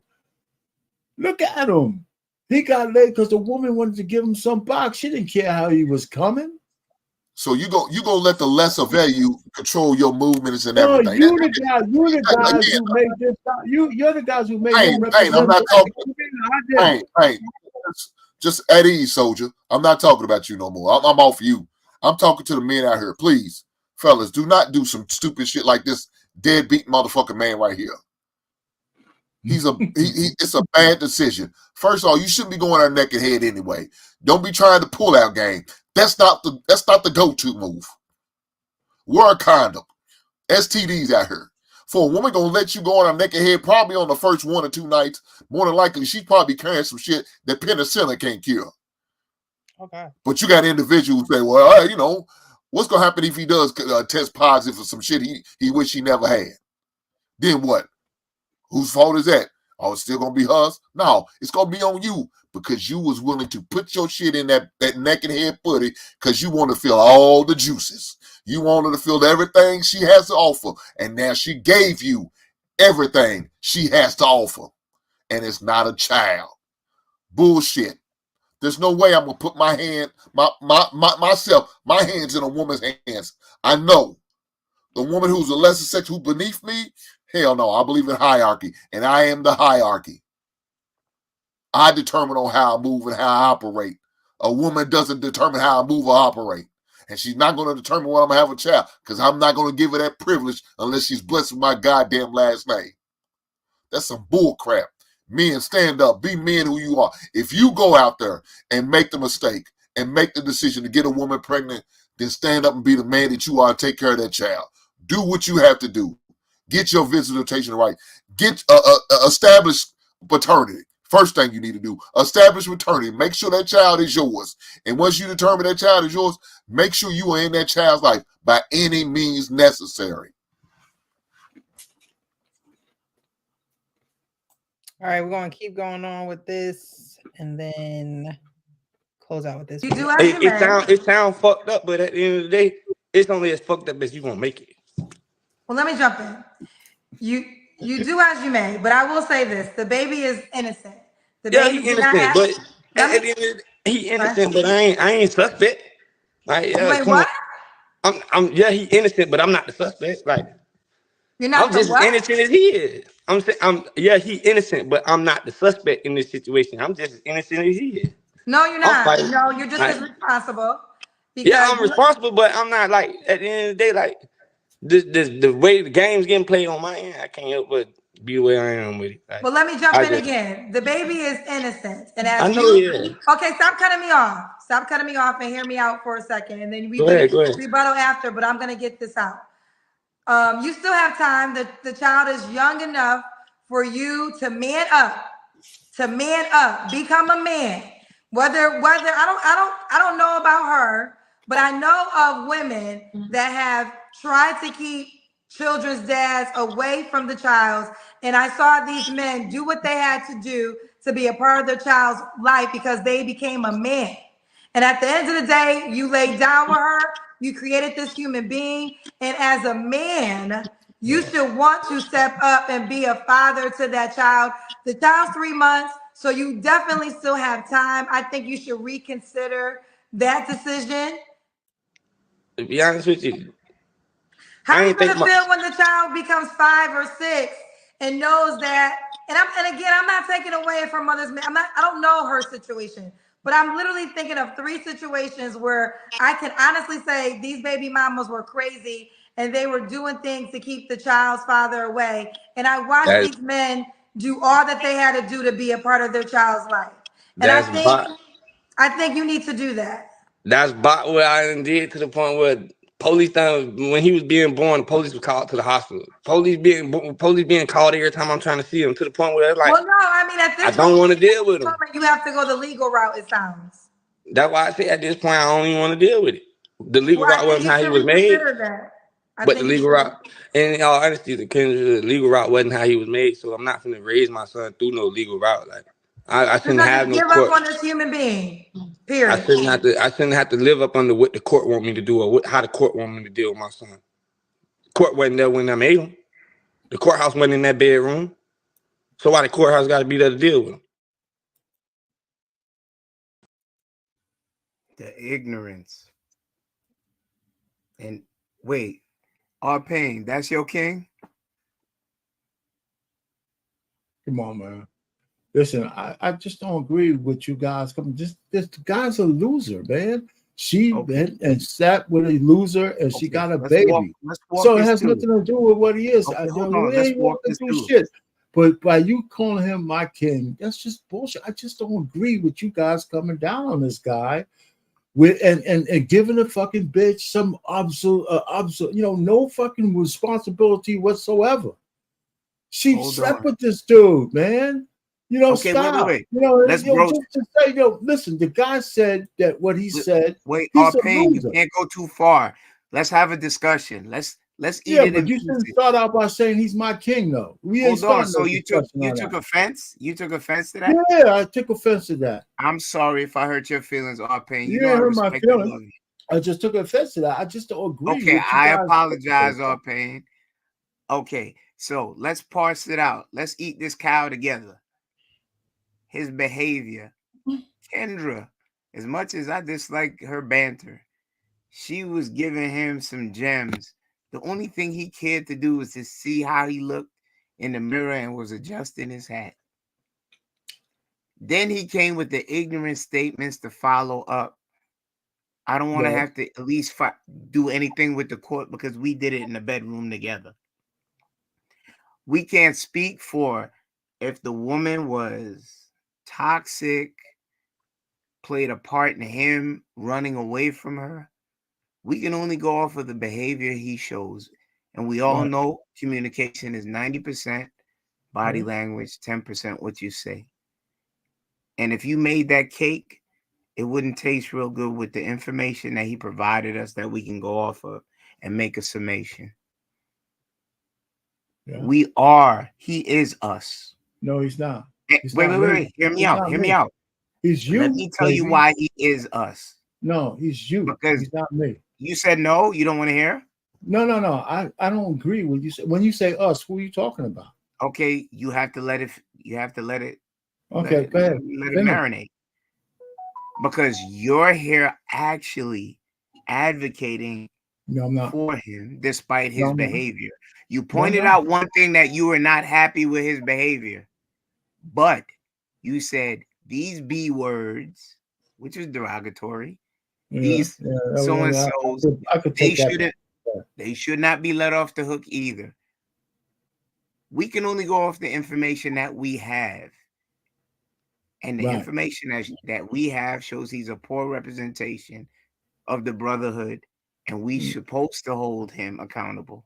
Look at him. He got laid because the woman wanted to give him some box. She didn't care how he was coming. So you gonna let the lesser value control your movements and everything. You're the guys who made this. You're the guys who made him represent. I'm not talking. Hey, just at ease, soldier. I'm not talking about you no more. I'm off you. I'm talking to the men out here. Please, fellas, do not do some stupid shit like this deadbeat motherfucking man right here. It's a bad decision. First of all, you shouldn't be going on naked head anyway. Don't be trying to pull out game. That's not the go-to move. Wear a condom. STDs out here. For a woman gonna let you go on a naked head probably on the first 1 or 2 nights, more than likely she's probably carrying some shit that penicillin can't cure. Okay. But you got individuals who say, well, you know, what's gonna happen if he does test positive for some shit he wish he never had? Then what? Whose fault is that? Oh, it's still gonna be hers? No, it's gonna be on you because you was willing to put your shit in that naked head footy because you want to feel all the juices. You wanted to feel everything she has to offer, and now she gave you everything she has to offer, and it's not a child. Bullshit. There's no way I'm gonna put my hands in a woman's hands. I know the woman who's a lesser sex who's beneath me. Hell no, I believe in hierarchy, and I am the hierarchy. I determine on how I move and how I operate. A woman doesn't determine how I move or operate. And she's not going to determine when I'm going to have a child because I'm not going to give her that privilege unless she's blessed with my goddamn last name. That's some bull crap. Men, stand up. Be men who you are. If you go out there and make the mistake and make the decision to get a woman pregnant, then stand up and be the man that you are and take care of that child. Do what you have to do. Get your visitation right. Get established paternity. First thing you need to do, establish maternity. Make sure that child is yours. And once you determine that child is yours, make sure you are in that child's life by any means necessary. All right, we're going to keep going on with this and then close out with this. It sounds fucked up, but at the end of the day, it's only as fucked up as you gonna make it. Well, let me jump in. You do as you may, but I will say this: the baby is innocent. The baby he innocent, but at the end of the day, he innocent, but I ain't suspect. Like, wait, what? He innocent, but I'm not the suspect. Like, you're not. I'm just as innocent as he is. He innocent, but I'm not the suspect in this situation. I'm just as innocent as he is. No, you're not. No, you're just as responsible. Yeah, I'm responsible, but I'm not like at the end of the day, like the way the game's getting played on my end, I can't help but be the way I am with it. Like, well, let me jump in again. The baby is innocent, and as I know he is. Okay, stop cutting me off. Stop cutting me off and hear me out for a second, and then we go ahead. rebuttal after. But I'm gonna get this out. You still have time. The child is young enough for you to man up, become a man. Whether I don't know about her, but I know of women that have tried to keep children's dads away from the child, and I saw these men do what they had to do to be a part of their child's life because they became a man. And at the end of the day, you laid down with her, you created this human being, and as a man, you should want to step up and be a father to that child. The child's 3 months, so you definitely still have time. I think you should reconsider that decision. To be honest with you, How I are you ain't think gonna about. feel when the child becomes 5 or 6 and knows that? And again, I'm not taking away from mother's. I don't know her situation, but I'm literally thinking of 3 situations where I can honestly say these baby mamas were crazy and they were doing things to keep the child's father away. And I watched That's these men do all that they had to do to be a part of their child's life. And that's bot. I think you need to do that. That's bot what I done did to the point where police done when he was being born, the police was called to the hospital. Police being called every time I'm trying to see him to the point where it's like Well, no, I mean at I this don't want to deal with him. moment, you have to go the legal route. It sounds. That's why I say at this point I don't even want to deal with it. The legal Well, I route think wasn't you how he should was made, reconsider that. I but the think you legal should. route, in all honesty, the legal route wasn't how he was made. So I'm not gonna raise my son through no legal route. Like I shouldn't Because have you no give up court. on this human being. Period. I shouldn't have to live up under what the court want me to do or how the court want me to deal with my son. Court wasn't there when I made him. The courthouse wasn't in that bedroom. So why the courthouse got to be there to deal with him? The ignorance. And wait, R-Pain, that's your king? Come on, man. Listen, I just don't agree with you guys. This guy's a loser, man. She went and sat with a loser, and she got a baby. Let's walk So it this has through. nothing to do with what he is. Okay, hold on. We Let's ain't walk walking this through through. shit. But by you calling him my king, that's just bullshit. I just don't agree with you guys coming down on this guy with and giving a fucking bitch some no fucking responsibility whatsoever. She slept with this dude, man. Okay, stop. wait. Let's just to say, listen, the guy said that what he said. Wait, he's a R-Pain, you loser. can't go too far. Let's have a discussion. Let's eat Yeah, it but in you pieces. shouldn't start out by saying he's my king, though. We ain't Hold on. starting So no you took that. offense? You took offense to that? Yeah, I took offense to that. I'm sorry if I hurt your feelings, R-Pain. You know I hurt my respect and love feelings. you. I just took offense to that. I just don't agree Okay, with you I guys. apologize, R-Pain. Okay, so let's parse it out. Let's eat this cow together. His behavior. Kendra, as much as I dislike her banter, she was giving him some gems. The only thing he cared to do was to see how he looked in the mirror and was adjusting his hat. Then he came with the ignorant statements to follow up. I don't want to have to at least do anything with the court because we did it in the bedroom together. We can't speak for if the woman was toxic, played a part in him running away from her. We can only go off of the behavior he shows. And we all know communication is 90% body language, 10% what you say. And if you made that cake, it wouldn't taste real good with the information that he provided us that we can go off of and make a summation. Yeah. He is us. No, he's not. Wait. Hear me out. He's you. Let me tell you why he is us. No, he's you. Because he's not me. You said no, you don't want to hear? No. I don't agree with you. When you say us, who are you talking about? Okay, you have to let it. Okay, go ahead. Let it marinate. Because you're here actually advocating for him despite his behavior. You pointed out one thing that you were not happy with his behavior, but you said these B words, which is derogatory, these so and so's, they should not be let off the hook either. We can only go off the information that we have. And the information that we have shows he's a poor representation of the brotherhood, and we supposed to hold him accountable.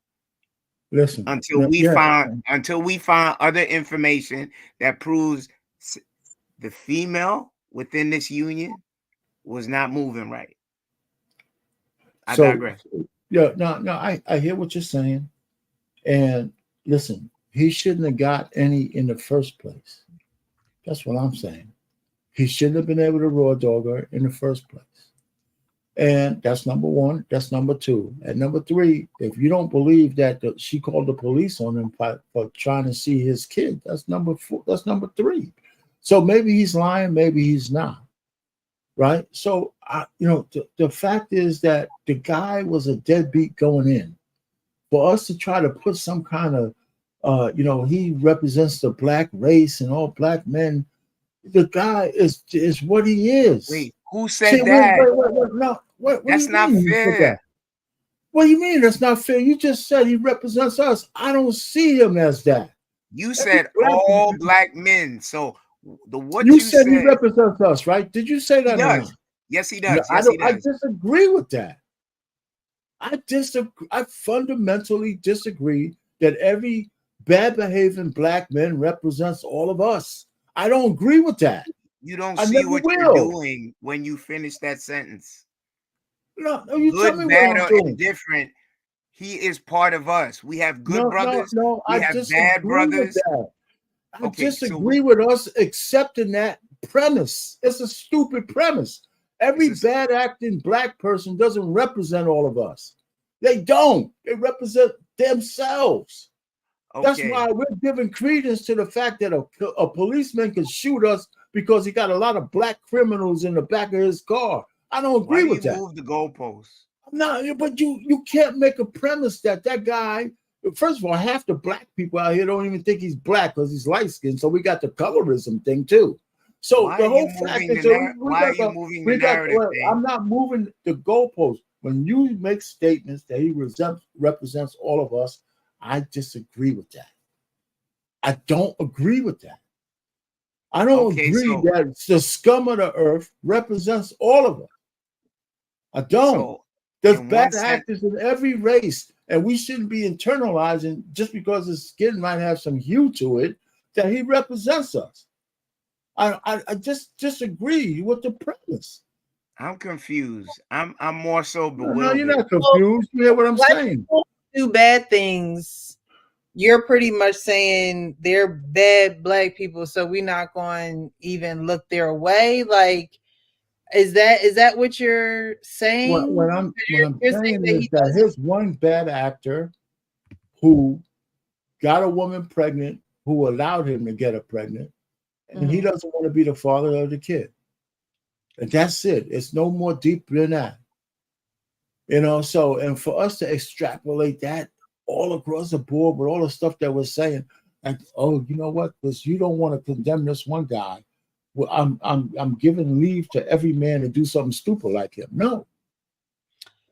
Listen, until we find other information that proves the female within this union was not moving right. I digress. Yeah, no, I hear what you're saying. And listen, he shouldn't have got any in the first place. That's what I'm saying. He shouldn't have been able to raw dog her in the first place. And that's number one. That's number two. And number three, if you don't believe that she called the police on him for trying to see his kid, that's number four. That's number three. So maybe he's lying, maybe he's not. Right. So, the fact is that the guy was a deadbeat going in. For us to try to put some kind of, he represents the black race and all black men. The guy is what he is. Wait, who said that? Wait, no, what do That's you not mean you said fair. that? What do you mean that's not fair? You just said he represents us. I don't see him as that. You said all black men. So you said he represents us, right? Did you say that? He or does. not? Yes, he No, does. Yes, he does. I disagree with that. I fundamentally disagree that every bad behaving black man represents all of us. I don't agree with that. You don't I see never what will. you're doing when you finish that sentence. No, you Good, tell me bad, what I'm or doing. indifferent. He is part of us. We have good brothers. No, we I have disagree bad brothers. with that. I Okay, disagree with us accepting that premise. It's a stupid premise. Every bad acting black person doesn't represent all of us. They don't. They represent themselves. That's Okay. why we're giving credence to the fact that a policeman can shoot us because he got a lot of black criminals in the back of his car. I don't agree with that. Move the goalposts. No, but you can't make a premise that guy. First of all, half the black people out here don't even think he's black because he's light skinned. So we got the colorism thing too. So the whole fact is, we got. I'm not moving the goalpost. When you make statements that he represents all of us, I disagree with that. I don't agree with that. I don't agree that the scum of the earth represents all of us. I don't. There's bad actors in every race, and we shouldn't be internalizing just because his skin might have some hue to it that he represents us. I just disagree with the premise. I'm confused. I'm more so bewildered. No, you're not confused. You hear what I'm saying? Do bad things. You're pretty much saying they're bad black people, so we're not going to even look their way. Like, is that what you're saying? What I'm saying is that here's one bad actor who got a woman pregnant, who allowed him to get her pregnant, and he doesn't want to be the father of the kid. And that's it. It's no more deep than that. So, and for us to extrapolate that all across the board with all the stuff that we're saying, like, oh, you know what? Because you don't want to condemn this one guy. Well, I'm giving leave to every man to do something stupid like him. No.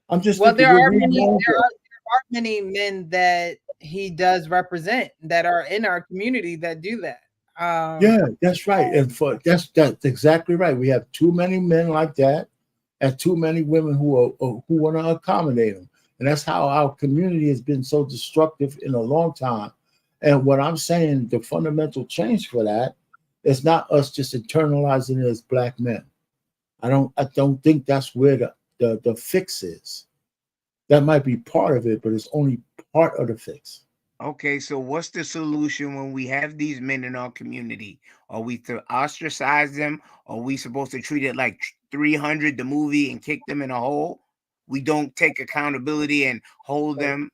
I'm just there are many men that he does represent that are in our community that do that. Yeah, that's right. And that's exactly right. We have too many men like that and too many women who want to accommodate them. And that's how our community has been so destructive in a long time. And what I'm saying, the fundamental change for that is not us just internalizing it as black men. I don't think that's where the fix is. That might be part of it, but it's only part of the fix. Okay, so what's the solution when we have these men in our community? Are we to ostracize them? Are we supposed to treat it like 300 the movie and kick them in a hole? We don't take accountability and hold them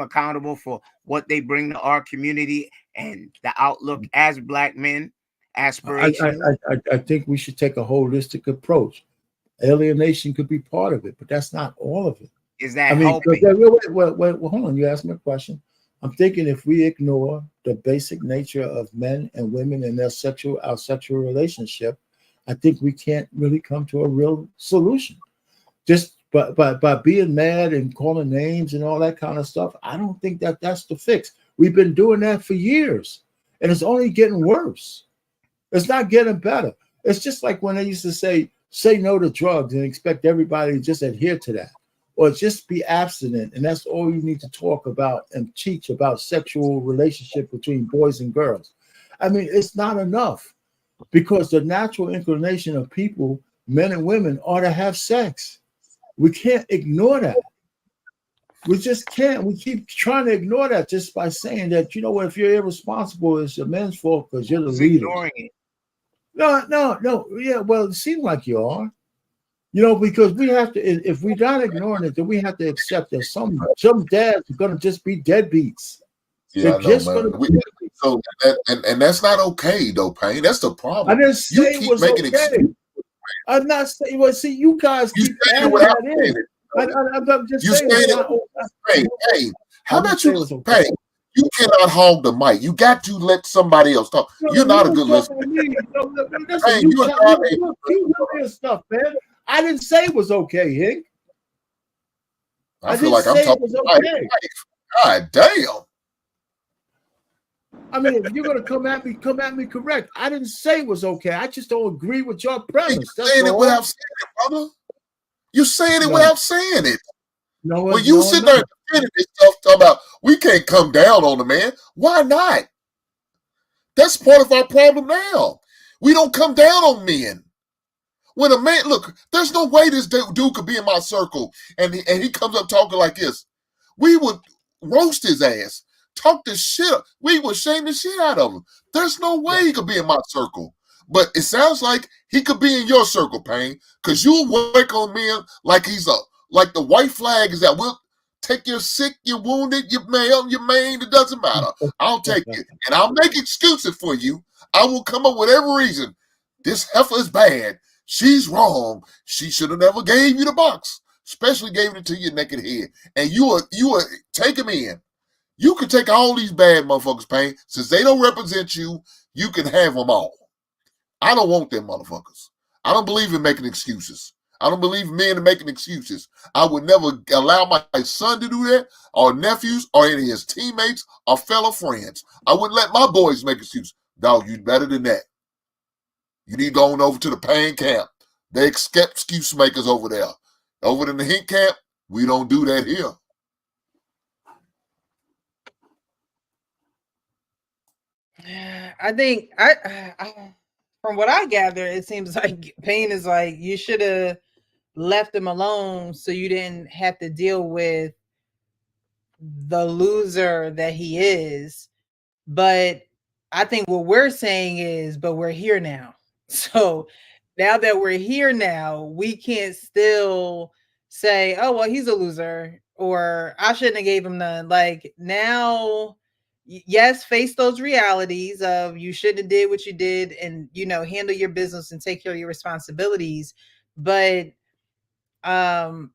accountable for what they bring to our community and the outlook as black men, aspirations. I think we should take a holistic approach. Alienation could be part of it, but that's not all of it. Is that helping? Wait, hold on. You asked me a question. I'm thinking if we ignore the basic nature of men and women and our sexual relationship, I think we can't really come to a real solution. Just by being mad and calling names and all that kind of stuff, I don't think that's the fix. We've been doing that for years, and it's only getting worse. It's not getting better. It's just like when they used to say no to drugs and expect everybody to just adhere to that. Or just be abstinent, and that's all you need to talk about and teach about sexual relationship between boys and girls. I mean, it's not enough because the natural inclination of people, men and women, are to have sex. We can't ignore that. We just can't. We keep trying to ignore that just by saying that, you know what, if you're irresponsible, it's the men's fault because you're the leader. Ignoring it. No. Yeah, well, it seems like you are. You know, because we have to. If we're not ignoring it, then we have to accept that some dads are gonna just be deadbeats. Yeah, They're I know, just gonna man. be deadbeats. So and that's not okay, though, Payne. That's the I problem. didn't say You it keep was making okay. excuses. I'm not saying. Well, see, you guys You keep saying it adding without that saying in. it. I'm just You saying saying it's it. not. Payne. I How didn't about say you, it was okay. Payne? You cannot hog the mic. You got to let somebody else talk. No, You're you not a was good listener. talking to me. Listen, Payne, you you are tell not you keep doing stuff, man. I didn't say it was okay, Hank. I feel didn't like I'm say it talking was to my okay. wife. God damn. I mean, if you're gonna come at me correct. I didn't say it was okay. I just don't agree with your premise. You're That's saying it all. without saying it, brother. You're saying it No. without saying it. No, When you sit there defending this stuff, talking about we can't come down on the man, why not? That's part of our problem now. We don't come down on men. When a man, look, there's no way this dude could be in my circle and he comes up talking like this. We would roast his ass, talk this shit up. We would shame the shit out of him. There's no way he could be in my circle. But it sounds like he could be in your circle, Payne, because you'll work on men like like the white flag is that we'll take your sick, your wounded, your male, your main, it doesn't matter. I'll take it. And I'll make excuses for you. I will come up with every reason. This heifer is bad. She's wrong. She should have never gave you the box, especially gave it to your naked head. And you are take him in. You can take all these bad motherfuckers, Payne. Since they don't represent you, you can have them all. I don't want them motherfuckers. I don't believe in making excuses. I don't believe men in making excuses. I would never allow my son to do that, or nephews, or any of his teammates, or fellow friends. I wouldn't let my boys make excuses. Dog, you better than that. You need to go on over to the Payne camp. They accept excuse makers over there. Over in the Hink camp, we don't do that here. I think from what I gather, it seems like Payne is like you should have left him alone so you didn't have to deal with the loser that he is. But I think what we're saying is, but we're here now. So now that we're here now, we can't still say, oh, well, he's a loser or I shouldn't have gave him none. Like now, yes, face those realities of you shouldn't have did what you did and, handle your business and take care of your responsibilities. But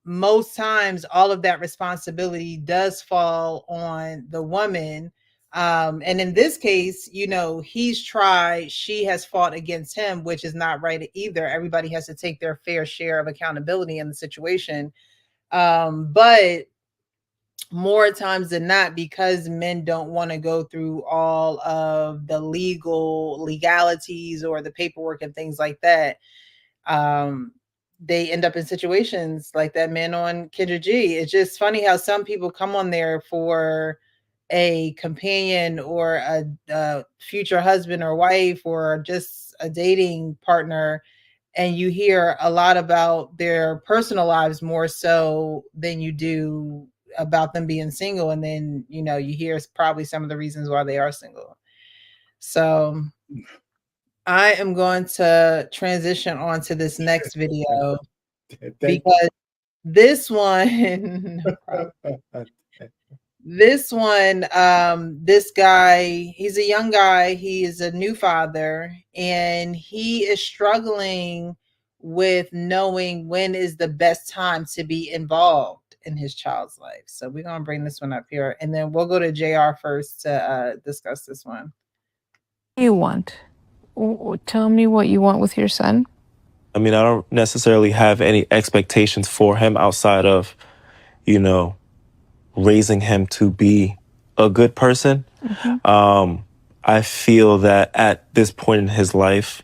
most times all of that responsibility does fall on the woman. And in this case, he's tried, she has fought against him, which is not right either. Everybody has to take their fair share of accountability in the situation. But more times than not, because men don't want to go through all of the legalities or the paperwork and things like that, they end up in situations like that man on Kendra G. It's just funny how some people come on there for a companion or a future husband or wife or just a dating partner, and you hear a lot about their personal lives more so than you do about them being single. And then, you hear probably some of the reasons why they are single. So I am going to transition on to this next video because this one, this guy, he's a young guy. He is a new father and he is struggling with knowing when is the best time to be involved in his child's life. So we're going to bring this one up here and then we'll go to JR first to discuss this one. You want? Tell me what you want with your son. I mean, I don't necessarily have any expectations for him outside of, raising him to be a good person. I feel that at this point in his life,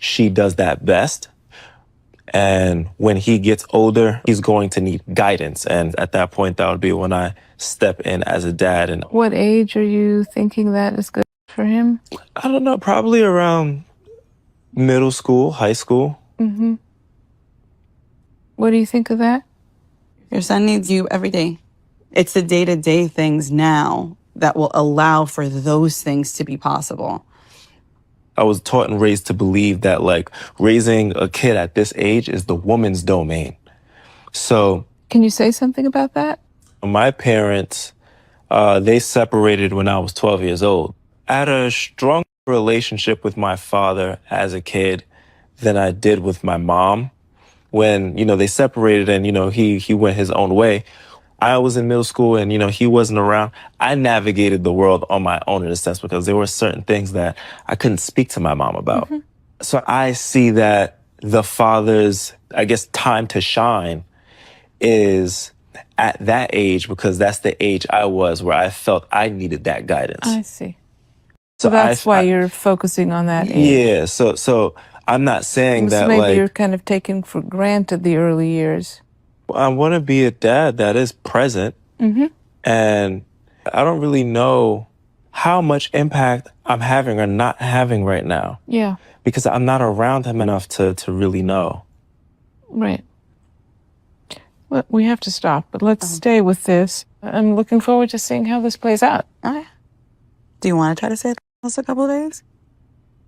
she does that best. And when he gets older, he's going to need guidance. And at that point, that would be when I step in as a dad. And what age are you thinking that is good for him? I don't know, probably around middle school, high school. What do you think of that? Your son needs you every day. It's the day-to-day things now that will allow for those things to be possible. I was taught and raised to believe that like raising a kid at this age is the woman's domain. So Can you say something about that? my parents, they separated when I was 12 years old. I had a strong relationship with my father as a kid than I did with my mom. When, you know, they separated and, you know, he went his own way. I was in middle school and, you know, he wasn't around. I navigated the world on my own in a sense because there were certain things that I couldn't speak to my mom about. So I see that the father's, I guess, time to shine is at that age because that's the age I was where I felt I needed that guidance. I see. So that's why you're focusing on that age. Yeah, so I'm not saying So that maybe like you're kind of taking for granted the early years. I want to be a dad that is present, and I don't really know how much impact I'm having or not having right now Yeah, because I'm not around him enough to really know. right. Well, we have to stop, but let's stay with this. I'm looking forward to seeing how this plays out. Okay. Do you want to try to stay us a couple of days?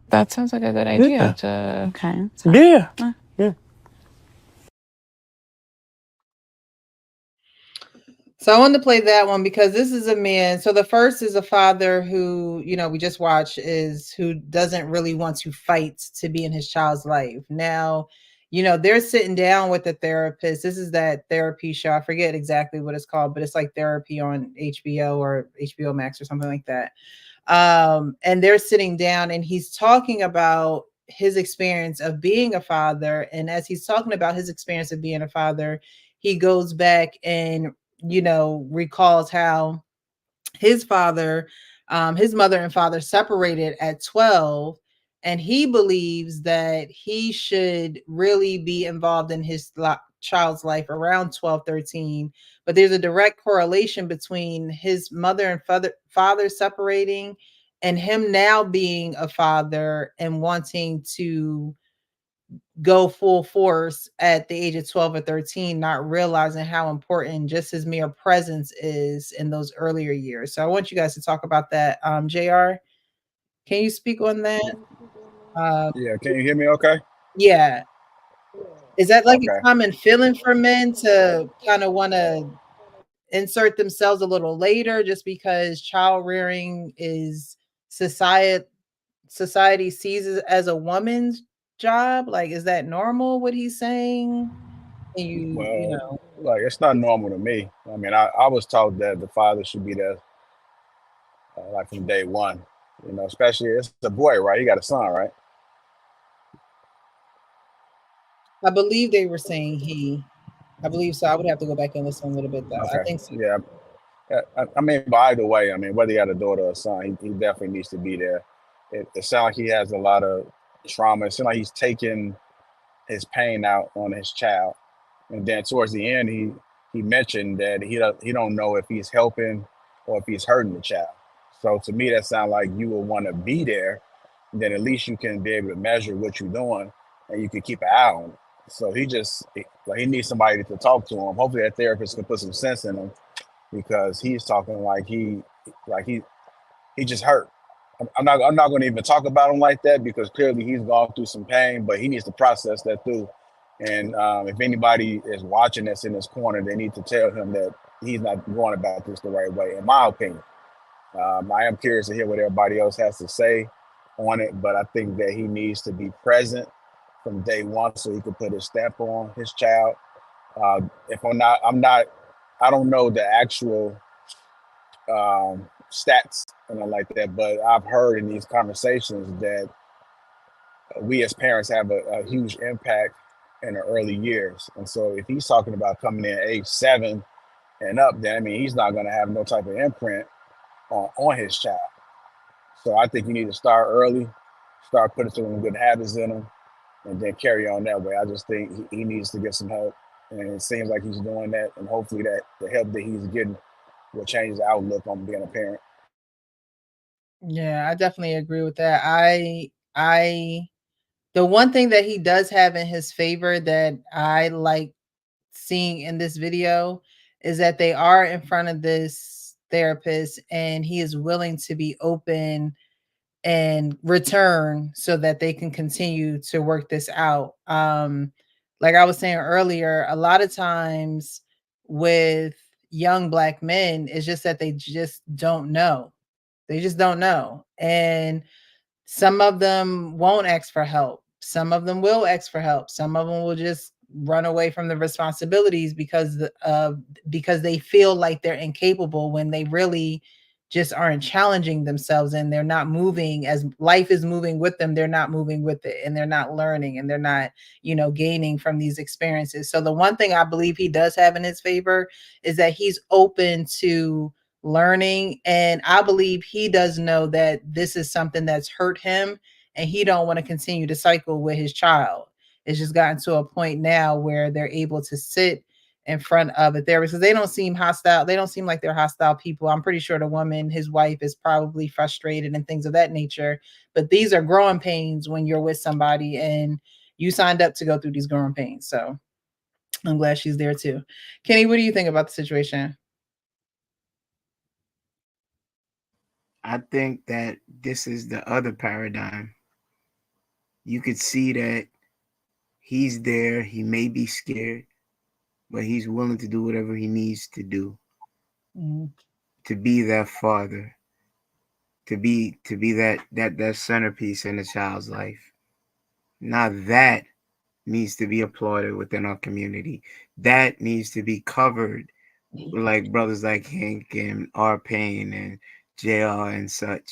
That sounds like a good idea. Yeah. Okay. Yeah. Yeah. So I wanted to play that one because this is a man. So the first is a father who, you know, we just watched is who doesn't really want to fight to be in his child's life. Now, you know, they're sitting down with the therapist. This is that therapy show. I forget exactly what it's called, but it's like therapy on HBO or HBO Max or something like that. And they're sitting down and he's talking about his experience of being a father. And as he's talking about his experience of being a father, he goes back and, you know, recalls how his father, his mother and father separated at 12. And he believes that he should really be involved in his child's life around 12, 13. But there's a direct correlation between his mother and father separating and him now being a father and wanting to go full force at the age of 12 or 13, not realizing how important just his mere presence is in those earlier years. So I want you guys to talk about that. JR, can you speak on that? Yeah, can you hear me okay? Yeah. Is that like Okay. a common feeling for men to kind of want to insert themselves a little later just because child rearing is society sees it as a woman's job? Like, is that normal what he's saying? And you Well, know, like it's not normal to me. I mean, I was taught that the father should be there like from day one. You know, especially it's a boy, right? You got a son, right? I believe they were saying he. I believe so. I would have to go back and listen a little bit though. I Okay. think so. Yeah. I mean, but either way, I mean, whether he had a daughter or a son, he definitely needs to be there. It sounds like he has a lot of trauma. It sounds like he's taking his pain out on his child. And then towards the end, he mentioned that he don't know if he's helping or if he's hurting the child. So to me, that sounds like you will want to be there. Then at least you can be able to measure what you're doing, and you can keep an eye on it. So like he needs somebody to talk to him. Hopefully, that therapist can put some sense in him because he's talking like he just hurt. I'm not going to even talk about him like that because clearly he's gone through some pain, but he needs to process that through. And if anybody is watching that's in his corner, they need to tell him that he's not going about this the right way, in my opinion. I am curious to hear what everybody else has to say on it, but I think that he needs to be present from day one so he can put his stamp on his child. If I don't know the actual stats and like that, but I've heard in these conversations that we as parents have a huge impact in the early years. And so if he's talking about coming in at age 7 and up, then I mean he's not going to have no type of imprint on his child. So I think you need to start early, start putting some good habits in him, and then carry on that way. I just think he needs to get some help, and it seems like he's doing that. And hopefully that the help that he's getting will change his outlook on being a parent. Yeah, I definitely agree with that. I the one thing that he does have in his favor that I like seeing in this video is that they are in front of this therapist and he is willing to be open and return so that they can continue to work this out. Like I was saying earlier, a lot of times with young Black men, it's just that they just don't know. They just don't know. And some of them won't ask for help. Some of them will ask for help. Some of them will just run away from the responsibilities because they feel like they're incapable when they really just aren't challenging themselves, and they're not moving as life is moving with them. They're not moving with it, and they're not learning, and they're not, gaining from these experiences. So the one thing I believe he does have in his favor is that he's open to learning, and I believe he does know that this is something that's hurt him, and he don't want to continue to cycle with his child. It's just gotten to a point now where they're able to sit in front of a therapist, because they don't seem hostile. They don't seem like they're hostile people. I'm pretty sure the woman, his wife, is probably frustrated and things of that nature. But these are growing pains when you're with somebody and you signed up to go through these growing pains. So I'm glad she's there too. Kenny, what do you think about the situation? I think that this is the other paradigm. You could see that he's there. He may be scared, but he's willing to do whatever he needs to do to be that father, to be that centerpiece in a child's life. Now that needs to be applauded within our community. That needs to be covered, like brothers like Hank and R. Payne and JR and such.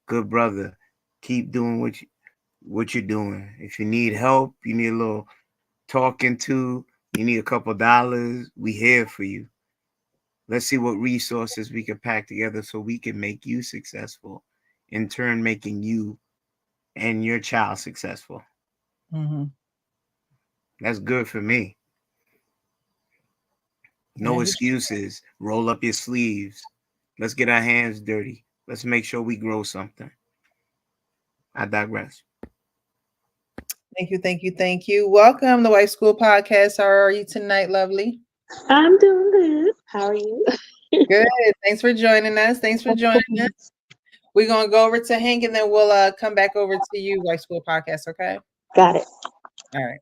Good brother, keep doing what you're doing. If you need help, you need a little talking to, you need a couple dollars, we here for you. Let's see what resources we can pack together so we can make you successful, in turn making you and your child successful. Mm-hmm. That's good for me. No excuses. Roll up your sleeves. Let's get our hands dirty. Let's make sure we grow something. I digress. Thank you, thank you, thank you. Welcome to White School Podcast. How are you tonight, lovely? I'm doing good. How are you? Good. Thanks for joining us. We're gonna go over to Hank, and then we'll come back over to you, White School Podcast. Okay. Got it. All right.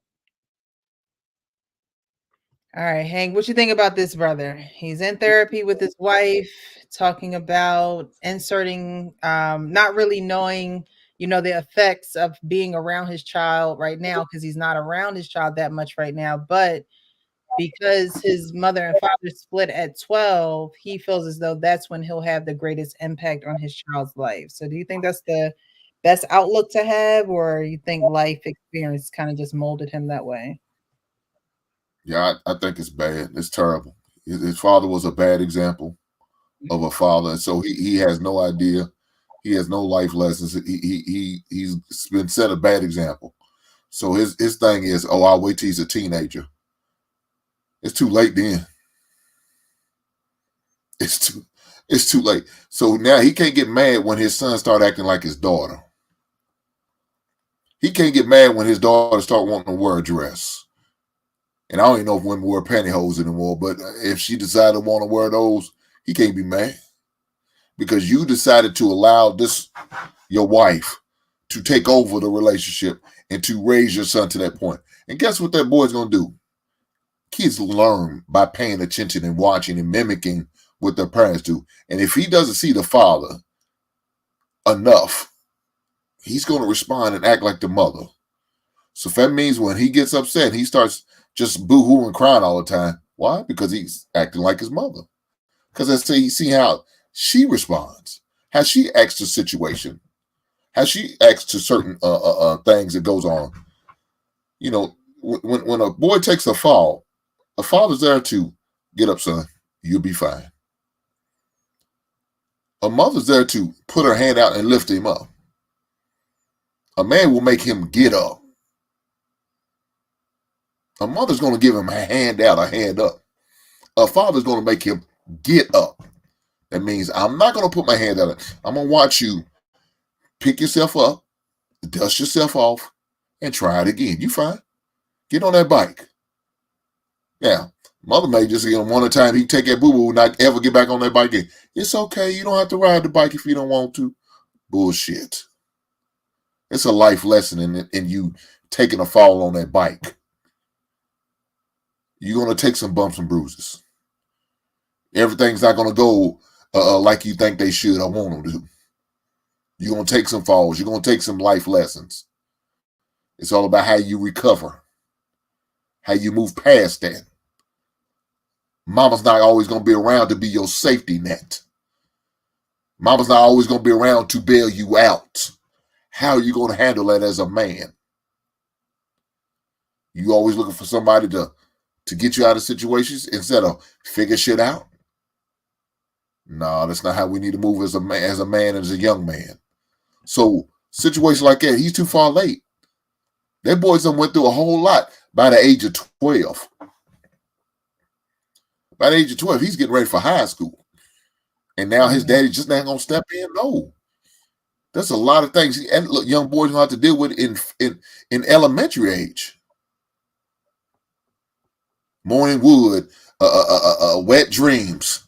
All right, Hank, what you think about this brother? He's in therapy with his wife, talking about inserting, not really knowing, the effects of being around his child right now, because he's not around his child that much right now. But because his mother and father split at 12, he feels as though that's when he'll have the greatest impact on his child's life. So do you think that's the best outlook to have, or you think life experience kind of just molded him that way? Yeah, I think it's bad. It's terrible. His father was a bad example of a father, and so he has no idea. He has no life lessons. He's been set a bad example. So his thing is, oh, I'll wait till he's a teenager. It's too late then. It's too late. So now he can't get mad when his son start acting like his daughter. He can't get mad when his daughter start wanting to wear a dress. And I don't even know if women wear pantyhose anymore, but if she decided to want to wear those, he can't be mad. Because you decided to allow your wife, to take over the relationship and to raise your son to that point. And guess what that boy's going to do? Kids learn by paying attention and watching and mimicking what their parents do. And if he doesn't see the father enough, he's going to respond and act like the mother. So if that means when he gets upset, he starts just boo-hoo and crying all the time. Why? Because he's acting like his mother. Because that's you see how she responds. How she acts to situation. How she acts to certain things that goes on. When a boy takes a fall, a father's there to get up, son. You'll be fine. A mother's there to put her hand out and lift him up. A man will make him get up. A mother's going to give him a hand out, a hand up. A father's going to make him get up. That means I'm not going to put my hand out. I'm going to watch you pick yourself up, dust yourself off, and try it again. You fine. Get on that bike. Yeah. Mother may just get on one at a time. He take that boo-boo and not ever get back on that bike again. It's okay. You don't have to ride the bike if you don't want to. Bullshit. It's a life lesson in you taking a fall on that bike. You're going to take some bumps and bruises. Everything's not going to go like you think they should or want them to. You're going to take some falls. You're going to take some life lessons. It's all about how you recover, how you move past that. Mama's not always going to be around to be your safety net. Mama's not always going to be around to bail you out. How are you going to handle that as a man? You always looking for somebody to get you out of situations instead of figure shit out? No, that's not how we need to move as a man, as a young man. So situations like that, he's too far late. That boy's done went through a whole lot by the age of 12. By the age of 12, he's getting ready for high school. And now his daddy just not gonna step in. No. There's a lot of things. And look, young boys know how to deal with in elementary age. Morning wood, wet dreams.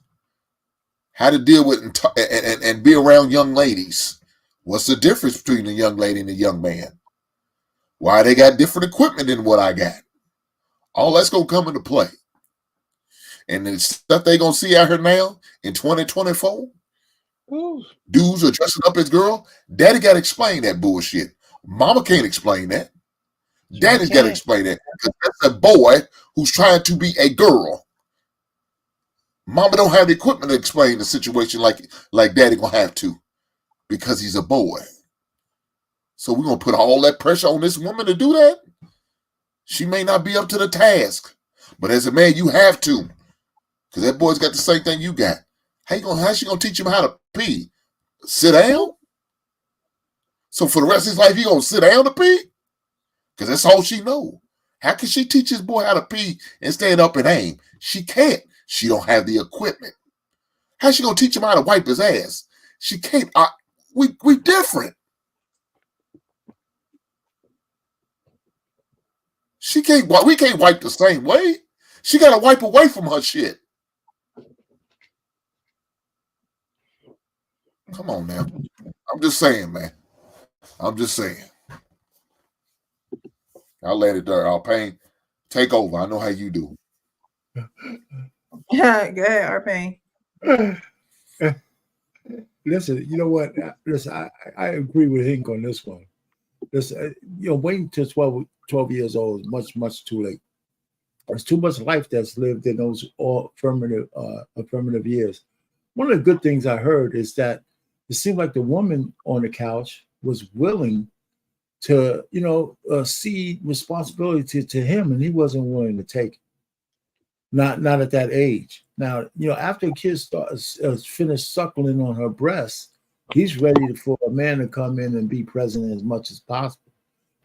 How to deal with and be around young ladies. What's the difference between a young lady and a young man? Why they got different equipment than what I got? All that's gonna come into play. And the stuff they gonna see out here now in 2024, dudes are dressing up as girl. Daddy got to explain that bullshit. Mama can't explain that. Daddy's got to explain that because that's a boy who's trying to be a girl. Mama don't have the equipment to explain the situation like Daddy gonna have to because he's a boy. So we're gonna put all that pressure on this woman to do that. She may not be up to the task, but as a man, you have to. Because that boy's got the same thing you got. How's she gonna teach him how to pee? Sit down? So for the rest of his life, he gonna sit down to pee? Because that's all she know. How can she teach this boy how to pee and stand up and aim? She can't. She don't have the equipment. How's she gonna teach him how to wipe his ass? She can't. We different. She can't. We can't wipe the same way. She gotta wipe away from her shit. Come on now. I'm just saying, man. I'm just saying. I'll let it there. I'll pain. Take over. I know how you do. Yeah, go ahead, Arpain. Listen, you know what? Listen, I agree with Hank on this one. Listen, waiting till 12 years old is much, much too late. There's too much life that's lived in those all affirmative years. One of the good things I heard is that it seemed like the woman on the couch was willing to, cede responsibility to him, and he wasn't willing to take it. Not at that age. Now, after a kid finished suckling on her breast, he's ready for a man to come in and be present as much as possible.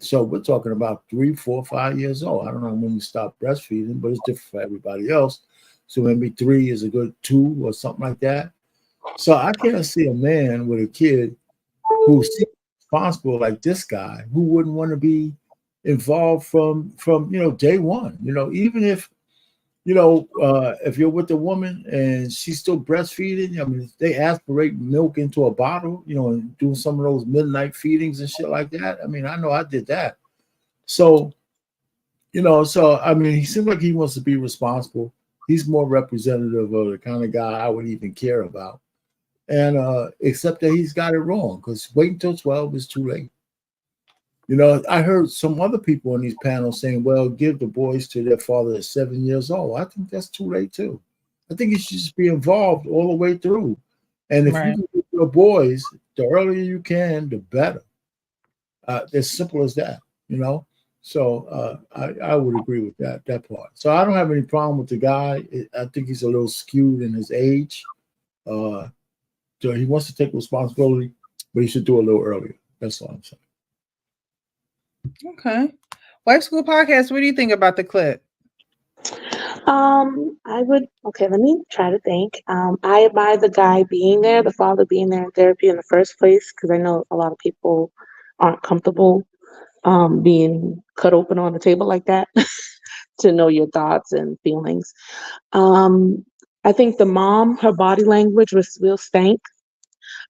So we're talking about 3, 4, 5 years old. I don't know when you stop breastfeeding, but it's different for everybody else. So maybe 3 is a good 2 or something like that. So I can't see a man with a kid who's responsible like this guy who wouldn't want to be involved from day one. Even if if you're with a woman and she's still breastfeeding, I mean, they aspirate milk into a bottle, and do some of those midnight feedings and shit like that. I mean, I know I did that. So, I mean, he seems like he wants to be responsible. He's more representative of the kind of guy I would even care about. And except that he's got it wrong, because waiting till 12 is too late. I heard some other people on these panels saying, well, give the boys to their father at 7 years old. I think that's too late, too. I think you should just be involved all the way through. And if you can get your boys, the earlier you can, the better. As simple as that, So I would agree with that part. So I don't have any problem with the guy. I think he's a little skewed in his age. So he wants to take responsibility, but he should do it a little earlier. That's all I'm saying. Okay. Wife School Podcast, what do you think about the clip? Let me try to think. I admire the guy being there, the father being there in therapy in the first place, because I know a lot of people aren't comfortable being cut open on the table like that to know your thoughts and feelings. I think the mom, her body language was real stank.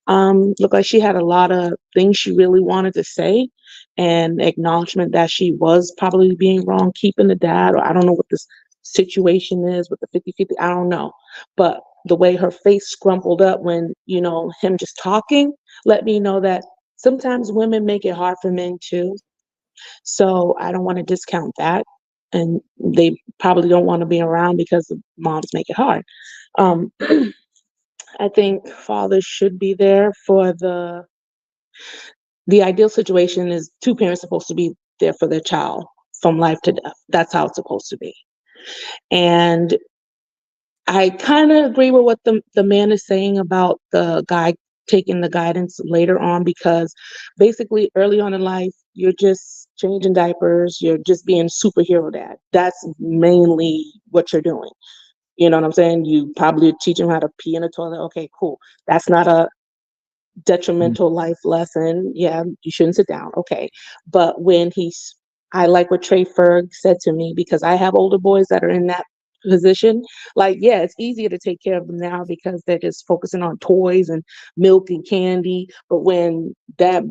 Looked like she had a lot of things she really wanted to say and acknowledgement that she was probably being wrong keeping the dad, or I don't know what this situation is with the 50-50, I don't know. But the way her face scrumpled up when, him just talking let me know that sometimes women make it hard for men too. So I don't want to discount that. And they probably don't want to be around because the moms make it hard. Um, I think fathers should be there for the ideal situation is two parents supposed to be there for their child from life to death. That's how it's supposed to be. And I kind of agree with what the man is saying about the guy taking the guidance later on, because basically early on in life, you're just changing diapers, you're just being superhero dad. That's mainly what you're doing. You know what I'm saying? You probably teach him how to pee in a toilet. Okay, cool. That's not a detrimental life lesson. Yeah, you shouldn't sit down. Okay. But I like what Trey Ferg said to me, because I have older boys that are in that position. Like, yeah, it's easier to take care of them now because they're just focusing on toys and milk and candy. But when that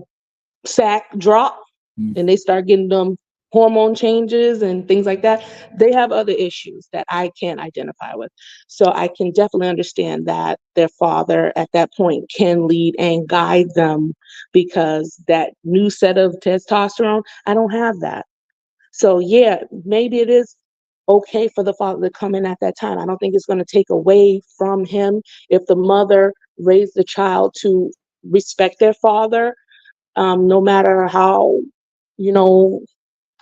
sack drop and they start getting them hormone changes and things like that, they have other issues that I can't identify with. So I can definitely understand that their father at that point can lead and guide them, because that new set of testosterone, I don't have that. So yeah, maybe it is okay for the father to come in at that time. I don't think it's going to take away from him if the mother raised the child to respect their father, no matter how,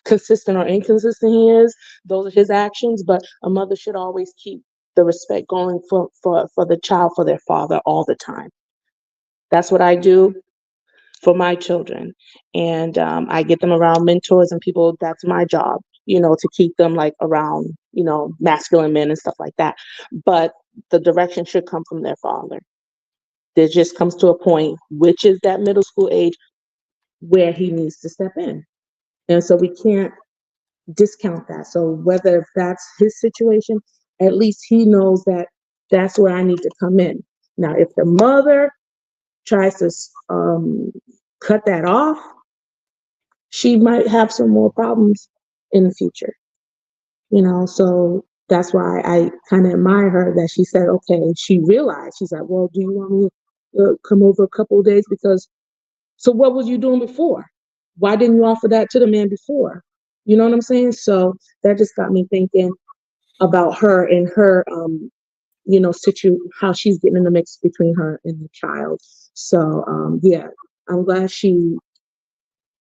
consistent or inconsistent he is. Those are his actions, but a mother should always keep the respect going for the child, for their father all the time. That's what I do for my children. And I get them around mentors and people. That's my job, to keep them like around, masculine men and stuff like that. But the direction should come from their father. There just comes to a point, which is that middle school age, where he needs to step in. And so we can't discount that. So whether that's his situation, at least he knows that that's where I need to come in. Now, if the mother tries to cut that off, she might have some more problems in the future. So that's why I kind of admire her that she said, okay, she realized, she's like, well, do you want me to come over a couple of days? Because, so what was you doing before? Why didn't you offer that to the man before? You know what I'm saying? So that just got me thinking about her and her, how she's getting in the mix between her and the child. So, yeah, I'm glad she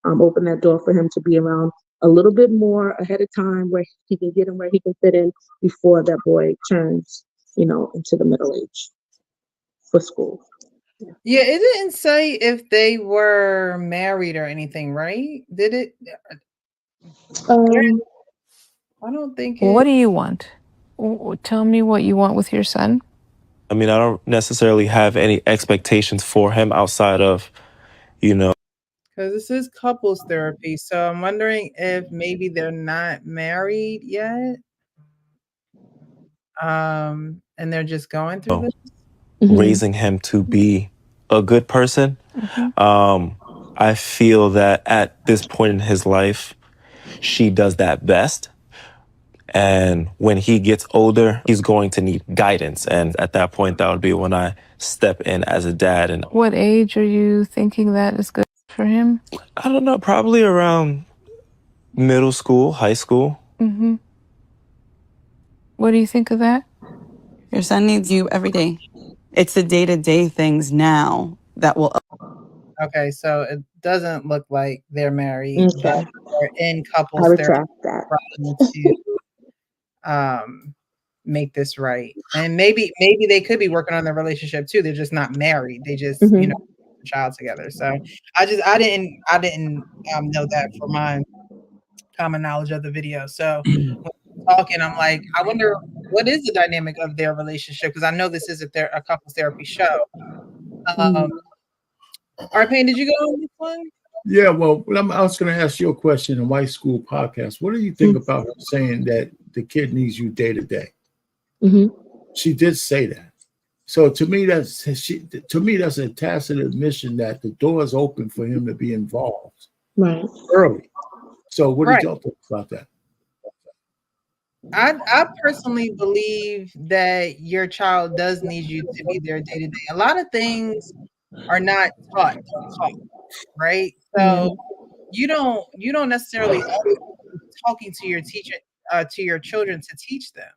opened that door for him to be around a little bit more ahead of time, where he can get in, where he can fit in before that boy turns, into the middle age for school. Yeah, it didn't say if they were married or anything, right? Did it? I don't think it. What do you want? Tell me what you want with your son. I mean, I don't necessarily have any expectations for him outside of, Because this is couples therapy, so I'm wondering if maybe they're not married yet, and they're just going through this. raising him to be a good person. I feel that at this point in his life, she does that best. And when he gets older, he's going to need guidance. And at that point, that would be when I step in as a dad. And What age are you thinking that is good for him? I don't know, probably around middle school, high school. Mm-hmm. What do you think of that? Your son needs you every day. It's the day-to-day things now that will. Okay, so it doesn't look like they're married, but Okay. they're in I couples therapy retract that. trying to make this right. And maybe they could be working on their relationship too. They're just not married. They just, a child together. So I didn't know that for my common knowledge of the video. So when we're talking, I'm like, I wonder what is the dynamic of their relationship, because I know this is a couples therapy show. Arpane, did you go on this one? Yeah, well, I was going to ask you a question in White School Podcast. What do you think about her saying that the kid needs you day to day? She did say that. So to me, that's a tacit admission that the door is open for him to be involved Right. early. So what did Right. y'all think about that? I personally believe that your child does need you to be there day to day. A lot of things are not taught, right? So Mhm. you don't necessarily always be talking to your teacher to your children to teach them.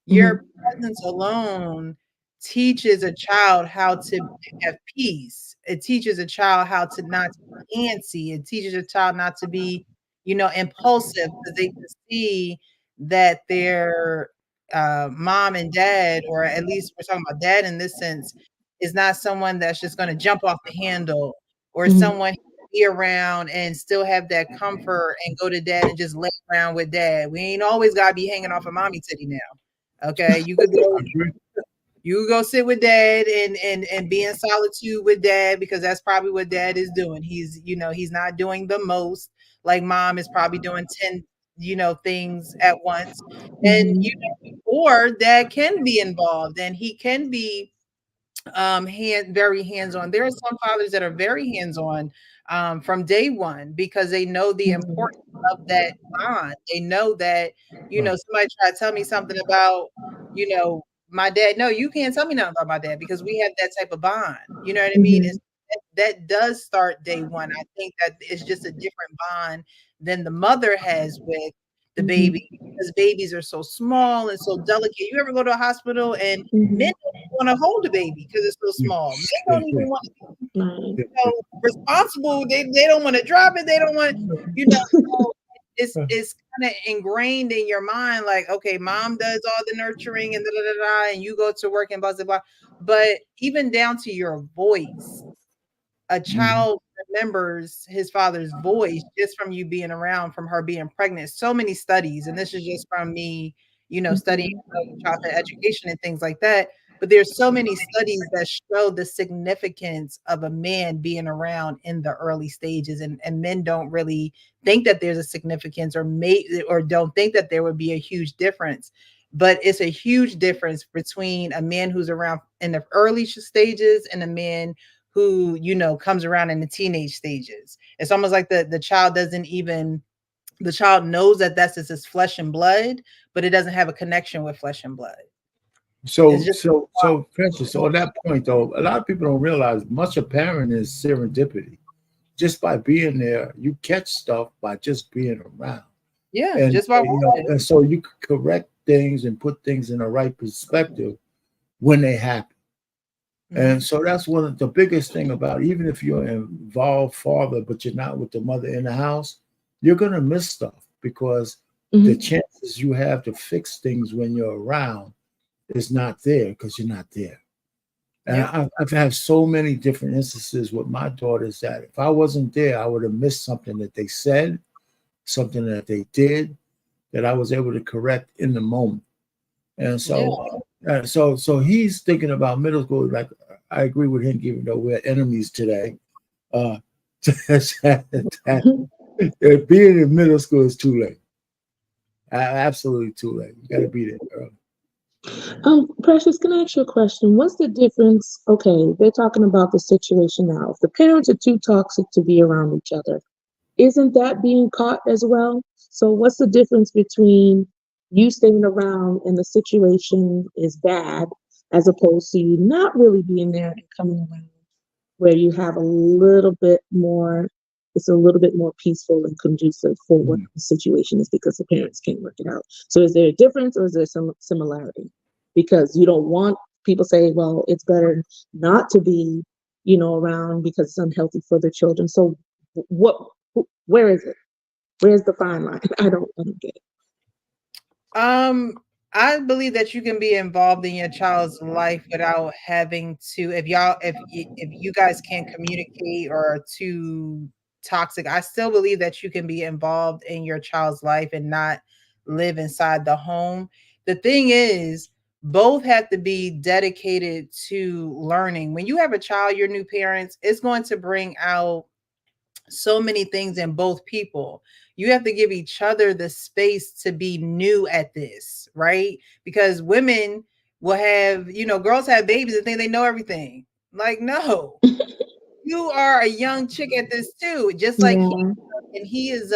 Your Mhm. presence alone teaches a child how to have peace. It teaches a child how to not to be antsy. It teaches a child not to be, impulsive because they can see that their mom and dad, or at least we're talking about dad in this sense, is not someone that's just going to jump off the handle, or Mhm. someone be around and still have that comfort and go to dad and just lay around with dad. We ain't always got to be hanging off a mommy titty now. Okay, you could go sit with dad and be in solitude with dad, because that's probably what dad is doing. He's not doing the most, like mom is probably doing 10 things at once. And Mhm. or dad can be involved and he can be very hands-on. There are some fathers that are very hands-on from day one, because they know the Mhm. importance of that bond. They know that, Right. somebody try to tell me something about, my dad. No, you can't tell me nothing about my dad, because we have that type of bond. You know what I mean? Mhm. That does start day one. I think that it's just a different bond than the mother has with the Mhm. baby, because babies are so small and so delicate. You ever go to a hospital and men Mhm. don't want to hold a baby because it's so small. Men don't even want to be, Right. responsible. They don't want to drop it. They don't want, so it's kind of ingrained in your mind, like, okay, mom does all the nurturing and da da da da, and you go to work and blah blah blah. But even down to your voice, a Mhm. child remembers his father's voice just from you being around, from her being pregnant. So many studies, and this is just from me, studying Mhm. childhood education and things like that. But there's so many studies that show the significance of a man being around in the early stages, and men don't really think that there's a significance, or don't think that there would be a huge difference. But it's a huge difference between a man who's around in the early stages and a man who comes around in the teenage stages. It's almost like the child doesn't even the child knows that that's just his flesh and blood, but it doesn't have a connection with flesh and blood. It's So, just so, so, Princess, on that point, though, a lot of people don't realize much of parenting is serendipity. Just by being there, you catch stuff by just being around, yeah, and just by and so you can correct things and put things in the right perspective when they happen. And Mhm. so that's one of the biggest thing about, even if you're an involved father, but you're not with the mother in the house, you're gonna miss stuff because the Mhm. chances you have to fix things when you're around is not there because you're not there. And Yep. I've had so many different instances with my daughters that if I wasn't there, I would have missed something that they said, something that they did, that I was able to correct in the moment. And Yeah. so he's thinking about middle school. Like I agree with him, even though we're enemies today. Uh, that being in middle school is too late. Absolutely too late. You got to be there early. Precious, can I ask you a question? What's the difference? Okay, they're talking about the situation now. If the parents are too toxic to be around each other, isn't that being caught as well? So, what's the difference between you staying around and the situation is bad, as opposed to you not really being there and coming around, where you have a little bit more, it's a little bit more peaceful and conducive for what Mm. the situation is because the parents can't work it out. So is there a difference or is there some similarity? Because you don't want people say, well, it's better not to be, around because it's unhealthy for the children. So what, where is it? Where's the fine line? I don't get it. Um, I believe that you can be involved in your child's life without having to. If you guys can't communicate or are too toxic, I still believe that you can be involved in your child's life and not live inside the home. The thing is, both have to be dedicated to learning. When you have a child, your new parents, it's going to bring out so many things in both people. You have to give each other the space to be new at this, right? Because will have, girls have babies and think they know everything. Like, no, you are a young chick at this too. Just like Yeah. he is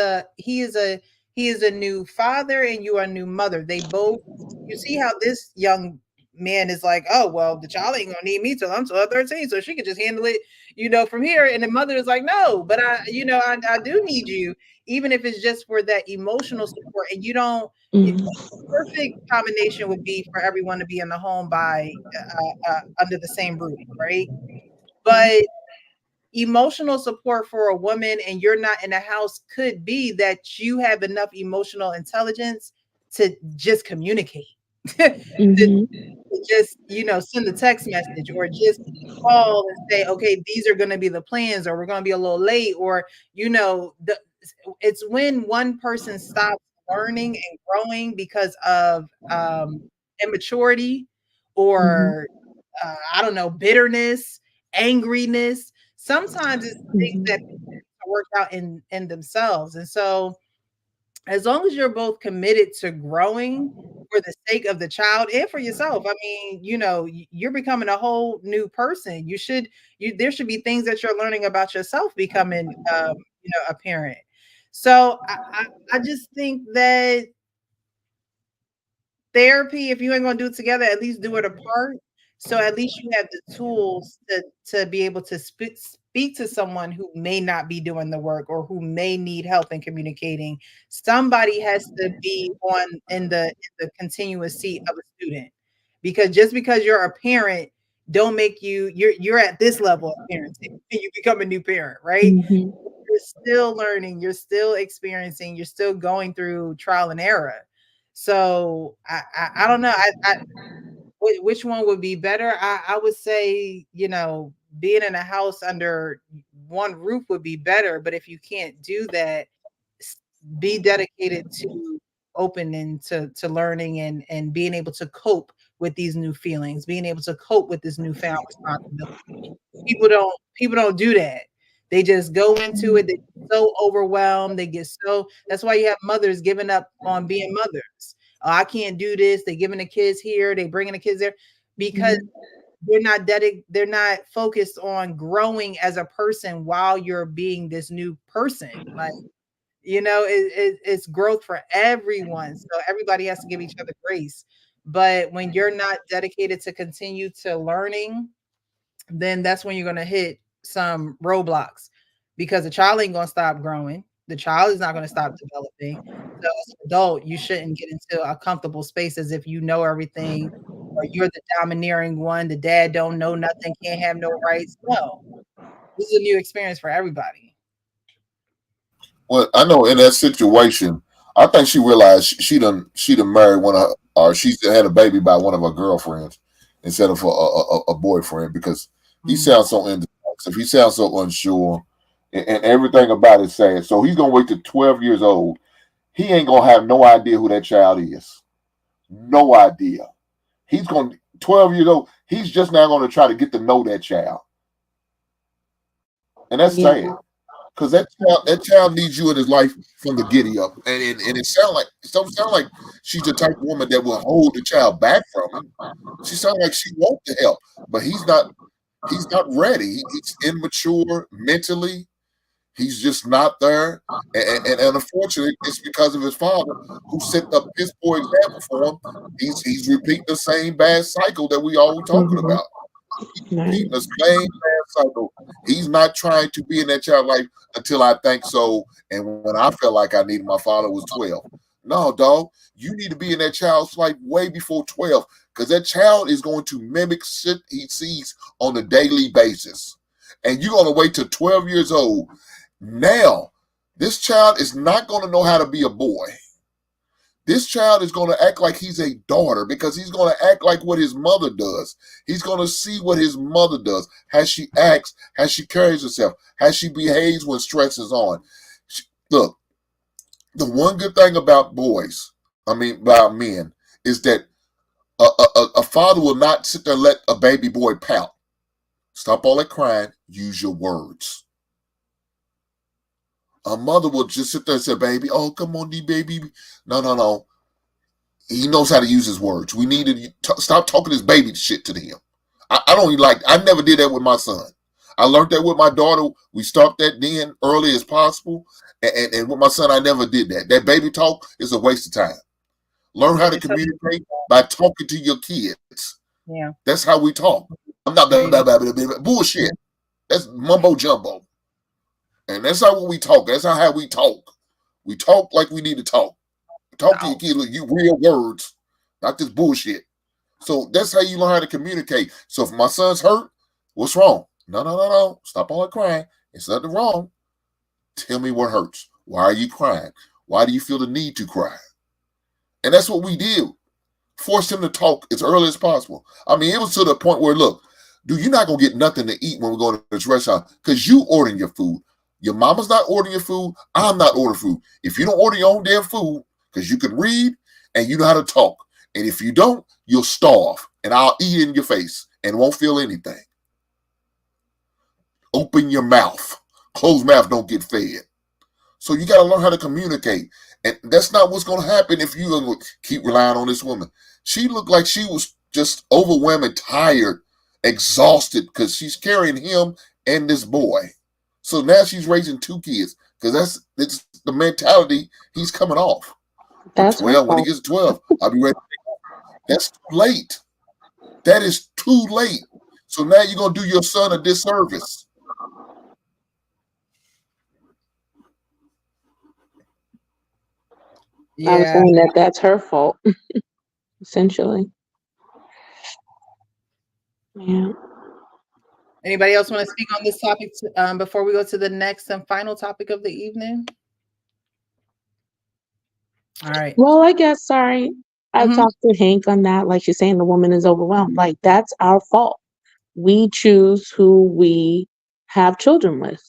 a new father and you are a new mother. They both, you see how this young man is like, oh well, the child ain't gonna need me till I'm 12, 13, so she can just handle it, from here. And the mother is like, no, but I do need you, even if it's just for that emotional support. And you don't perfect combination would be for everyone to be in the home by under the same roof, right? But emotional support for a woman and you're not in the house could be that you have enough emotional intelligence to just communicate. to just, send a text message or just call and say, okay, these are going to be the plans, or we're going to be a little late, or, it's when one person stops learning and growing because of immaturity or, I don't know, bitterness, angriness. Sometimes it's things that work out in themselves. And so as long as you're both committed to growing for the sake of the child and for yourself, I mean, you're becoming a whole new person. There should be things that you're learning about yourself becoming, a parent. So I just think that therapy, if you ain't gonna do it together, at least do it apart. So at least you have the tools to be able to speak to someone who may not be doing the work or who may need help in communicating. Somebody has to be on in the continuous seat of a student, because just because you're a parent don't make you're at this level of parenting and you become a new parent, right? You're still learning, you're still experiencing, you're still going through trial and error. So I don't know. Which one would be better? I would say, being in a house under one roof would be better. But if you can't do that, be dedicated to opening to learning and being able to cope with these new feelings, being able to cope with this newfound responsibility. People don't do that. They just go into it. They get so overwhelmed. They get so. That's why you have mothers giving up on being mothers. Oh, I can't do this. They giving the kids here. They bringing the kids there because they're not focused on growing as a person while you're being this new person. Like, it's growth for everyone. So everybody has to give each other grace. But when you're not dedicated to continue to learning, then that's when you're going to hit some roadblocks, because the child ain't going to stop growing. The child is not going to stop developing. So as an adult, you shouldn't get into a comfortable space as if you know everything or you're the domineering one. The dad don't know nothing, can't have no rights. No, this is a new experience for everybody. Well, I know in that situation, I think she realized she done married one of, or she had a baby by one of her girlfriends instead of a boyfriend, because he sounds so indecisive. He sounds so unsure, and everything about it sad. So he's gonna wait to 12 years old. He ain't gonna have no idea who that child is. No idea. He's gonna 12 years old. He's just now gonna try to get to know that child, and that's Yeah. sad. Because that child needs you in his life from the giddy up, and it don't sound like she's the type of woman that will hold the child back from him. She sounds like she wants to help, but he's not ready. He's immature mentally. He's just not there, and unfortunately, it's because of his father who set the piss poor example for him. He's repeating the same bad cycle that we all talking about. Repeating the same bad cycle. He's not trying to be in that child life until I think so. And when I felt like I needed my father was 12. No, dog, you need to be in that child's life way before 12, because that child is going to mimic shit he sees on a daily basis. And you're going to wait till 12 years old. Now, this child is not going to know how to be a boy. This child is going to act like he's a daughter, because he's going to act like what his mother does. He's going to see what his mother does, how she acts, how she carries herself, how she behaves when stress is on. Look, the one good thing about about men, is that a father will not sit there and let a baby boy pout. Stop all that crying. Use your words. A mother will just sit there and say, baby, oh, come on, baby. No, no, no. He knows how to use his words. We need to stop talking this baby shit to him. I don't even like. I never did that with my son. I learned that with my daughter. We stopped that then early as possible. And with my son, I never did that. That baby talk is a waste of time. Learn how to communicate by talking to your kids. Yeah. That's how we talk. I'm not bullshit. That's mumbo jumbo. And that's not what we talk. That's not how we talk. We talk like we need to talk. Talk to your kids with you real words, not this bullshit. So that's how you learn how to communicate. So if my son's hurt, what's wrong? No. Stop all that crying. It's nothing wrong. Tell me what hurts. Why are you crying? Why do you feel the need to cry? And that's what we did. Force him to talk as early as possible. I mean, it was to the point where, look, dude, you're not going to get nothing to eat when we go to this restaurant because you ordering your food. Your mama's not ordering your food. I'm not ordering food. If you don't order your own damn food, because you can read and you know how to talk. And if you don't, you'll starve. And I'll eat in your face and won't feel anything. Open your mouth. Closed mouth don't get fed. So you got to learn how to communicate. And that's not what's going to happen if you keep relying on this woman. She looked like she was just overwhelmed and tired, exhausted, because she's carrying him and this boy. So now she's raising two kids because it's the mentality he's coming off. That's 12, when he gets 12, I'll be ready. That's too late. That is too late. So now you're going to do your son a disservice. Yeah. I'm saying that's her fault, essentially. Yeah. Anybody else want to speak on this topic before we go to the next and final topic of the evening? All right. Well, I guess, sorry, I talked to Hank on that. Like she's saying, the woman is overwhelmed. Like, that's our fault. We choose who we have children with.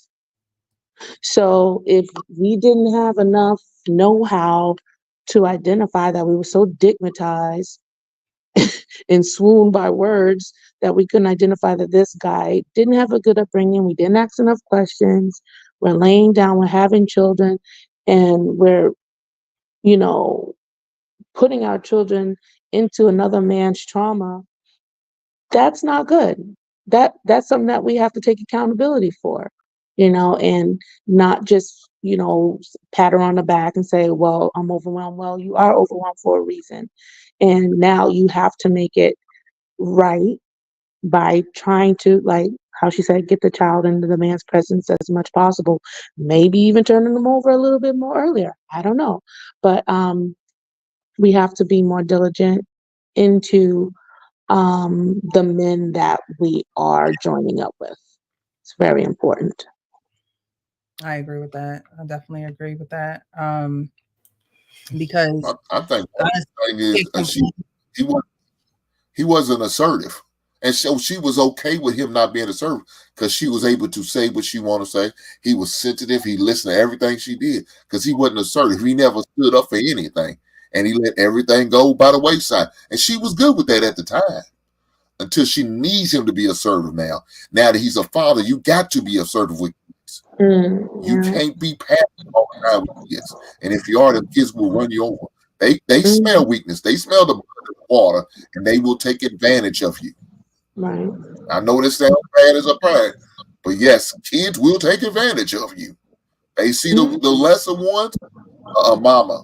So if we didn't have enough know-how to identify that we were so digmatized and swooned by words that we couldn't identify that this guy didn't have a good upbringing, we didn't ask enough questions, we're laying down, we're having children, and we're, putting our children into another man's trauma, that's not good. That's something that we have to take accountability for, and not just, pat her on the back and say, well, I'm overwhelmed. Well, you are overwhelmed for a reason. And now you have to make it right by trying to, like how she said, get the child into the man's presence as much possible. Maybe even turning them over a little bit more earlier. I don't know. But we have to be more diligent into the men that we are joining up with. It's very important. I agree with that. I definitely agree with that. Because I think the thing is he wasn't assertive. And so she was okay with him not being assertive because she was able to say what she wanted to say. He was sensitive. He listened to everything she did because he wasn't assertive. He never stood up for anything. And he let everything go by the wayside. And she was good with that at the time until she needs him to be assertive now. Now that he's a father, you got to be assertive with kids. You can't be passive all the time with kids. And if you are, the kids will run you over. They smell weakness. They smell the water, and they will take advantage of you. Right. I know this sounds bad as a parent, but yes, kids will take advantage of you. They see the lesser ones. Mama,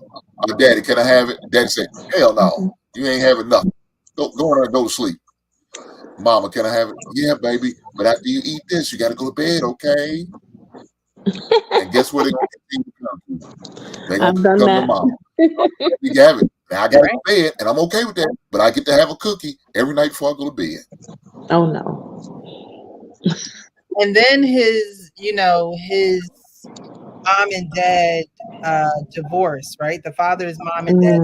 daddy, can I have it? Daddy said, hell no, you ain't having nothing. Go in there and go to sleep. Mama, can I have it? Yeah, baby. But after you eat this, you got to go to bed, okay? And guess where they're going to come to? They're going to come to mama. You have it. Now I got to go to bed, and I'm okay with that. But I get to have a cookie every night before I go to bed. Oh, no. And then his mom and dad divorce, right? The father's mom and dad.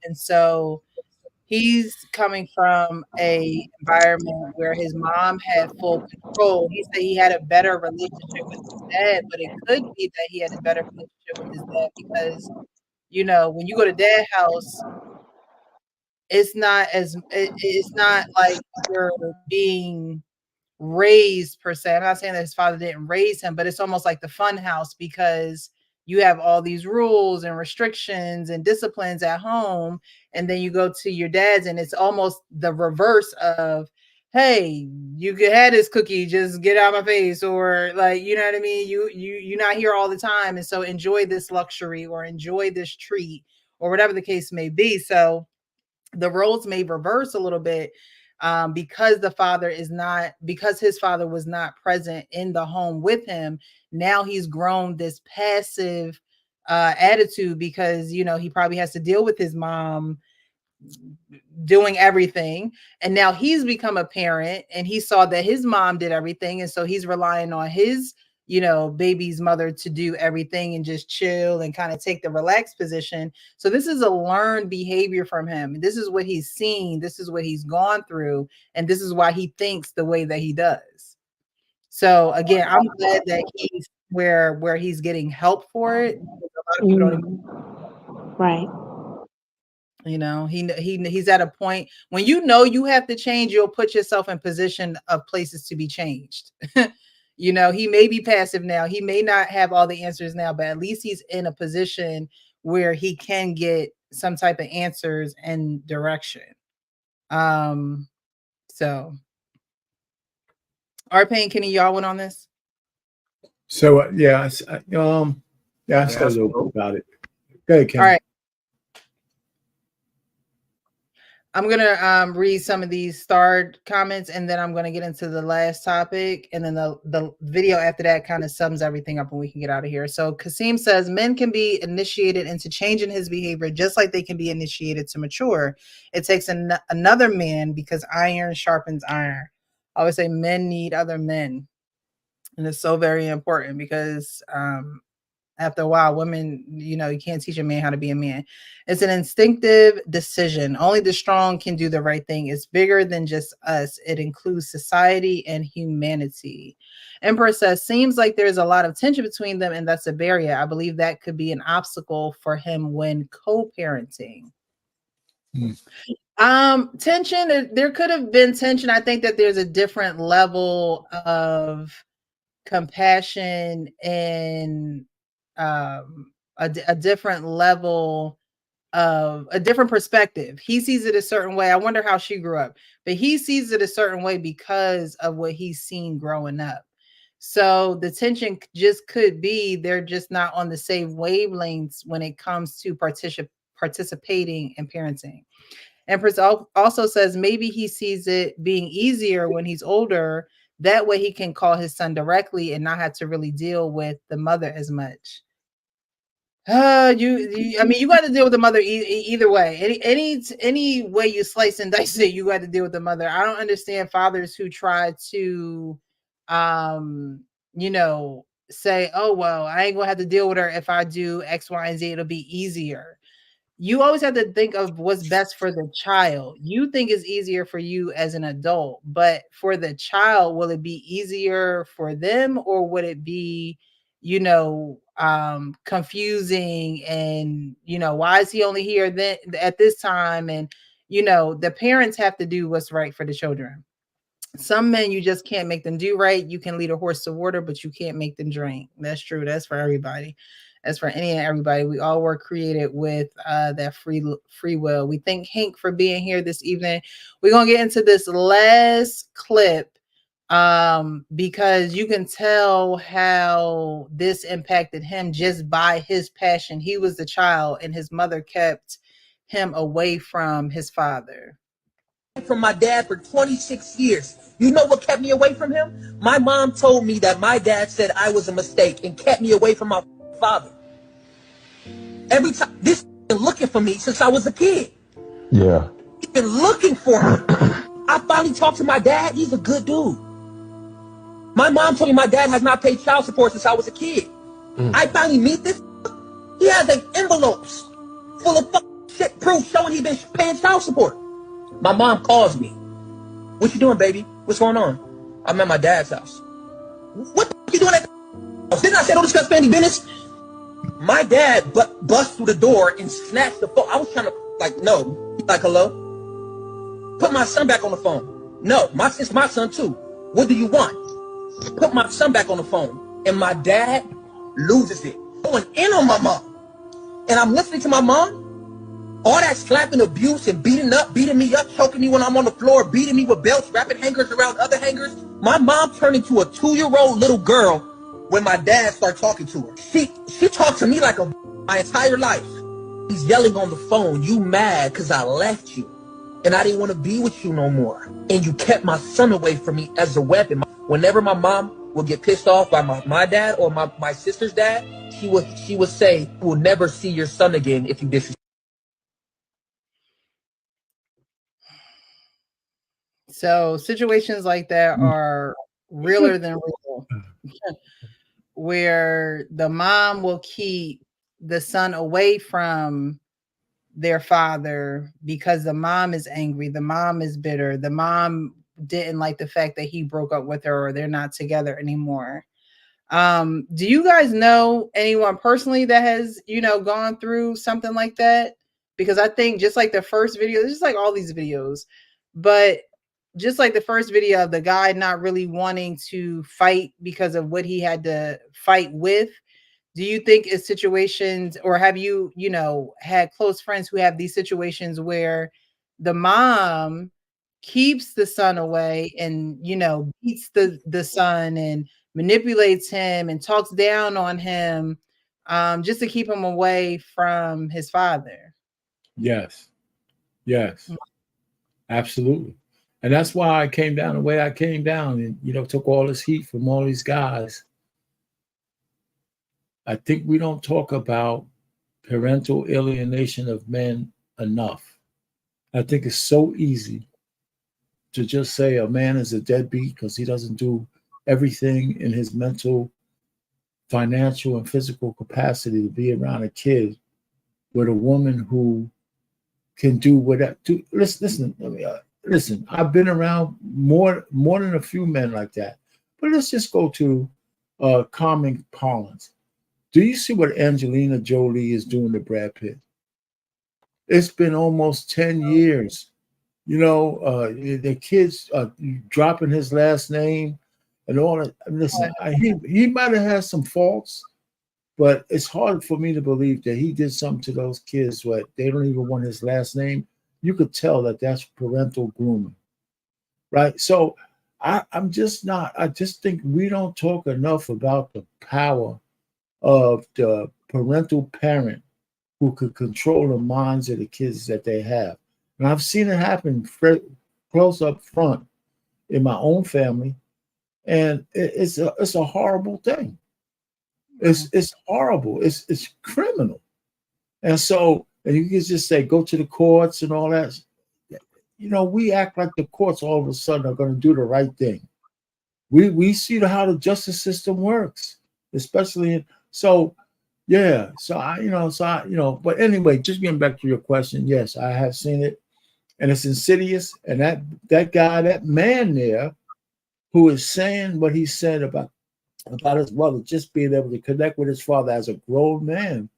And so he's coming from a environment where his mom had full control. He said he had a better relationship with his dad, but it could be that he had a better relationship with his dad because, when you go to dad's house, it's not like you're being raised per se. I'm not saying that his father didn't raise him, but it's almost like the fun house because you have all these rules and restrictions and disciplines at home, and then you go to your dad's and it's almost the reverse of, hey, you could have this cookie, just get out of my face, or like, you know what I mean? You're not here all the time, and so enjoy this luxury or enjoy this treat or whatever the case may be. So the roles may reverse a little bit, because his father was not present in the home with him. Now he's grown this passive attitude because, you know, he probably has to deal with his mom doing everything, and now he's become a parent and he saw that his mom did everything, and so he's relying on his, you know, baby's mother to do everything and just chill and kind of take the relaxed position. So this is a learned behavior from him. This is what he's seen, this is what he's gone through, and this is why he thinks the way that he does. So again, I'm glad that he's where he's getting help for it. A lot of people don't even, right. you know, he's at a point when you know you have to change, you'll put yourself in position of places to be changed. You know, he may be passive now, he may not have all the answers now, but at least he's in a position where he can get some type of answers and direction. So Arpain, Kenny, y'all went on this? So I said a little bit about it. Go ahead, Ken. All right. I'm going to read some of these starred comments, and then I'm going to get into the last topic. And then the video after that kind of sums everything up and we can get out of here. So Kasim says, men can be initiated into changing his behavior just like they can be initiated to mature. It takes another man because iron sharpens iron. I always say men need other men. And it's so very important because after a while, women, you know, you can't teach a man how to be a man. It's an instinctive decision. Only the strong can do the right thing. It's bigger than just us. It includes society and humanity. Empress says, seems like there's a lot of tension between them, and that's a barrier. I believe that could be an obstacle for him when co-parenting. Tension, there could have been tension. I think that there's a different level of compassion and a different level of a different perspective. He sees it a certain way. I wonder how she grew up, but he sees it a certain way because of what he's seen growing up. So the tension just could be they're just not on the same wavelengths when it comes to participating in parenting. Empress also says maybe he sees it being easier when he's older. That way he can call his son directly and not have to really deal with the mother as much. I mean, you got to deal with the mother either way. Any way you slice and dice it, you got to deal with the mother. I don't understand fathers who try to, you know, say, oh, well, I ain't gonna have to deal with her if I do X, Y, and Z. It'll be easier. You always have to think of what's best for the child. You think it's easier for you as an adult, but for the child, will it be easier for them, or would it be, you know, confusing? And, you know, why is he only here then at this time? And, you know, the parents have to do what's right for the children. Some men, you just can't make them do right. You can lead a horse to water, but you can't make them drink. That's true. That's for everybody. That's for any and everybody. We all were created with that free will. We thank Hank for being here this evening. We're going to get into this last clip because you can tell how this impacted him just by his passion. He was the child, and his mother kept him away from his father. From my dad for 26 years. You know what kept me away from him? My mom told me that my dad said I was a mistake and kept me away from my father. Every time, this been looking for me since I was a kid. Yeah. He's been looking for me. I finally talked to my dad. He's a good dude. My mom told me my dad has not paid child support since I was a kid. I finally meet this. He has like envelopes full of shit proof showing he's been paying child support. My mom calls me. What you doing, baby? What's going on? I'm at my dad's house. What the f you doing at the house? Didn't I say don't discuss family business? My dad bust through the door and snatched the phone. I was trying to, like, no. He's like, hello? Put my son back on the phone. No, it's my son too. What do you want? Put my son back on the phone. And my dad loses it. going in on my mom. And I'm listening to my mom. All that slapping, abuse, and beating me up, choking me when I'm on the floor, beating me with belts, wrapping hangers around other hangers. My mom turned into a 2-year-old little girl when my dad started talking to her. She talked to me like a my entire life. He's yelling on the phone, "You mad because I left you. And I didn't want to be with you no more. And you kept my son away from me as a weapon." Whenever my mom would get pissed off by my dad or my sister's dad, she would say, "You will never see your son again if you disrespect." So situations like that are realer than real, where the mom will keep the son away from their father because the mom is angry, the mom is bitter, the mom didn't like the fact that he broke up with her or they're not together anymore. Do you guys know anyone personally that has, gone through something like that? Because I think just like the first video, just like all these videos, but just like the first video of the guy not really wanting to fight because of what he had to fight with. Do you think it's situations, or have you, had close friends who have these situations where the mom keeps the son away and, beats the son and manipulates him and talks down on him, just to keep him away from his father? Yes. Yes. Absolutely. And that's why I came down the way I came down and, took all this heat from all these guys. I think we don't talk about parental alienation of men enough. I think it's so easy to just say a man is a deadbeat because he doesn't do everything in his mental, financial, and physical capacity to be around a kid with a woman who can do whatever. Listen. Listen. I've been around more than a few men like that. But let's just go to common parlance. Do you see what Angelina Jolie is doing to Brad Pitt? It's been almost 10 years. The kids dropping his last name and all that. Listen, he might have had some faults, but it's hard for me to believe that he did something to those kids where they don't even want his last name. You could tell that that's parental grooming, right? So I'm just not. I just think we don't talk enough about the power of the parental parent who could control the minds of the kids that they have. And I've seen it happen close up front in my own family, and it's a horrible thing. It's horrible. It's criminal. And you can just say go to the courts and all that. We act like the courts all of a sudden are going to do the right thing. We see how the justice system works, especially yeah. But anyway, just getting back to your question, yes, I have seen it, and it's insidious. And that guy, that man there, who is saying what he said about his brother, just being able to connect with his father as a grown man,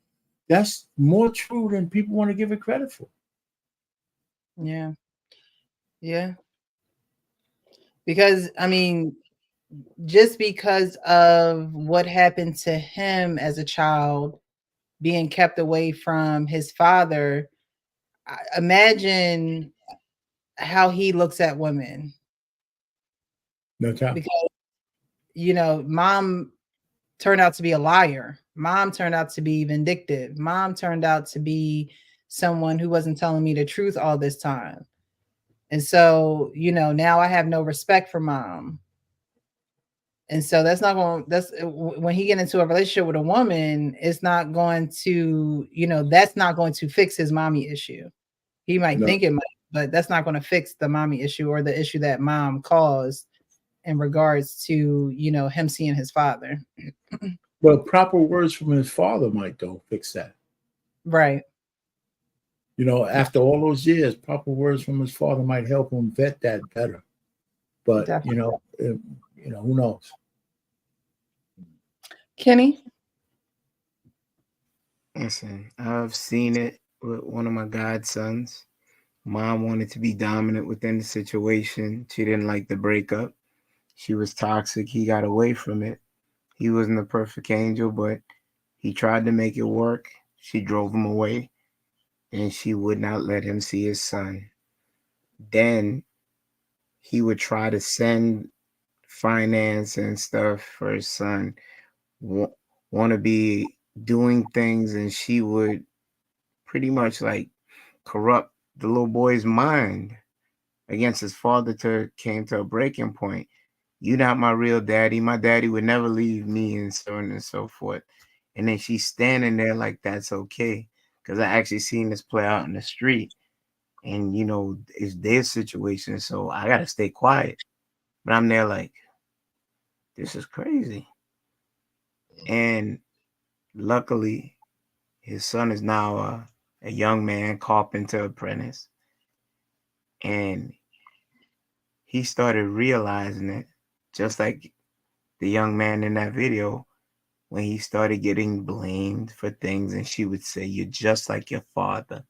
that's more true than people want to give it credit for. Yeah. Yeah. Because, I mean, just because of what happened to him as a child, being kept away from his father, imagine how he looks at women. No doubt. Because, mom turned out to be a liar. Mom turned out to be vindictive. Mom turned out to be someone who wasn't telling me the truth all this time. And so, now I have no respect for mom. And so that's when he get into a relationship with a woman, it's not going to, that's not going to fix his mommy issue. He might think it might, but that's not going to fix the mommy issue or the issue that mom caused in regards to, him seeing his father. Well, proper words from his father might don't fix that. Right. After all those years, proper words from his father might help him vet that better. But Definitely. who knows? Kenny? Listen, I've seen it with one of my godsons. Mom wanted to be dominant within the situation. She didn't like the breakup. She was toxic. He got away from it. He wasn't a perfect angel, but He tried to make it work. She drove him away, and she would not let him see his son. Then he would try to send finance and stuff for his son, want to be doing things, and she would pretty much like corrupt the little boy's mind against his father to came to a breaking point. You're not my real daddy. My daddy would never leave me, and so on and so forth. And then she's standing there like that's okay. Because I actually seen this play out in the street. And you know, it's their situation. So I gotta stay quiet. But I'm there like, this is crazy. And luckily, his son is now a young man, carpenter apprentice. And he started realizing it, just like the young man in that video, when he started getting blamed for things, and she would say, "You're just like your father."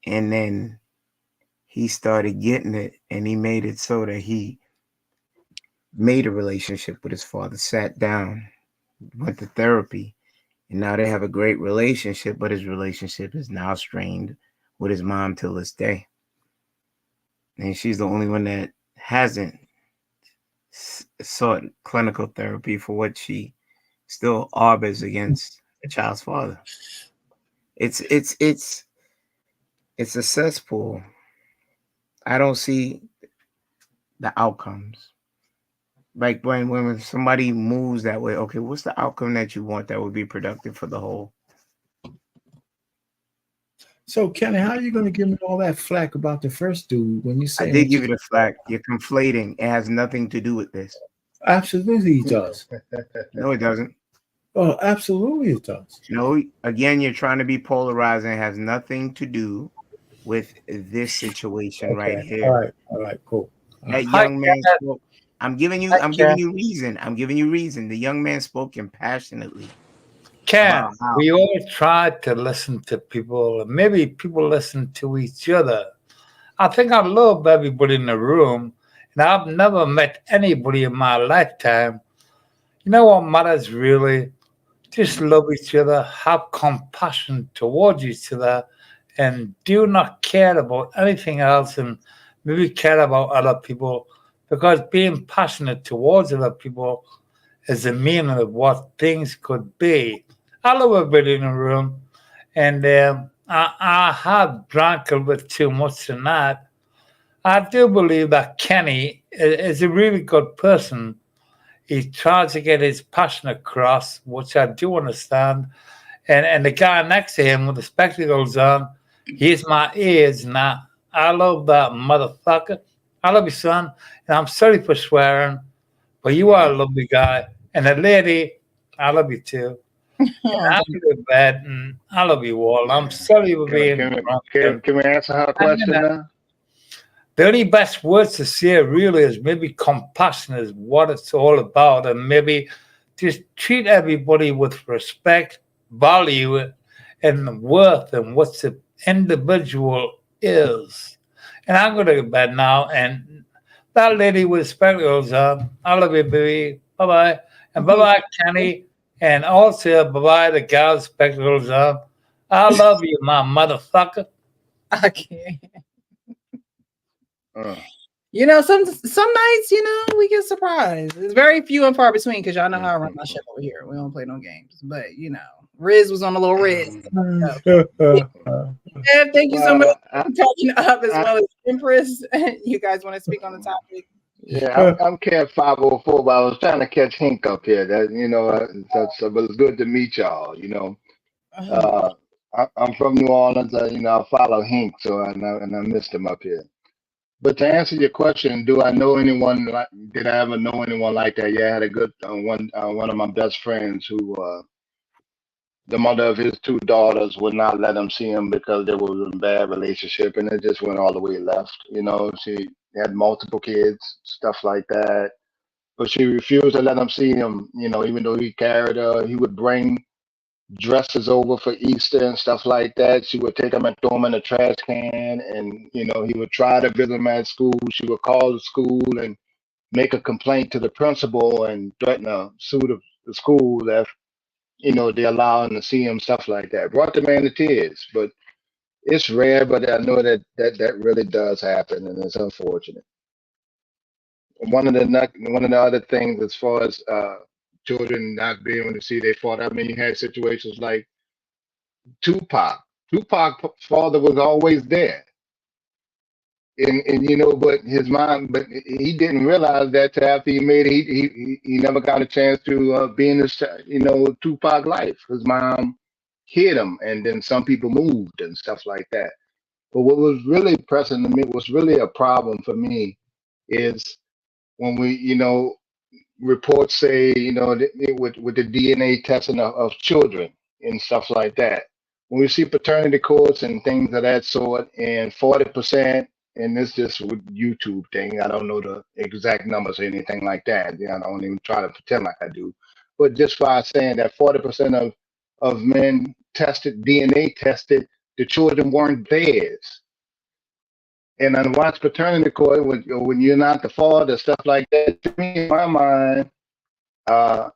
And then he started getting it, and he made it so that he made a relationship with his father, sat down, went to therapy, and now they have a great relationship, but his relationship is now strained with his mom till this day. And she's the only one that hasn't sought clinical therapy for what she still harbors against the child's father. It's a cesspool. I don't see the outcomes. Like when somebody moves that way, okay, what's the outcome that you want that would be productive for the whole? So, Kenny, how are you going to give me all that flack about the first dude when you say I did give you the flack. You're conflating. It has nothing to do with this. Absolutely, it does. No, it doesn't. Oh, absolutely, it does. No, again, you're trying to be polarizing. It has nothing to do with this situation right here. All right, cool. That Hi, young man Ken. spoke. I'm giving Hi, you Ken. reason. I'm giving you reason. The young man spoke compassionately Ken, about how. we all try to listen to people, and maybe people listen to each other. I think I love everybody in the room, and I've never met anybody in my lifetime. You know what matters really? Just love each other, have compassion towards each other, and do not care about anything else, and maybe care about other people, because being passionate towards other people is the meaning of what things could be. I love everybody in the room, and I have drank a little bit too much tonight. I do believe that Kenny is a really good person. He tries to get his passion across, which I do understand. And the guy next to him with the spectacles on, he's my age now. I love that motherfucker. I love you, son. And I'm sorry for swearing, but you are a lovely guy. And the lady, I love you too. And I'm in bed, and I love you all. I'm sorry for being drunk. Can we answer her question now? The only best words to say really is maybe compassion is what it's all about, and maybe just treat everybody with respect, value, and worth, and what the individual is. And I'm going to go to bed now. And that lady with spectacles on, I love you, baby. Bye bye. And bye bye, Kenny. And also bye bye, the gal with spectacles on. I love you, my motherfucker. I can't. You know, some nights, you know, we get surprised. It's very few and far between because y'all know how I run my shit over here. We don't play no games. But you know, Riz was on a little Riz. Yeah, thank you so much for talking up as well as Empress. You guys want to speak on the topic? Yeah, I'm Kev 504, but I was trying to catch Hink up here. That but it's good to meet y'all. I'm from New Orleans. I follow Hink, so I know, and I missed him up here. But to answer your question, do I know anyone like? Did I ever know anyone like that? Yeah, I had a good one of my best friends who the mother of his two daughters would not let him see him because they were in a bad relationship, and it just went all the way left. She had multiple kids, stuff like that, but she refused to let him see him. Even though he carried her, he would bring dresses over for Easter and stuff like that. She would take them and throw them in the trash can, and he would try to visit them at school. She would call the school and make a complaint to the principal and threaten to sue the school if they allow him to see him, stuff like that. Brought the man to tears, but it's rare. But I know that really does happen, and it's unfortunate. One of the other things, as far as children not being able to see their father, I mean, you had situations like Tupac. Tupac's father was always there, and but his mom, but he didn't realize that till after he made it. He never got a chance to be in his Tupac life. His mom hid him, and then some people moved and stuff like that. But what was really pressing to me, was really a problem for me, is when we, reports say, with the DNA testing of children and stuff like that. When we see paternity courts and things of that sort, and 40%, and this just with YouTube thing, I don't know the exact numbers or anything like that. I don't even try to pretend like I do. But just by saying that 40% of men tested, DNA tested, the children weren't theirs. And I watch paternity court when you're not the father, stuff like that. To me, in my mind, uh,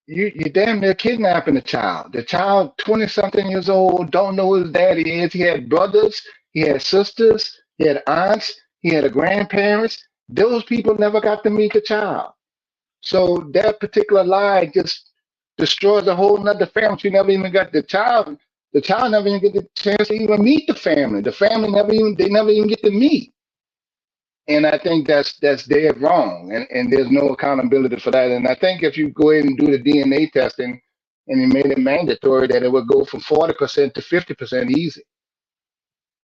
you damn near kidnapping the child. The child, 20 something years old, don't know who his daddy is. He had brothers, he had sisters, he had aunts, he had a grandparents. Those people never got to meet the child. So that particular lie just destroys a whole nother family. She never even got the child. The child never even get the chance to even meet the family. The family they never even get to meet. And I think that's dead wrong, and there's no accountability for that. And I think if you go ahead and do the DNA testing, and you made it mandatory, that it would go from 40% to 50% easy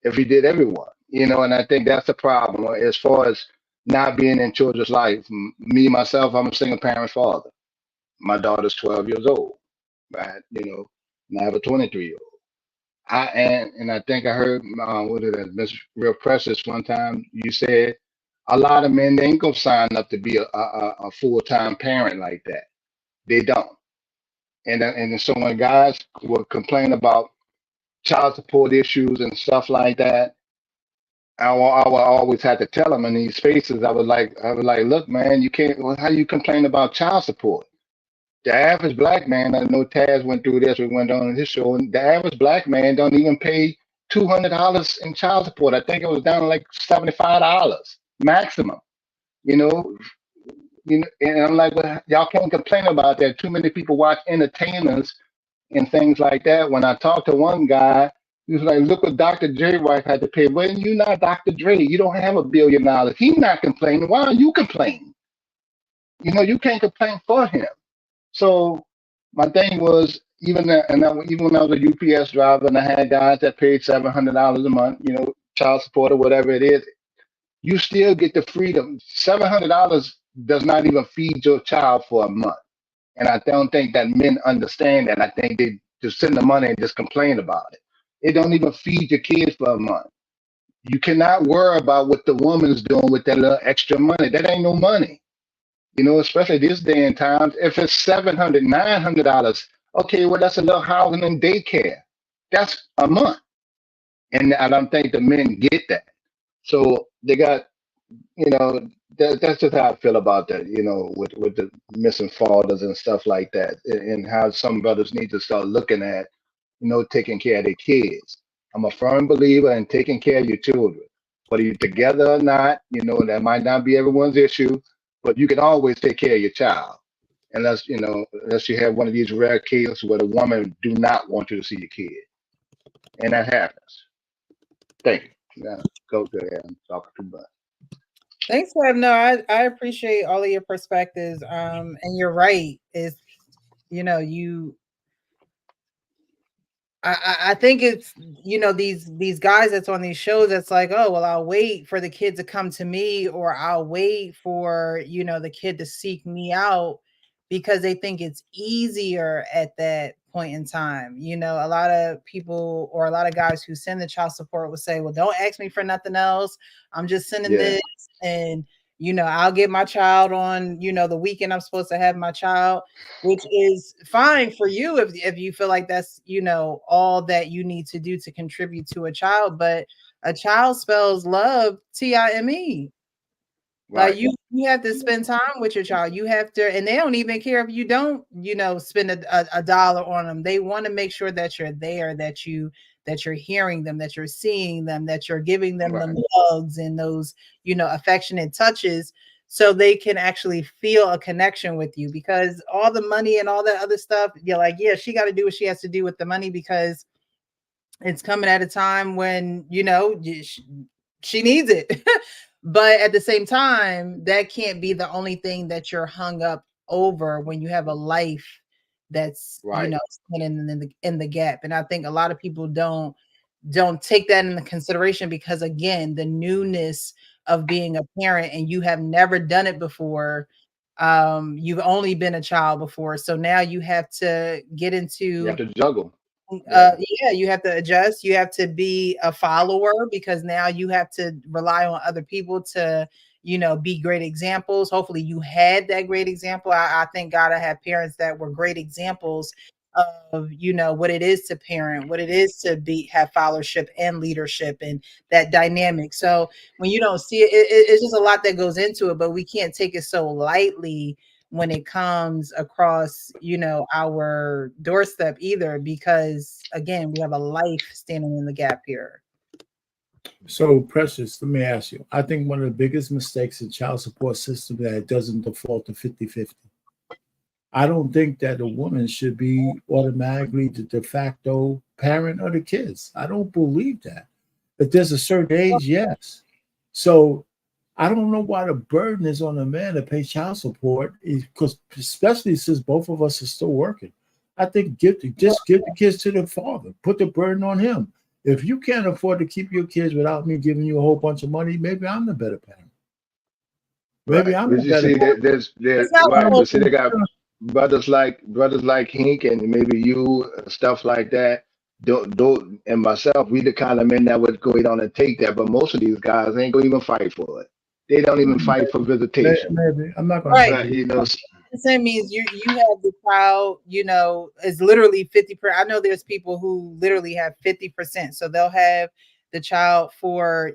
if you did everyone. And I think that's the problem as far as not being in children's life. Me myself, I'm a single parent father. My daughter's 12 years old, right? And I have a 23-year-old. And I think I heard what is that, Miss Real Precious, one time you said a lot of men, they ain't gonna sign up to be a full-time parent like that. They don't. And so when guys will complain about child support issues and stuff like that, I will always have to tell them in these spaces. I was like, look, man, you can't. Well, how you complain about child support? The average black man, I know Taz went through this, we went on his show, and the average black man don't even pay $200 in child support. I think it was down to like $75 maximum. You know, and I'm like, well, y'all can't complain about that. Too many people watch entertainers and things like that. When I talked to one guy, he was like, look what Dr. Dre wife had to pay. Well, you're not Dr. Dre. You don't have $1 billion. He's not complaining. Why are you complaining? You can't complain for him. So my thing was, even when I was a UPS driver and I had guys that paid $700 a month, child support or whatever it is, you still get the freedom. $700 does not even feed your child for a month. And I don't think that men understand that. I think they just send the money and just complain about it. It don't even feed your kids for a month. You cannot worry about what the woman's doing with that little extra money. That ain't no money. Especially this day and time. If it's $700, $900, okay, well, that's a little housing and daycare. That's a month. And I don't think the men get that. So they got, that's just how I feel about that, with the missing fathers and stuff like that, and how some brothers need to start looking at, taking care of their kids. I'm a firm believer in taking care of your children, whether you're together or not. That might not be everyone's issue, but you can always take care of your child, unless you have one of these rare cases where the woman do not want you to see your kid, and that happens. Thank you. Yeah, go ahead. I'm talking too much. Thanks, Web. No, I appreciate all of your perspectives. And you're right. You I think it's these guys that's on these shows that's like, oh well, I'll wait for the kid to come to me, or I'll wait for the kid to seek me out, because they think it's easier at that point in time. A lot of people, or a lot of guys who send the child support, will say, well, don't ask me for nothing else. I'm just sending this, and I'll get my child on the weekend I'm supposed to have my child, which is fine for you if you feel like that's all that you need to do to contribute to a child. But a child spells love, Time. Like you have to spend time with your child. You have to, and they don't even care if you don't, spend a dollar on them. They want to make sure that you're there, that you're hearing them, that you're seeing them, that you're giving them the hugs and those, affectionate touches, so they can actually feel a connection with you. Because all the money and all that other stuff, you're like, yeah, she got to do what she has to do with the money, because it's coming at a time when, she needs it. But at the same time, that can't be the only thing that you're hung up over when you have a life that's, standing in the gap. And I think a lot of people don't take that into consideration, because again, the newness of being a parent, and you have never done it before. You've only been a child before. So now you have to get into, you have to juggle. Yeah, you have to adjust. You have to be a follower, because now you have to rely on other people to, be great examples. Hopefully you had that great example. I thank God I have parents that were great examples of, what it is to parent, what it is to have followership and leadership and that dynamic. So when you don't see it, it's just a lot that goes into it, but we can't take it so lightly when it comes across, our doorstep either, because again, we have a life standing in the gap here. So, Precious, let me ask you. I think one of the biggest mistakes in child support system that it doesn't default to 50-50. I don't think that a woman should be automatically the de facto parent of the kids. I don't believe that. If there's a certain age, yes. So I don't know why the burden is on the man to pay child support, because especially since both of us are still working. I think just give the kids to the father. Put the burden on him. If you can't afford to keep your kids without me giving you a whole bunch of money, maybe I'm the better parent. Maybe I'm the better parent. There's right. But see, they got brothers like Hink and maybe you, stuff like that. Don't and myself, we the kind of men that would go on and take that. But most of these guys ain't gonna even fight for it. They don't even fight for visitation. Maybe I'm not gonna. Right. That means you have the child, is literally 50%. I know there's people who literally have 50%. So they'll have the child for,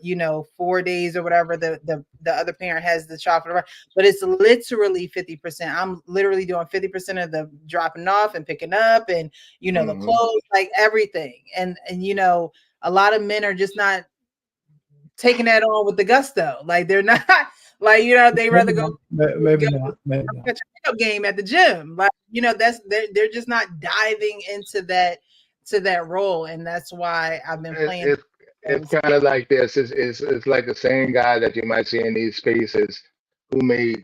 4 days or whatever. The other parent has the child for, but it's literally 50%. I'm literally doing 50% of the dropping off and picking up, and the clothes, like everything. And a lot of men are just not taking that on with the gusto. Like they're not like, they rather go maybe not pickup game at the gym. Like, they're just not diving into that role. And that's why I've been playing. It's kind of like this. It's like the same guy that you might see in these spaces who may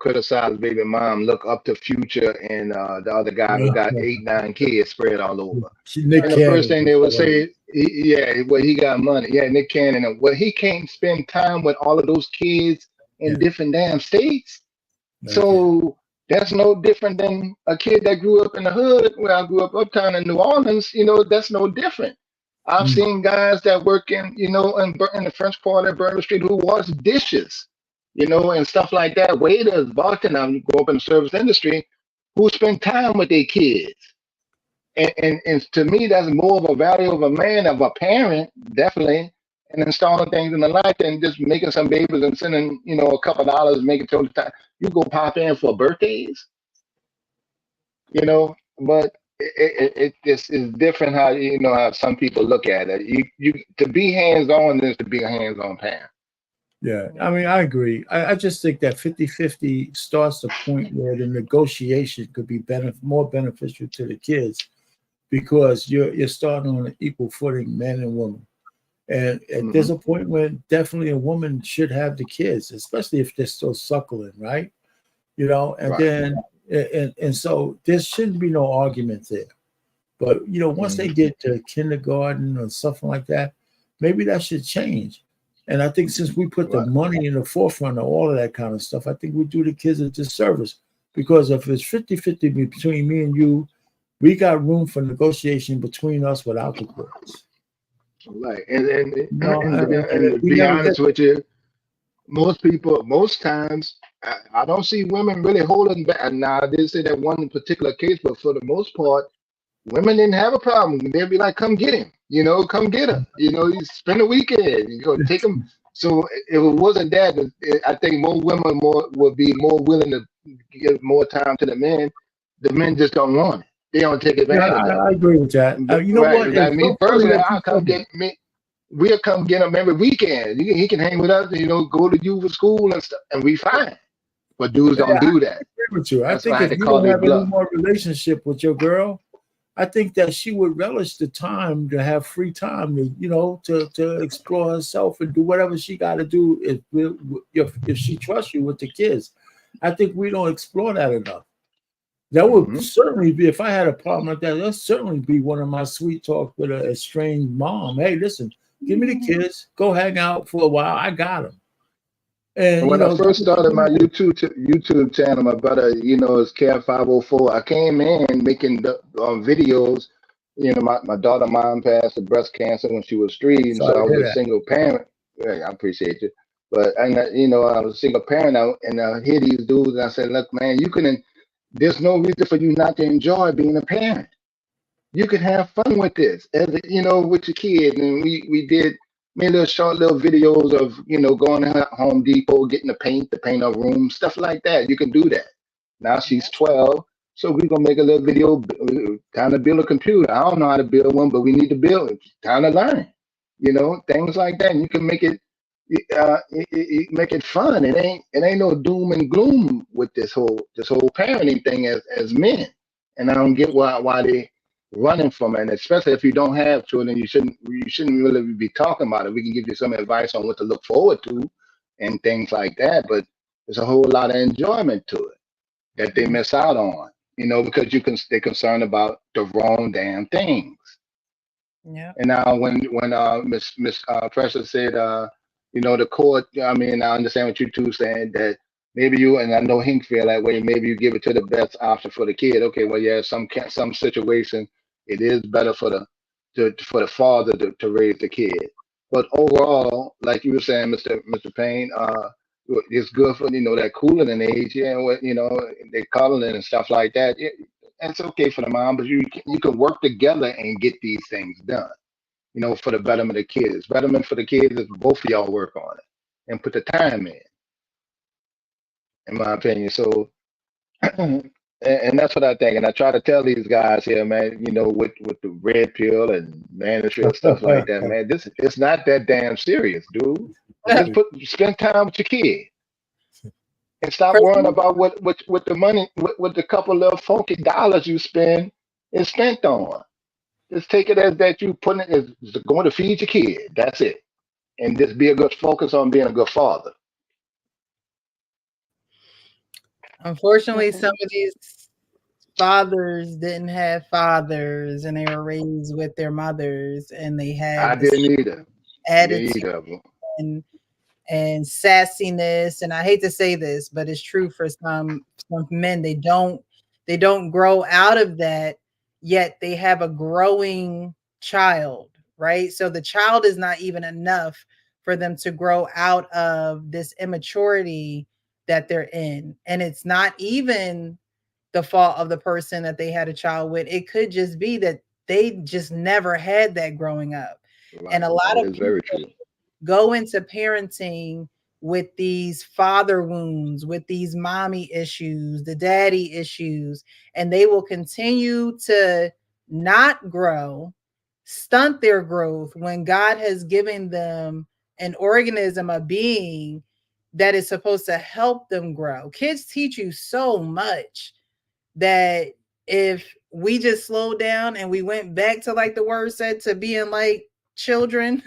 criticize baby mom, look up to Future and the other guy who got 8-9 kids spread all over. And the first thing they would say, he got money. Yeah, Nick Cannon. Well, he can't spend time with all of those kids in different damn states. So that's no different than a kid that grew up in the hood. Where I grew up uptown in New Orleans. That's no different. I've seen guys that work in the French Quarter, Bourbon Street, who wash dishes, and stuff like that. Waiters, bartenders, grow up in the service industry, who spend time with their kids. And to me, that's more of a value of a man, of a parent, definitely, and installing things in the life than just making some babies and sending, a couple of dollars, make it till the time you go pop in for birthdays, but it just is different how how some people look at it. You to be hands-on is to be a hands-on parent. Yeah, I mean, I agree. I just think that 50-50 starts the point where the negotiation could be more beneficial to the kids, because you're starting on an equal footing, man and woman. And there's a point where definitely a woman should have the kids, especially if they're still suckling, right? And then and so there shouldn't be no argument there. But once they get to kindergarten or something like that, maybe that should change. And I think since we put the money in the forefront of all of that kind of stuff, I think we do the kids a disservice, because if it's 50-50 between me and you, we got room for negotiation between us without the courts. Right. And to be honest with you, most times, I don't see women really holding back. Now, I did say that one particular case, but for the most part, women didn't have a problem. They'd be like, come get him, come get her. You spend a weekend, you go take him, So if it wasn't that, I think more women would be more willing to give more time to the men. The men just don't want it. They don't take Yeah, advantage of I it. agree with that. You know Right. what? Like It's me so funny personally, that I'll you come said that. get me. We'll come get him every weekend. He can hang with us, go to you for school and stuff, and we fine. But dudes Yeah, don't I do that. agree with you. I That's why think I had if to you call don't their have any bluff. more relationship with your girl, I think that she would relish the time to have free time to explore herself and do whatever she got to do if she trusts you with the kids. I think we don't explore that enough. That would certainly be, if I had a problem like that'd certainly be one of my sweet talk with a estranged mom. Hey, listen, give me the kids, go hang out for a while. I got them. And When I first started my do YouTube channel, my brother, is Care 504. I came in making the videos. My daughter mom passed of breast cancer when she was 3, and so Sorry I to was hear a that. single parent. Yeah, I appreciate you. But I was a single parent now, and I hear these dudes, and I said, look, man, there's no reason for you not to enjoy being a parent. You can have fun with this, with your kid. And we made little short little videos of going to Home Depot, getting the paint a room, stuff like that. You can do that. Now she's 12, so we're gonna make a little video, time to build a computer. I don't know how to build one, but we need to build it. Time to learn, things like that. And you can make it fun. It ain't no doom and gloom with this whole parenting thing as men. And I don't get why they running from it. And especially if you don't have children, you shouldn't really be talking about it. We can give you some advice on what to look forward to and things like that. But there's a whole lot of enjoyment to it that they miss out on, because they're concerned about the wrong damn things. Yeah. And now when Miss Precious said, the court, I mean, I understand what you two saying, that maybe and I know Hink feel that way, maybe you give it to the best option for the kid. Okay, well, yeah, some situation it is better for the father to raise the kid. But overall, like you were saying, Mr. Payne, it's good for that cooling age, they cuddling and stuff like that. It's okay for the mom, but you can work together and get these things done, for the betterment of the kids. Betterment for the kids is both of y'all work on it and put the time in my opinion. So, and that's what I think. And I try to tell these guys here, man, with the red pill and mandatory and stuff like that, man, it's not that damn serious, dude. Just spend time with your kid and stop worrying about what the money, what the couple of funky dollars you spend is spent on. Just take it as that you putting it as going to feed your kid. That's it. And just be a good focus on being a good father. Unfortunately, some of these fathers didn't have fathers and they were raised with their mothers and they I had this didn't either. attitude Neither of them. and sassiness. And I hate to say this, but it's true for some men. They don't grow out of that, yet they have a growing child, right? So the child is not even enough for them to grow out of this immaturity that they're in. And it's not even the fault of the person that they had a child with. It could just be that they just never had that growing up. Right. And a lot That of is people very true. go into parenting with these father wounds, with these mommy issues, the daddy issues, and they will continue to not grow, stunt their growth when God has given them an organism, a being that is supposed to help them grow. Kids teach you so much that if we just slowed down and we went back to, like the word said, to being like children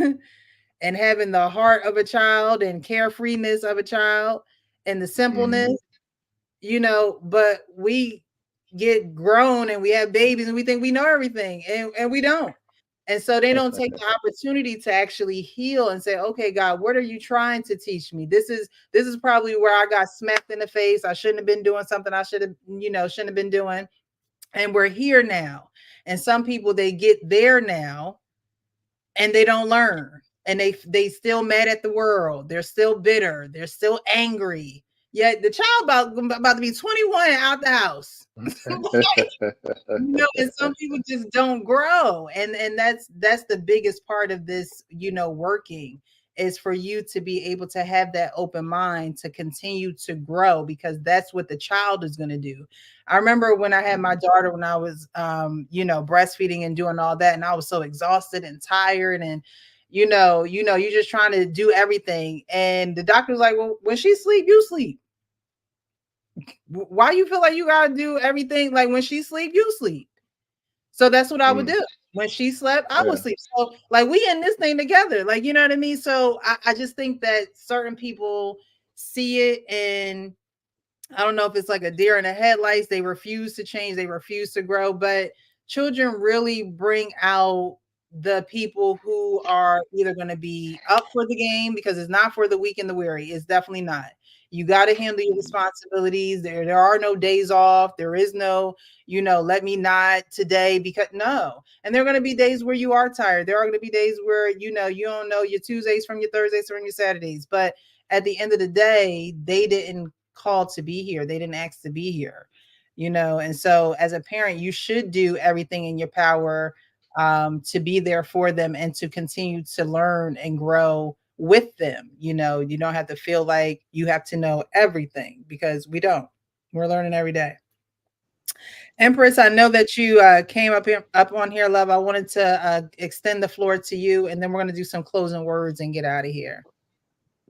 and having the heart of a child and carefreeness of a child and the simpleness, but we get grown and we have babies and we think we know everything and we don't. And so they don't take the opportunity to actually heal and say, okay, God, what are you trying to teach me? This is probably where I got smacked in the face. I shouldn't have been doing something I shouldn't have been doing. And we're here now. And some people, they get there now and they don't learn. And they still mad at the world. They're still bitter. They're still angry. Yet the child about to be 21 out the house. And some people just don't grow. And that's the biggest part of this, working is for you to be able to have that open mind to continue to grow, because that's what the child is going to do. I remember when I had my daughter, when I was breastfeeding and doing all that, and I was so exhausted and tired, and you're just trying to do everything, and the doctor was like, well, when she sleep, you sleep. Why you feel like you got to do everything? Like, when she sleep, you sleep. So that's what I would do. When she slept, I would sleep. So like, we in this thing together. Like, you know what I mean? So I just think that certain people see it, and I don't know if it's like a deer in the headlights. They refuse to change. They refuse to grow. But children really bring out the people who are either going to be up for the game, because it's not for the weak and the weary. It's definitely not. You got to handle your responsibilities. There are no days off. There is no, let me not today, because no. And there are going to be days where you are tired. There are going to be days where, you don't know your Tuesdays from your Thursdays from your Saturdays. But at the end of the day, they didn't call to be here. They didn't ask to be here, And so as a parent, you should do everything in your power to be there for them and to continue to learn and grow with them. You don't have to feel like you have to know everything, because we don't. We're learning every day. Empress, I know that you came up on here, love. I wanted to extend the floor to you, and then we're going to do some closing words and get out of here.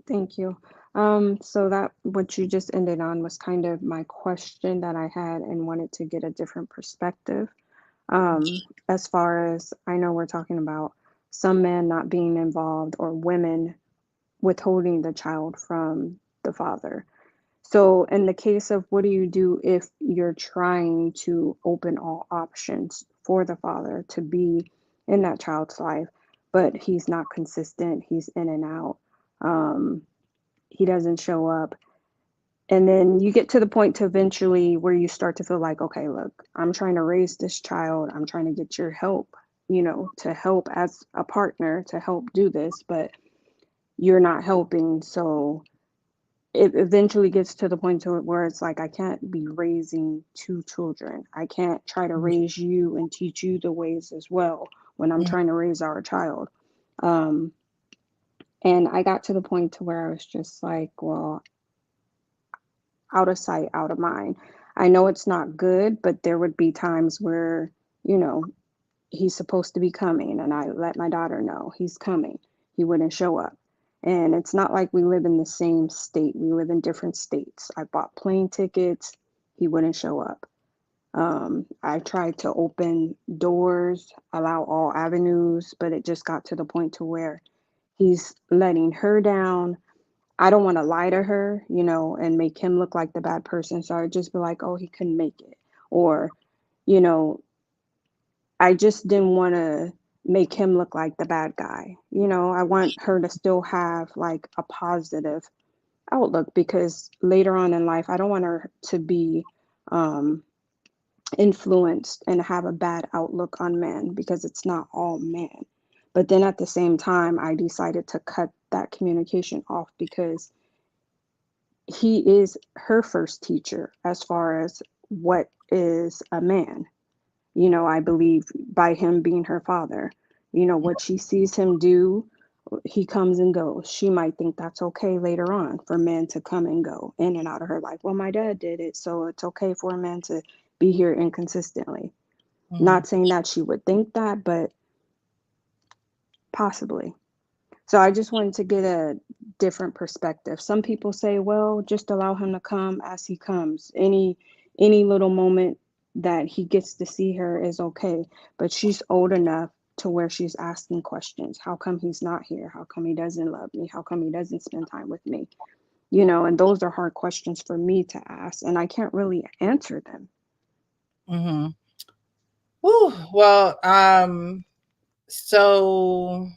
Thank you. So that what you just ended on was kind of my question that I had and wanted to get a different perspective. As far as I know, we're talking about some men not being involved or women withholding the child from the father. So in the case of, what do you do if you're trying to open all options for the father to be in that child's life, but he's not consistent, he's in and out, he doesn't show up. And then you get to the point to eventually where you start to feel like, okay, look, I'm trying to raise this child. I'm trying to get your help, to help as a partner to help do this, but you're not helping. So it eventually gets to the point to where it's like, I can't be raising two children. I can't try to raise you and teach you the ways as well when I'm trying to raise our child. And I got to the point to where I was just like, well, out of sight, out of mind. I know it's not good, but there would be times where, he's supposed to be coming, and I let my daughter know he's coming. He wouldn't show up. And it's not like we live in the same state. We live in different states. I bought plane tickets. He wouldn't show up. I tried to open doors, allow all avenues, but it just got to the point to where he's letting her down. I don't want to lie to her, and make him look like the bad person. So I'd just be like, oh, he couldn't make it. Or, I just didn't want to make him look like the bad guy. I want her to still have like a positive outlook, because later on in life, I don't want her to be influenced and have a bad outlook on men, because it's not all men. But then at the same time, I decided to cut that communication off, because he is her first teacher as far as what is a man. I believe by him being her father, what she sees him do, he comes and goes. She might think that's okay later on for men to come and go in and out of her life. Well, my dad did it, so it's okay for a man to be here inconsistently. Not saying that she would think that, but possibly. So I just wanted to get a different perspective. Some people say, well, just allow him to come as he comes. Any little moment that he gets to see her is okay. But she's old enough to where she's asking questions. How come he's not here? How come he doesn't love me? How come he doesn't spend time with me? And those are hard questions for me to ask, and I can't really answer them. Well, so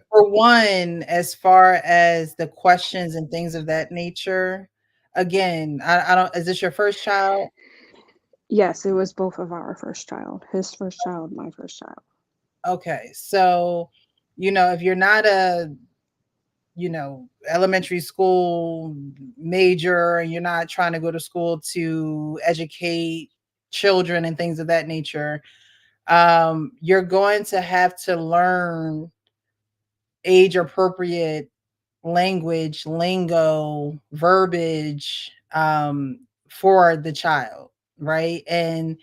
for one, as far as the questions and things of that nature, again, I don't, is this your first child? Yes, it was both of our first child. His first child, my first child. Okay. So, if you're not a, elementary school major, and you're not trying to go to school to educate children and things of that nature, you're going to have to learn age appropriate language, lingo, verbiage for the child, right? And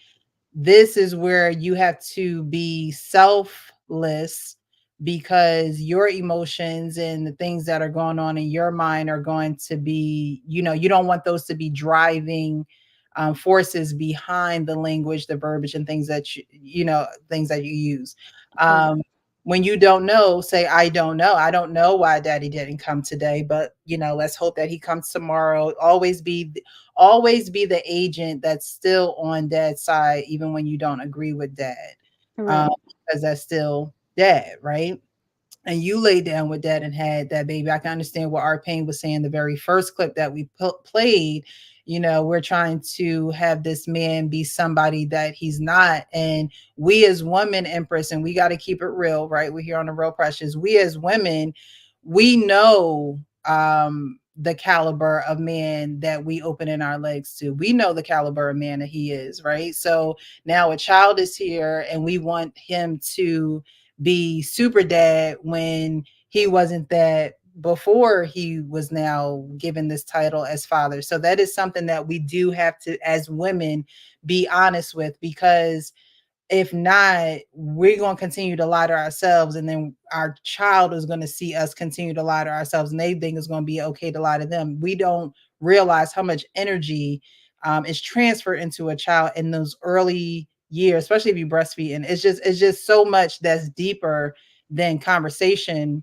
this is where you have to be selfless, because your emotions and the things that are going on in your mind are going to be, you don't want those to be driving forces behind the language, the verbiage, and things that things that you use. Right. When you don't know, say, I don't know. I don't know why daddy didn't come today, but let's hope that he comes tomorrow. Always be the agent that's still on dad's side, even when you don't agree with dad, Right. because that's still dad, right? And you laid down with dad and had that baby. I can understand what Art Payne was saying the very first clip that we played. We're trying to have this man be somebody that he's not. And we as women, Empress, and we got to keep it real, right? We're here on the Real Precious. We as women, we know the caliber of man that we opening our legs to. We know the caliber of man that he is, right? So now a child is here and we want him to be super dad when he wasn't that before he was now given this title as father. So that is something that we do have to, as women, be honest with, because if not, we're going to continue to lie to ourselves, and then our child is going to see us continue to lie to ourselves, and they think it's going to be okay to lie to them. We don't realize how much energy is transferred into a child in those early years, especially if you breastfeed. And it's just so much that's deeper than conversation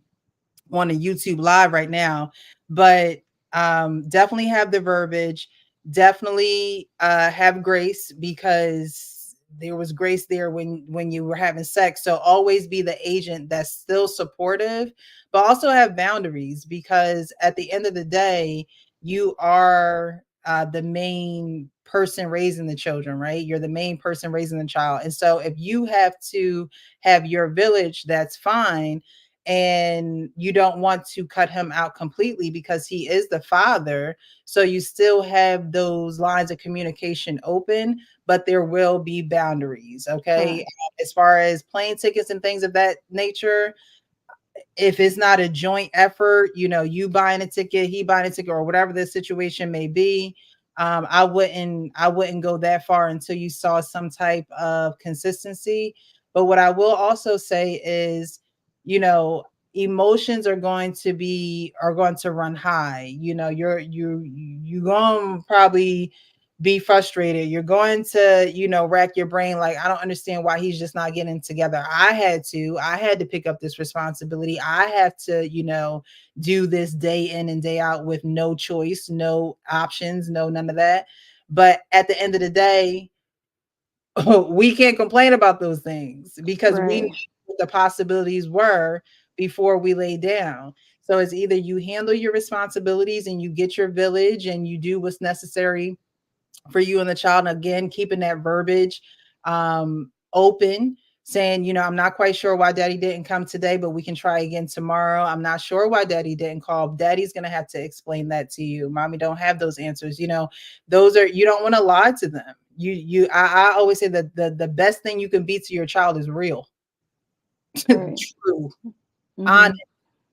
on a YouTube live right now. But definitely have the verbiage, definitely have grace, because there was grace there when you were having sex. So always be the agent that's still supportive, but also have boundaries, because at the end of the day, you are the main person raising the children, right? You're the main person raising the child. And so if you have to have your village, that's fine, and you don't want to cut him out completely because he is the father. So you still have those lines of communication open, but there will be boundaries. Okay. Correct. As far as plane tickets and things of that nature, if it's not a joint effort, you buying a ticket, he buying a ticket, or whatever the situation may be, I wouldn't go that far until you saw some type of consistency. But what I will also say is, emotions are going to run high. You're going to probably be frustrated. You're going to, rack your brain like, I don't understand why he's just not getting together. I had to pick up this responsibility. I have to, do this day in and day out with no choice, no options, no none of that. But at the end of the day, we can't complain about those things because we know Right. what the possibilities were before we lay down. So it's either you handle your responsibilities and you get your village and you do what's necessary for you and the child. And again, keeping that verbiage open, saying, I'm not quite sure why daddy didn't come today, but we can try again tomorrow. I'm not sure why daddy didn't call. Daddy's going to have to explain that to you. Mommy don't have those answers. Those are, you don't want to lie to them. I always say that the best thing you can be to your child is real, Right. true, Mm-hmm. honest,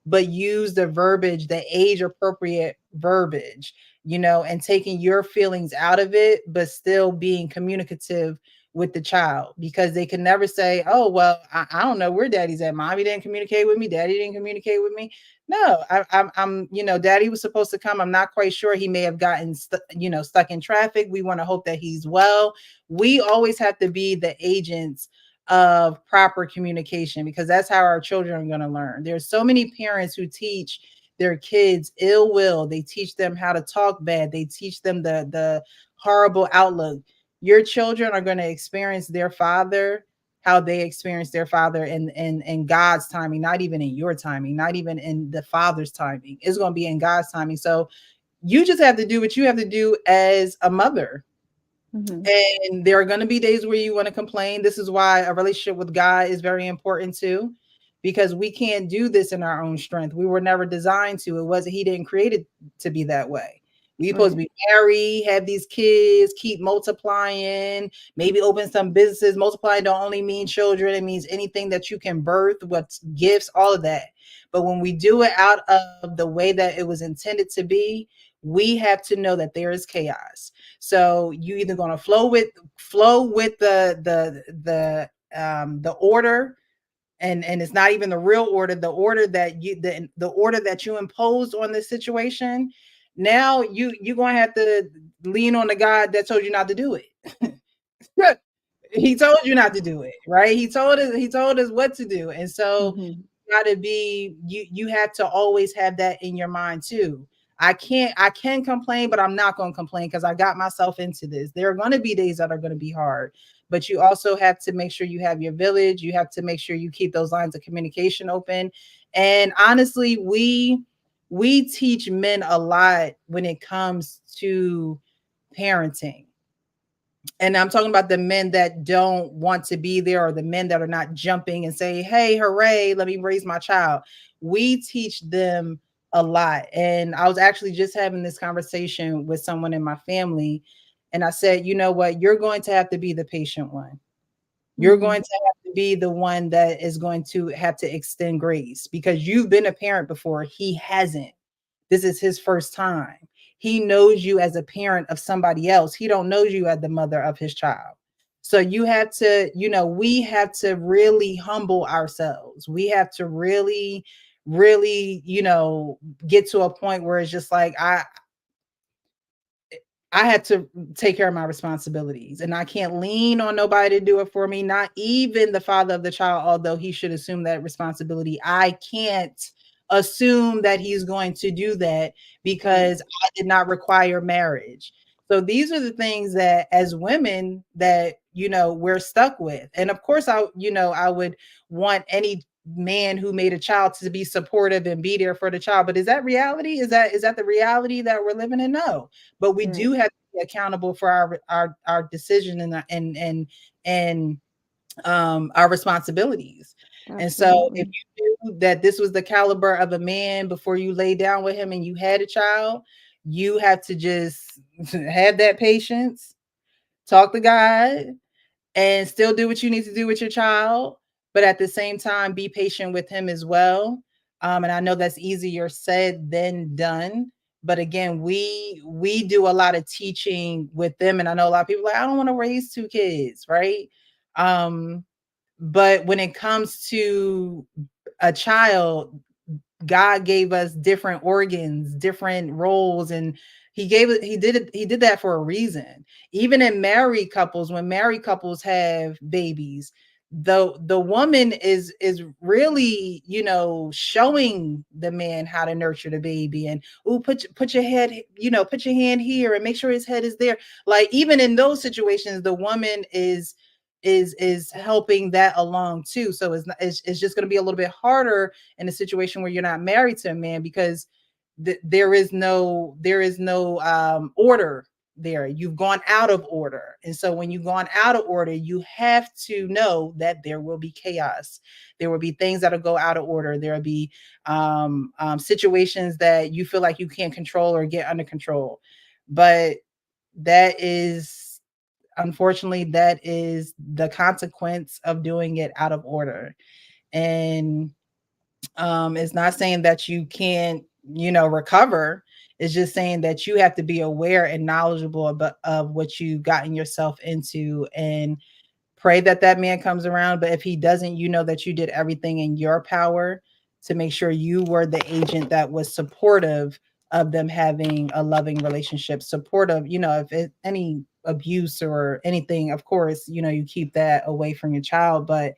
but use the verbiage, the age appropriate verbiage, and taking your feelings out of it, but still being communicative with the child, because they can never say, oh, well, I don't know where daddy's at. Mommy didn't communicate with me. Daddy didn't communicate with me. No, I'm, daddy was supposed to come. I'm not quite sure. He may have gotten, stuck in traffic. We want to hope that he's well. We always have to be the agents of proper communication, because that's how our children are going to learn. There's so many parents who teach their kids ill will. They teach them how to talk bad. They teach them the horrible outlook. Your children are going to experience their father how they experience their father in God's timing, not even in your timing, not even in the father's timing. It's going to be in God's timing. So you just have to do what you have to do as a mother. Mm-hmm. And there are going to be days where you want to complain. This is why a relationship with God is very important too, because we can't do this in our own strength. We were never designed to. It wasn't, he didn't create it to be that way. We supposed to Right. be married, have these kids, keep multiplying, maybe open some businesses. Multiplying don't only mean children. It means anything that you can birth, what's gifts, all of that. But when we do it out of the way that it was intended to be, we have to know that there is chaos. So you either going to flow with the order, and it's not even the real order, the order that you imposed on this situation. Now you're going to have to lean on the God that told you not to do it. He told you not to do it, right? He told us what to do. And so you have to always have that in your mind too. I can complain, but I'm not going to complain because I got myself into this. There are going to be days that are going to be hard, but you also have to make sure you have your village. You have to make sure you keep those lines of communication open. And honestly, we teach men a lot when it comes to parenting. And I'm talking about the men that don't want to be there, or the men that are not jumping and say, hey, hooray, let me raise my child. We teach them a lot. And I was actually just having this conversation with someone in my family. And I said, you know what? You're going to have to be the patient one. You're going to have to be the one that is going to have to extend grace, because you've been a parent before. He hasn't. This is his first time. He knows you as a parent of somebody else. He don't know you as the mother of his child. So you have to, we have to really humble ourselves. We have to really, really, get to a point where it's just like, I had to take care of my responsibilities, and I can't lean on nobody to do it for me, not even the father of the child, although he should assume that responsibility. I can't assume that he's going to do that because I did not require marriage. So these are the things that as women that, we're stuck with. And of course, I would want any man who made a child to be supportive and be there for the child. But is that reality? Is that the reality that we're living in? No. But we do have to be accountable for our decision and our responsibilities. Absolutely. And so if you knew that this was the caliber of a man before you lay down with him and you had a child, you have to just have that patience, talk to God, and still do what you need to do with your child, but at the same time be patient with him as well. And I know that's easier said than done, but again, we do a lot of teaching with them, and I know a lot of people are like, I don't want to raise two kids, right? But when it comes to a child, God gave us different organs, different roles, and he did that for a reason. Even in married couples, when married couples have babies, the woman is really, showing the man how to nurture the baby, and put your head, put your hand here and make sure his head is there. Like, even in those situations, the woman is helping that along too. So it's just going to be a little bit harder in a situation where you're not married to a man, because there is no order there. You've gone out of order. And so when you've gone out of order, you have to know that there will be chaos. There will be things that'll go out of order. There will be situations that you feel like you can't control or get under control. But unfortunately, that is the consequence of doing it out of order. And it's not saying that you can't, recover. It's just saying that you have to be aware and knowledgeable of what you've gotten yourself into, and pray that man comes around. But if he doesn't, that you did everything in your power to make sure you were the agent that was supportive of them having a loving relationship, supportive, if any abuse or anything, of course, you keep that away from your child. But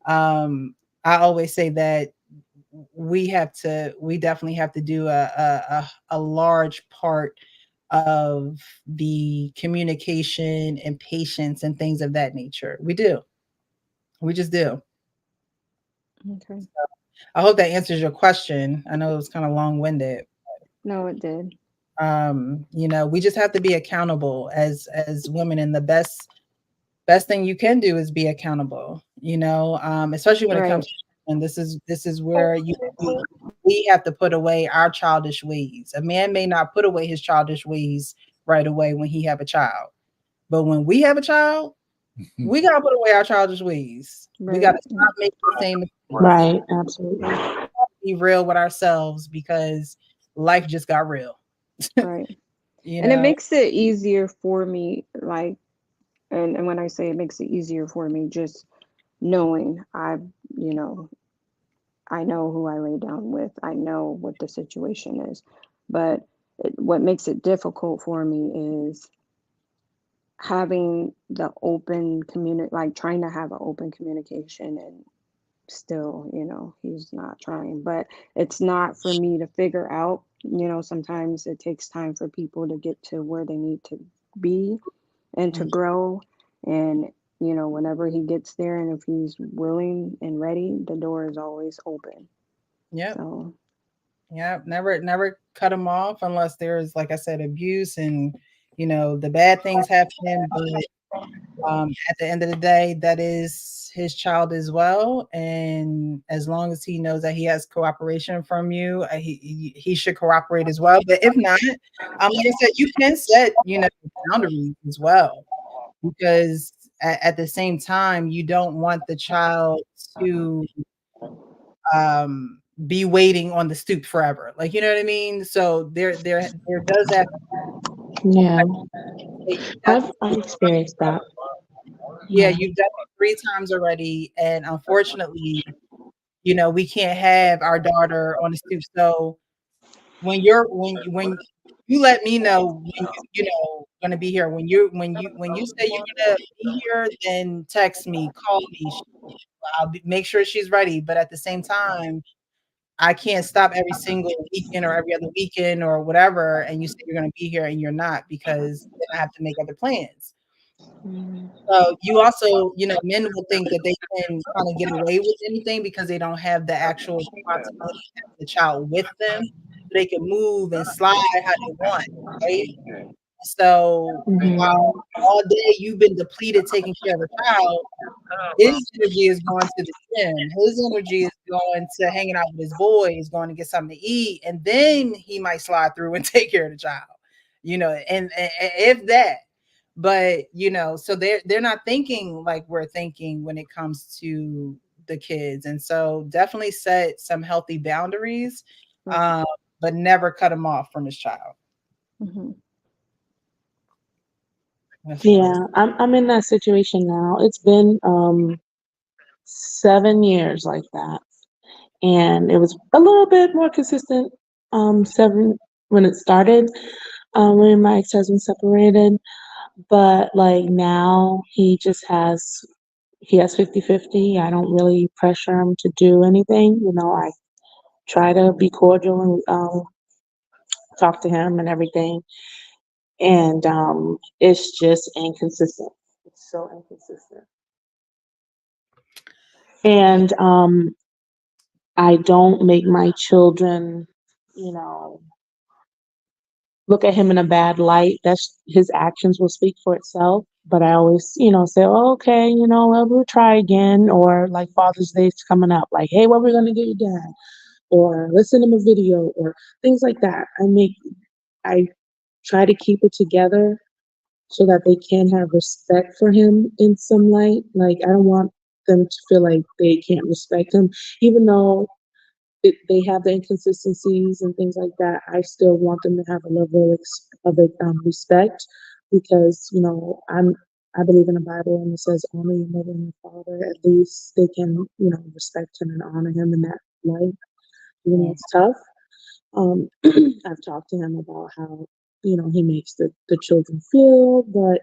I always say that we definitely have to do a large part of the communication and patience and things of that nature. We just do. Okay. So I hope that answers your question. I know it was kind of long-winded. No, it did. We just have to be accountable as women, and the best thing you can do is be accountable, especially when it comes to, and this is where we have to put away our childish ways. A man may not put away his childish ways right away when he have a child, but when we have a child, we got to put away our childish ways. We got to stop making the same mistakes. Right, absolutely. be real with ourselves because life just got real. Right. You And it know? makes it easier for me, like, and when I say it makes it easier for me, just knowing you know, I know who I lay down with. I know what the situation is. But what makes it difficult for me is having the open like trying to have an open communication and still, he's not trying. But it's not for me to figure out. Sometimes it takes time for people to get to where they need to be and to grow. And, whenever he gets there and if he's willing and ready, the door is always open. Yep. So, Yeah, never cut them off unless there's, like I said, abuse and the bad things happening. But at the end of the day, that is his child as well, and as long as he knows that he has cooperation from you, he should cooperate as well. But if not, like I said, you can set boundaries as well, because at the same time, you don't want the child to be waiting on the stoop forever. Like, you know what I mean? So there does have Yeah, that's I've experienced that. yeah, Yeah. you've done it 3 times already, and unfortunately, we can't have our daughter on the stoop. So when you let me know when gonna be here. When you say you're gonna be here, then text me, call me. Make sure she's ready. But at the same time, I can't stop every single weekend or every other weekend or whatever, and you say you're gonna be here and you're not, because then I have to make other plans. So you also, men will think that they can kind of get away with anything because they don't have the actual responsibility to have the child with them. So they can move and slide how they want, right? So while all day you've been depleted taking care of a child, his energy is going to the gym. His energy is going to hanging out with his boys, going to get something to eat, and then he might slide through and take care of the child. And if that, but so they're not thinking like we're thinking when it comes to the kids, and so definitely set some healthy boundaries, right. but never cut him off from his child. Hmm. Yeah, I'm in that situation now. It's been 7 years like that. And it was a little bit more consistent, 7 when it started, when my ex-husband separated. But like now he has 50-50. I don't really pressure him to do anything. I try to be cordial and talk to him and everything. And it's just inconsistent. It's so inconsistent. And I don't make my children, you know, look at him in a bad light. That's his actions will speak for itself. But I always, say, oh, okay, well, we'll try again. Or like Father's Day's coming up, like, hey, what are we gonna get your dad? Or let's send him a video or things like that. I try to keep it together so that they can have respect for him in some light. Like I don't want them to feel like they can't respect him, even though they have the inconsistencies and things like that. I still want them to have a level of respect because I believe in the Bible and it says honor your mother and your father. At least they can respect him and honor him in that life. Even though it's tough. I've talked to him about how he makes the children feel, but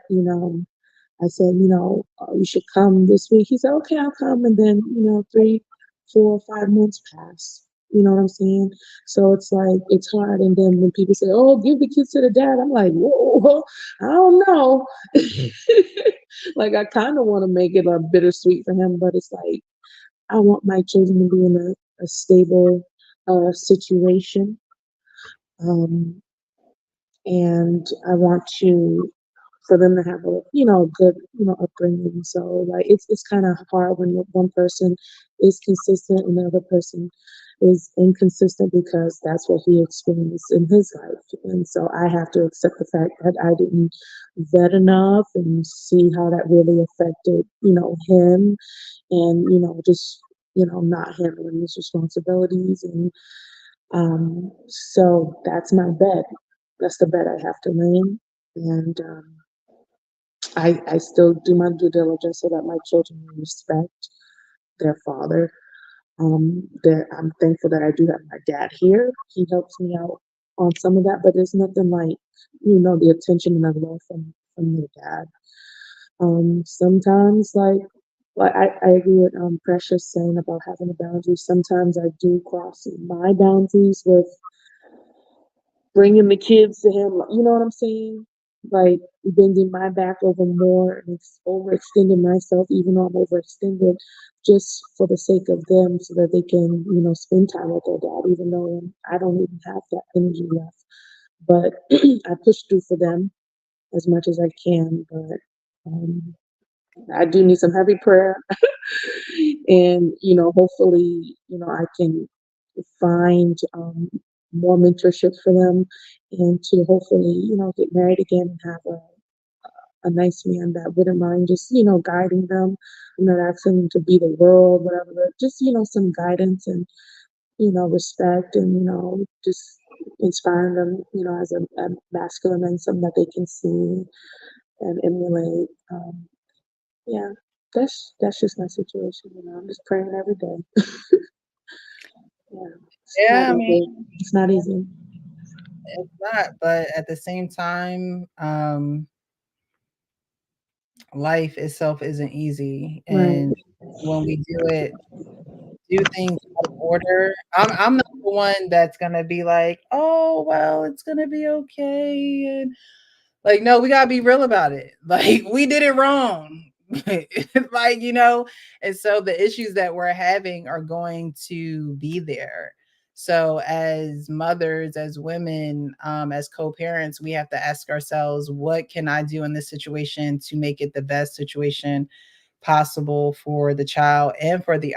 I said, you should come this week. He said, okay, I'll come. And then, 3, 4, 5 months pass. You know what I'm saying? So it's like, it's hard. And then when people say, oh, give the kids to the dad, I'm like, whoa, I don't know. Like, I kind of want to make it a bittersweet for him, but it's like, I want my children to be in a stable situation. Um, and I want for them to have a good upbringing. So like it's kind of hard when one person is consistent and the other person is inconsistent because that's what he experienced in his life, and so I have to accept the fact that I didn't vet enough and see how that really affected him, and just not handling these responsibilities. And so that's my bed. That's the bed I have to lay in. And I still do my due diligence so that my children respect their father. I'm thankful that I do have my dad here. He helps me out on some of that, but there's nothing like, the attention and the love from your dad. Sometimes, like I agree with Precious saying about having a boundary. Sometimes I do cross my boundaries with bringing the kids to him. You know what I'm saying? Like bending my back over more and overextending myself, even though I'm overextended, just for the sake of them, so that they can, spend time with their dad, even though I don't even have that energy left. But I push through for them as much as I can. But um, I do need some heavy prayer. And, hopefully, I can find more mentorship for them, and to hopefully, get married again and have a nice man that wouldn't mind just, guiding them. I'm not asking them to be the world, whatever, but just, some guidance and, respect and, just inspiring them, as a masculine and something that they can see and emulate. Yeah, that's just my situation. I'm just praying every day. Yeah, it's not Yeah, I easy. mean, It's not easy. it's not, but at the same time, life itself isn't easy, Right. and when we do things out of order. I'm not the one that's gonna be like, oh well, it's gonna be okay, and like, no, we gotta be real about it. Like, we did it wrong. Like, and so the issues that we're having are going to be there. So, as mothers, as women, as co-parents, we have to ask ourselves, what can I do in this situation to make it the best situation possible for the child and for the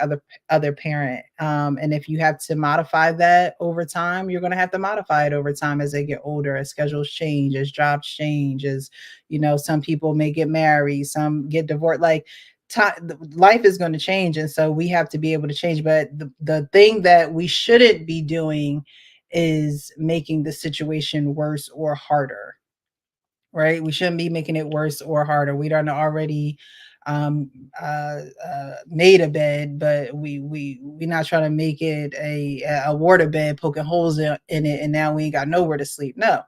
other parent. And if you have to modify that over time, you're going to have to modify it over time as they get older, as schedules change, as jobs change, as some people may get married, some get divorced. Like life is going to change, and so we have to be able to change. But the thing that we shouldn't be doing is making the situation worse or harder, right? We shouldn't be making it worse or harder. We don't already um made a bed, but we not trying to make it a water bed poking holes in it, and now we ain't got nowhere to sleep. No,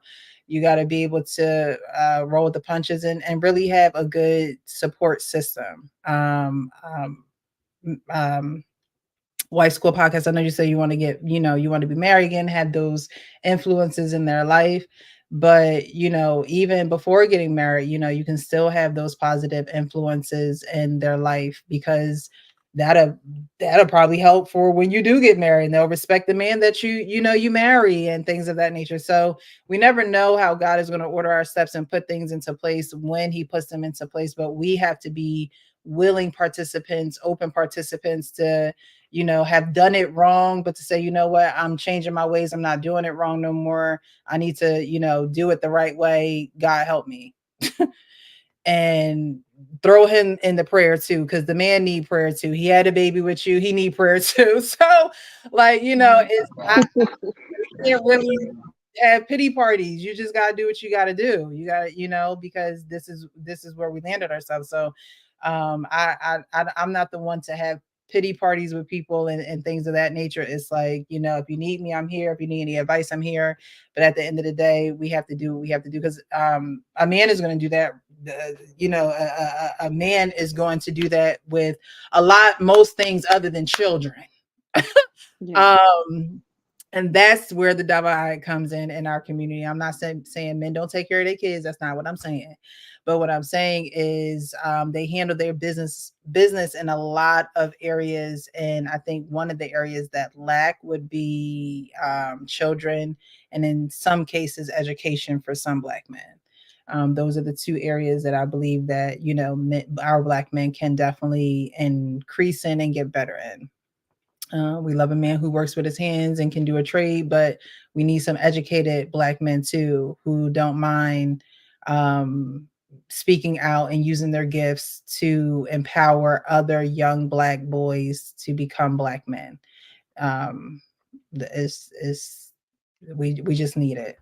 you got to be able to roll with the punches and really have a good support system. Um Wife School podcast. I know you say you want to you want to be married again, have those influences in their life. But, even before getting married, you can still have those positive influences in their life, because that'll that'll probably help for when you do get married, and they'll respect the man that you marry and things of that nature. So we never know how God is going to order our steps and put things into place when he puts them into place. But we have to be willing participants, open participants to have done it wrong, but to say, you know what, I'm changing my ways. I'm not doing it wrong no more. I need to, do it the right way. God help me. And throw him in the prayer too, because the man need prayer too. He had a baby with you. He need prayer too. So, like, it's we can't really have pity parties. You just gotta do what you gotta do. You gotta, because this is where we landed ourselves. So I'm not the one to have pity parties with people and things of that nature. It's like, if you need me, I'm here. If you need any advice, I'm here. But at the end of the day, we have to do what we have to do, because a man is going to do that. A man is going to do that with most things other than children. Yeah. um and that's where the divide comes in our community. I'm not saying men don't take care of their kids. That's not what I'm saying. But what I'm saying is, they handle their business in a lot of areas, and I think one of the areas that lack would be children, and in some cases, education for some Black men. Those are the two areas that I believe that our Black men can definitely increase in and get better in. We love a man who works with his hands and can do a trade, but we need some educated Black men too, who don't mind, speaking out and using their gifts to empower other young Black boys to become Black men. It's we just need it.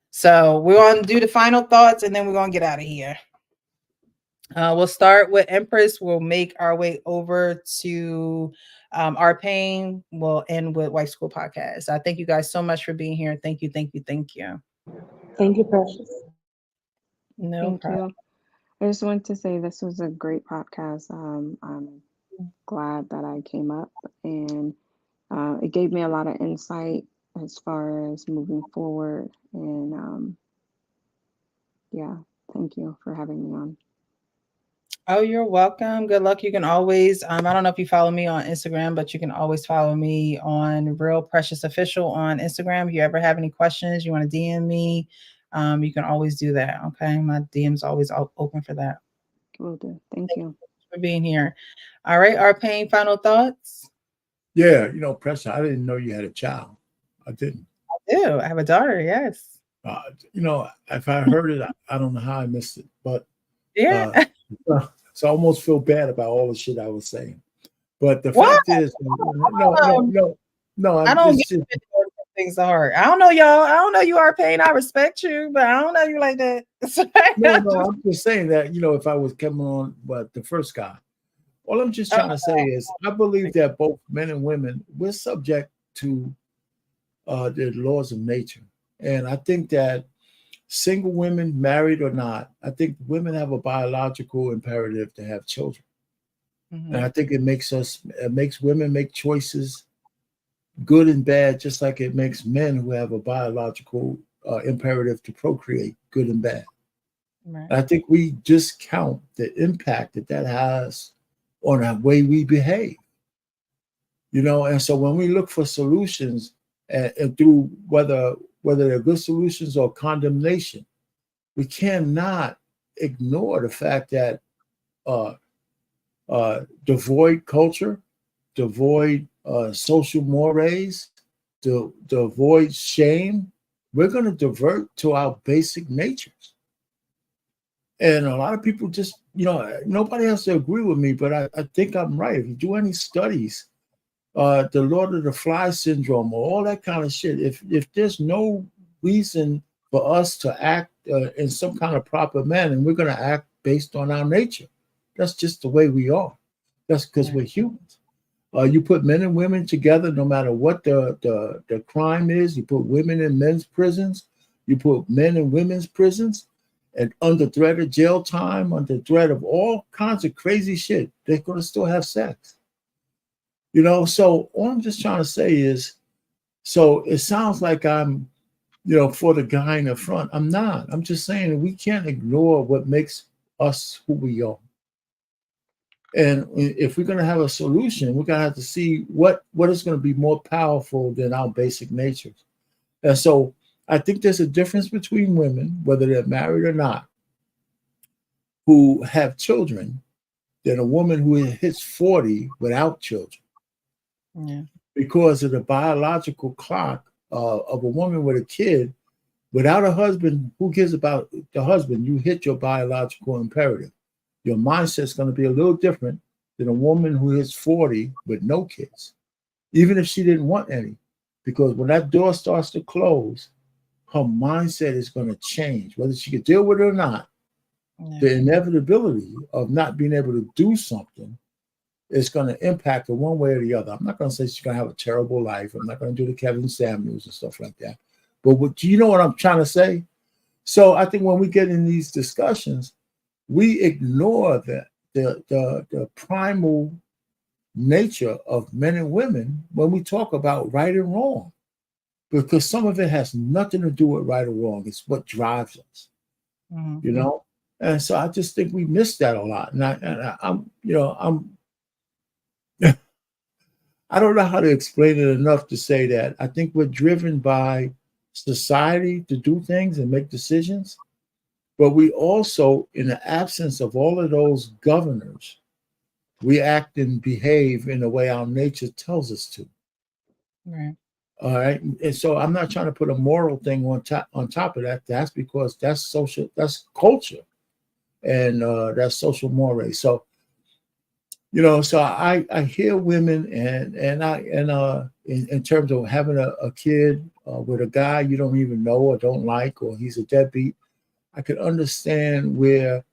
So we're going to do the final thoughts, and then we're going to get out of here. We'll start with Empress. We'll make our way over to our pain. We'll end with White School Podcast. I thank you guys so much for being here. Thank you, thank you, thank you. Thank you, Precious. No Thank problem. you. I just want to say this was a great podcast. I'm glad that I came up, and it gave me a lot of insight as far as moving forward. And yeah, thank you for having me on. Oh, you're welcome. Good luck. You can always, I don't know if you follow me on Instagram, but you can always follow me on Real Precious Official on Instagram. If you ever have any questions, you want to DM me, you can always do that. Okay. My DM's always open for that. Will do. Thank you for being here. All right. Our pain, final thoughts. Yeah. Precious, I didn't know you had a child. I didn't. I do. I have a daughter. Yes. If I heard it, I don't know how I missed it, but yeah. So I almost feel bad about all the shit I was saying. But the fact is, no, I don't get things to heart. I don't know y'all. I don't know you are pain. I respect you, but I don't know you like that. No, I'm just saying that, if I was coming on, the first guy, all I'm just trying to say is I believe that both men and women, we're subject to the laws of nature. And I think that single women, married or not, I think women have a biological imperative to have children. Mm-hmm. And I think it makes women make choices, good and bad, just like it makes men who have a biological imperative to procreate, good and bad. Right. I think we discount the impact that has on our way we behave. And so when we look for solutions and through whether they're good solutions or condemnation, we cannot ignore the fact that devoid culture, devoid social mores, devoid shame, we're going to divert to our basic natures. And a lot of people just, nobody has to agree with me, but I think I'm right. If you do any studies, the Lord of the Fly syndrome or all that kind of shit, if there's no reason for us to act in some kind of proper manner, and we're going to act based on our nature. That's just the way we are. That's because we're humans. You put men and women together, no matter what the crime is. You put women in men's prisons. You put men in women's prisons, and under threat of jail time, under threat of all kinds of crazy shit, they're going to still have sex. So all I'm just trying to say is, so it sounds like I'm, for the guy in the front. I'm not. I'm just saying that we can't ignore what makes us who we are. And if we're going to have a solution, we're going to have to see what is going to be more powerful than our basic natures. And so I think there's a difference between women, whether they're married or not, who have children, than a woman who hits 40 without children. Yeah. Because of the biological clock of a woman with a kid, without a husband, who cares about the husband? You hit your biological imperative. Your mindset's going to be a little different than a woman who hits 40 with no kids, even if she didn't want any. Because when that door starts to close, her mindset is going to change, whether she can deal with it or not. Yeah. The inevitability of not being able to do something is going to impact her one way or the other. I'm not going to say she's going to have a terrible life. I'm not going to do the Kevin Samuels and stuff like that. But do you know what I'm trying to say? So I think when we get in these discussions, we ignore the primal nature of men and women when we talk about right and wrong, because some of it has nothing to do with right or wrong. It's what drives us, And so I just think we miss that a lot. And I don't know how to explain it enough to say that I think we're driven by society to do things and make decisions. But we also, in the absence of all of those governors, we act and behave in the way our nature tells us to. Right. All right. And so I'm not trying to put a moral thing on top of that. That's because that's social, that's culture. and that's social mores. So so I hear women in terms of having a kid with a guy you don't even know or don't like, or he's a deadbeat. I could understand where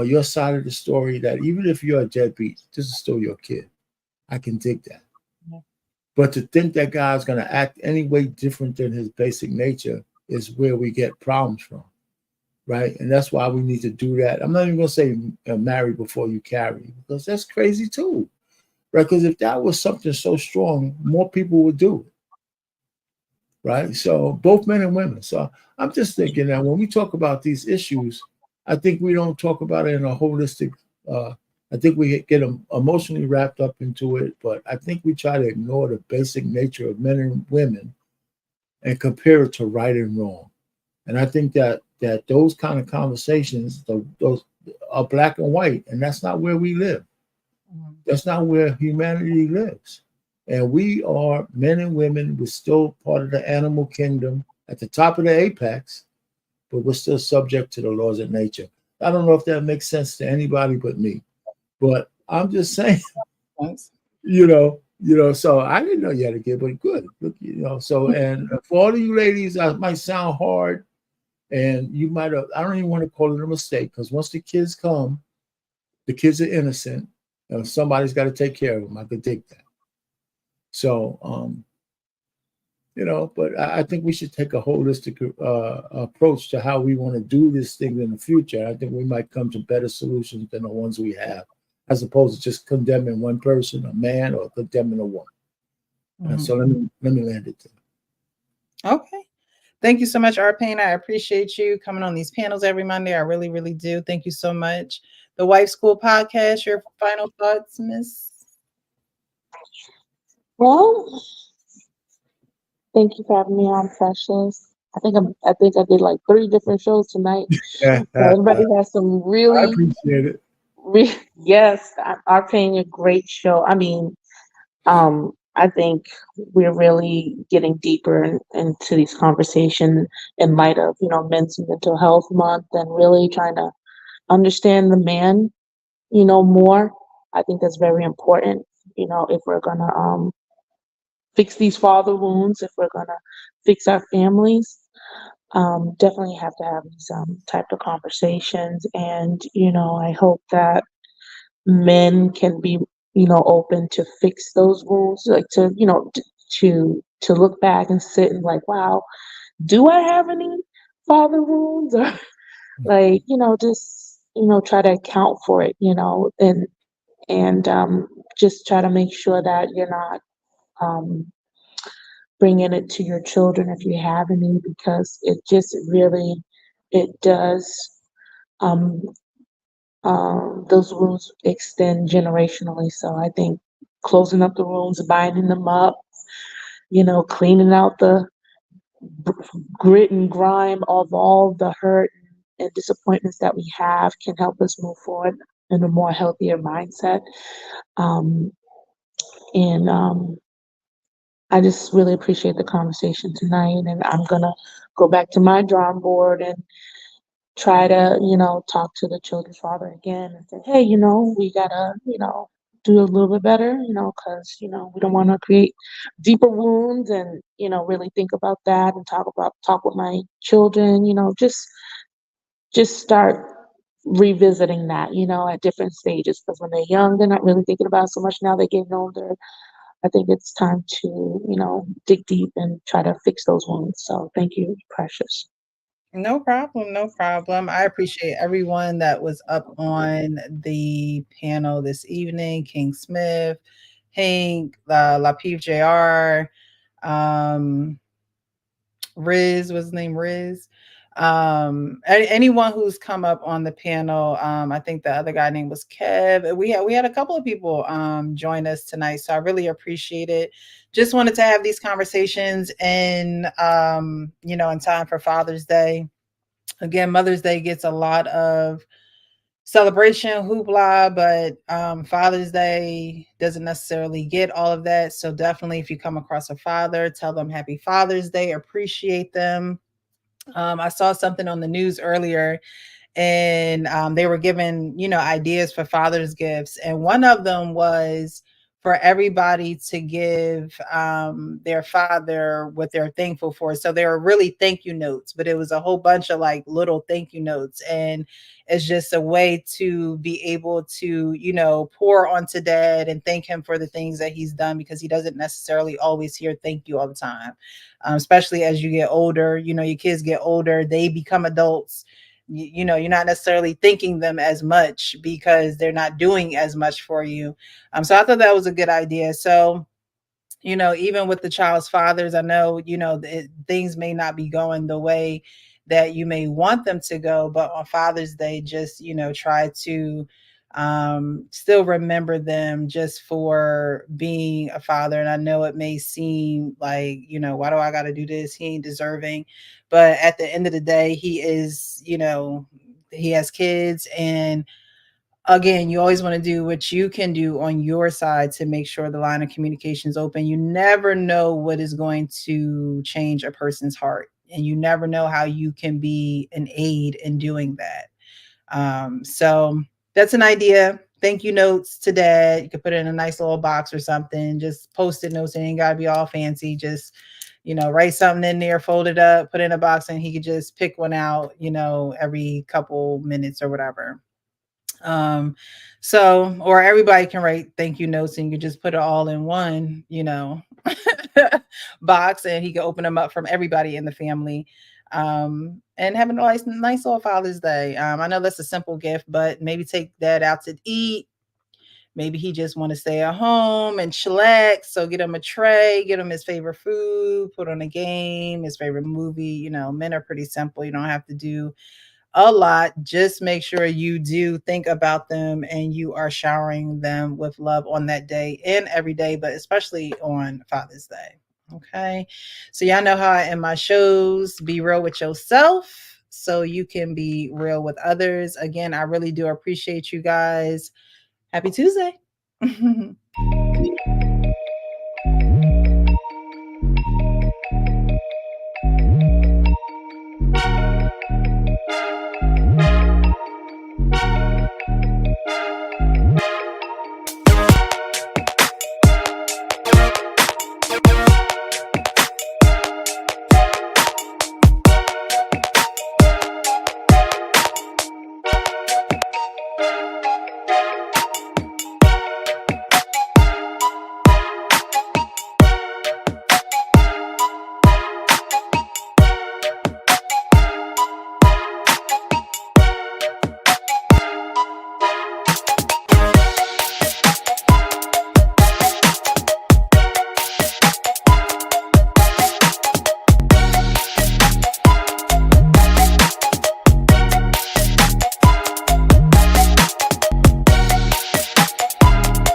your side of the story, that even if you're a deadbeat, this is still your kid. I can dig that. But to think that guy's going to act any way different than his basic nature is where we get problems from, right? And that's why we need to do that. I'm not even going to say marry before you carry, because that's crazy too, right? Because if that was something so strong, more people would do it, right? So both men and women. So I'm just thinking that when we talk about these issues, I think we don't talk about it in a holistic. I think we get emotionally wrapped up into it, but I think we try to ignore the basic nature of men and women and compare it to right and wrong. And I think that those kind of conversations, those are black and white, and that's not where we live. That's not where humanity lives. And we are men and women. We're still part of the animal kingdom at the top of the apex, but we're still subject to the laws of nature. I don't know if that makes sense to anybody but me, but I'm just saying, so I didn't know you had a kid, but good. Look, so, and for all of you ladies, I might sound hard, and you might have, I don't even want to call it a mistake, because once the kids come, the kids are innocent, and somebody's got to take care of them. I could dig that. So, but I think we should take a holistic approach to how we want to do this thing in the future. I think we might come to better solutions than the ones we have, as opposed to just condemning one person, a man, or condemning a woman. And so let me land it there. Okay. Thank you so much, Arpain. I appreciate you coming on these panels every Monday. I really, really do. Thank you so much. The Wife School Podcast, your final thoughts, Miss? Well, thank you for having me on, Precious. I think I did like 3 different shows tonight. So everybody has some really, I appreciate it. Yes, are paying a great show. I mean, I think we're really getting deeper into these conversations in light of Men's Mental Health Month, and really trying to understand the man, more. I think that's very important. If we're gonna fix these father wounds, if we're gonna fix our families, definitely have to have these type of conversations. And I hope that men can be open to fix those wounds, like to to look back and sit and like, wow, do I have any father wounds? Or like just try to account for it, and just try to make sure that you're not bringing it to your children if you have any, because it just really, it does, um, those wounds extend generationally. So I think closing up the wounds, binding them up, cleaning out the grit and grime of all the hurt and disappointments that we have can help us move forward in a more healthier mindset. Um, and I just really appreciate the conversation tonight, and I'm gonna go back to my drawing board and try to, talk to the children's father again and say, hey, we gotta, do a little bit better, because, we don't want to create deeper wounds, and, really think about that and talk with my children, just start revisiting that, at different stages, because when they're young, they're not really thinking about it so much. Now they're getting older. I think it's time to, dig deep and try to fix those wounds. So thank you, Precious. No problem. No problem. I appreciate everyone that was up on the panel this evening. King Smith, Hank, Lapeef Jr., Riz, was his name Riz? Anyone who's come up on the panel. I think the other guy name was Kev. We had a couple of people join us tonight, so I really appreciate it. Just wanted to have these conversations in in time for Father's Day. Again, Mother's Day gets a lot of celebration, hoopla, but Father's Day doesn't necessarily get all of that. So definitely, if you come across a father, tell them Happy Father's Day, appreciate them. I saw something on the news earlier, and they were given, ideas for Father's gifts. And one of them was for everybody to give their father what they're thankful for. So they were really thank you notes, but it was a whole bunch of like little thank you notes. And it's just a way to be able to, pour onto dad and thank him for the things that he's done, because he doesn't necessarily always hear thank you all the time. Especially as you get older, your kids get older, they become adults. You're not necessarily thanking them as much because they're not doing as much for you. So I thought that was a good idea. So, even with the child's fathers, I know, things may not be going the way that you may want them to go, but on Father's Day, just, try to still remember them just for being a father. And I know it may seem like, why do I got to do this? He ain't deserving. But at the end of the day, he is, he has kids. And again, you always want to do what you can do on your side to make sure the line of communication is open. You never know what is going to change a person's heart, and you never know how you can be an aid in doing that. So that's an idea. Thank you notes to dad. You could put it in a nice little box or something. Just post-it notes. It ain't gotta be all fancy. Just, write something in there, fold it up, put it in a box, and he could just pick one out, every couple minutes or whatever. Or everybody can write thank you notes, and you just put it all in one, box, and he can open them up from everybody in the family. And have a nice little Father's Day. I know that's a simple gift, but maybe take dad out to eat. Maybe he just want to stay at home and chillax. So get him a tray, get him his favorite food, put on a game, his favorite movie. Men are pretty simple. You don't have to do a lot. Just make sure you do think about them and you are showering them with love on that day and every day, but especially on Father's Day. Okay. So y'all know how I end my shows. Be real with yourself so you can be real with others. Again, I really do appreciate you guys. Happy Tuesday.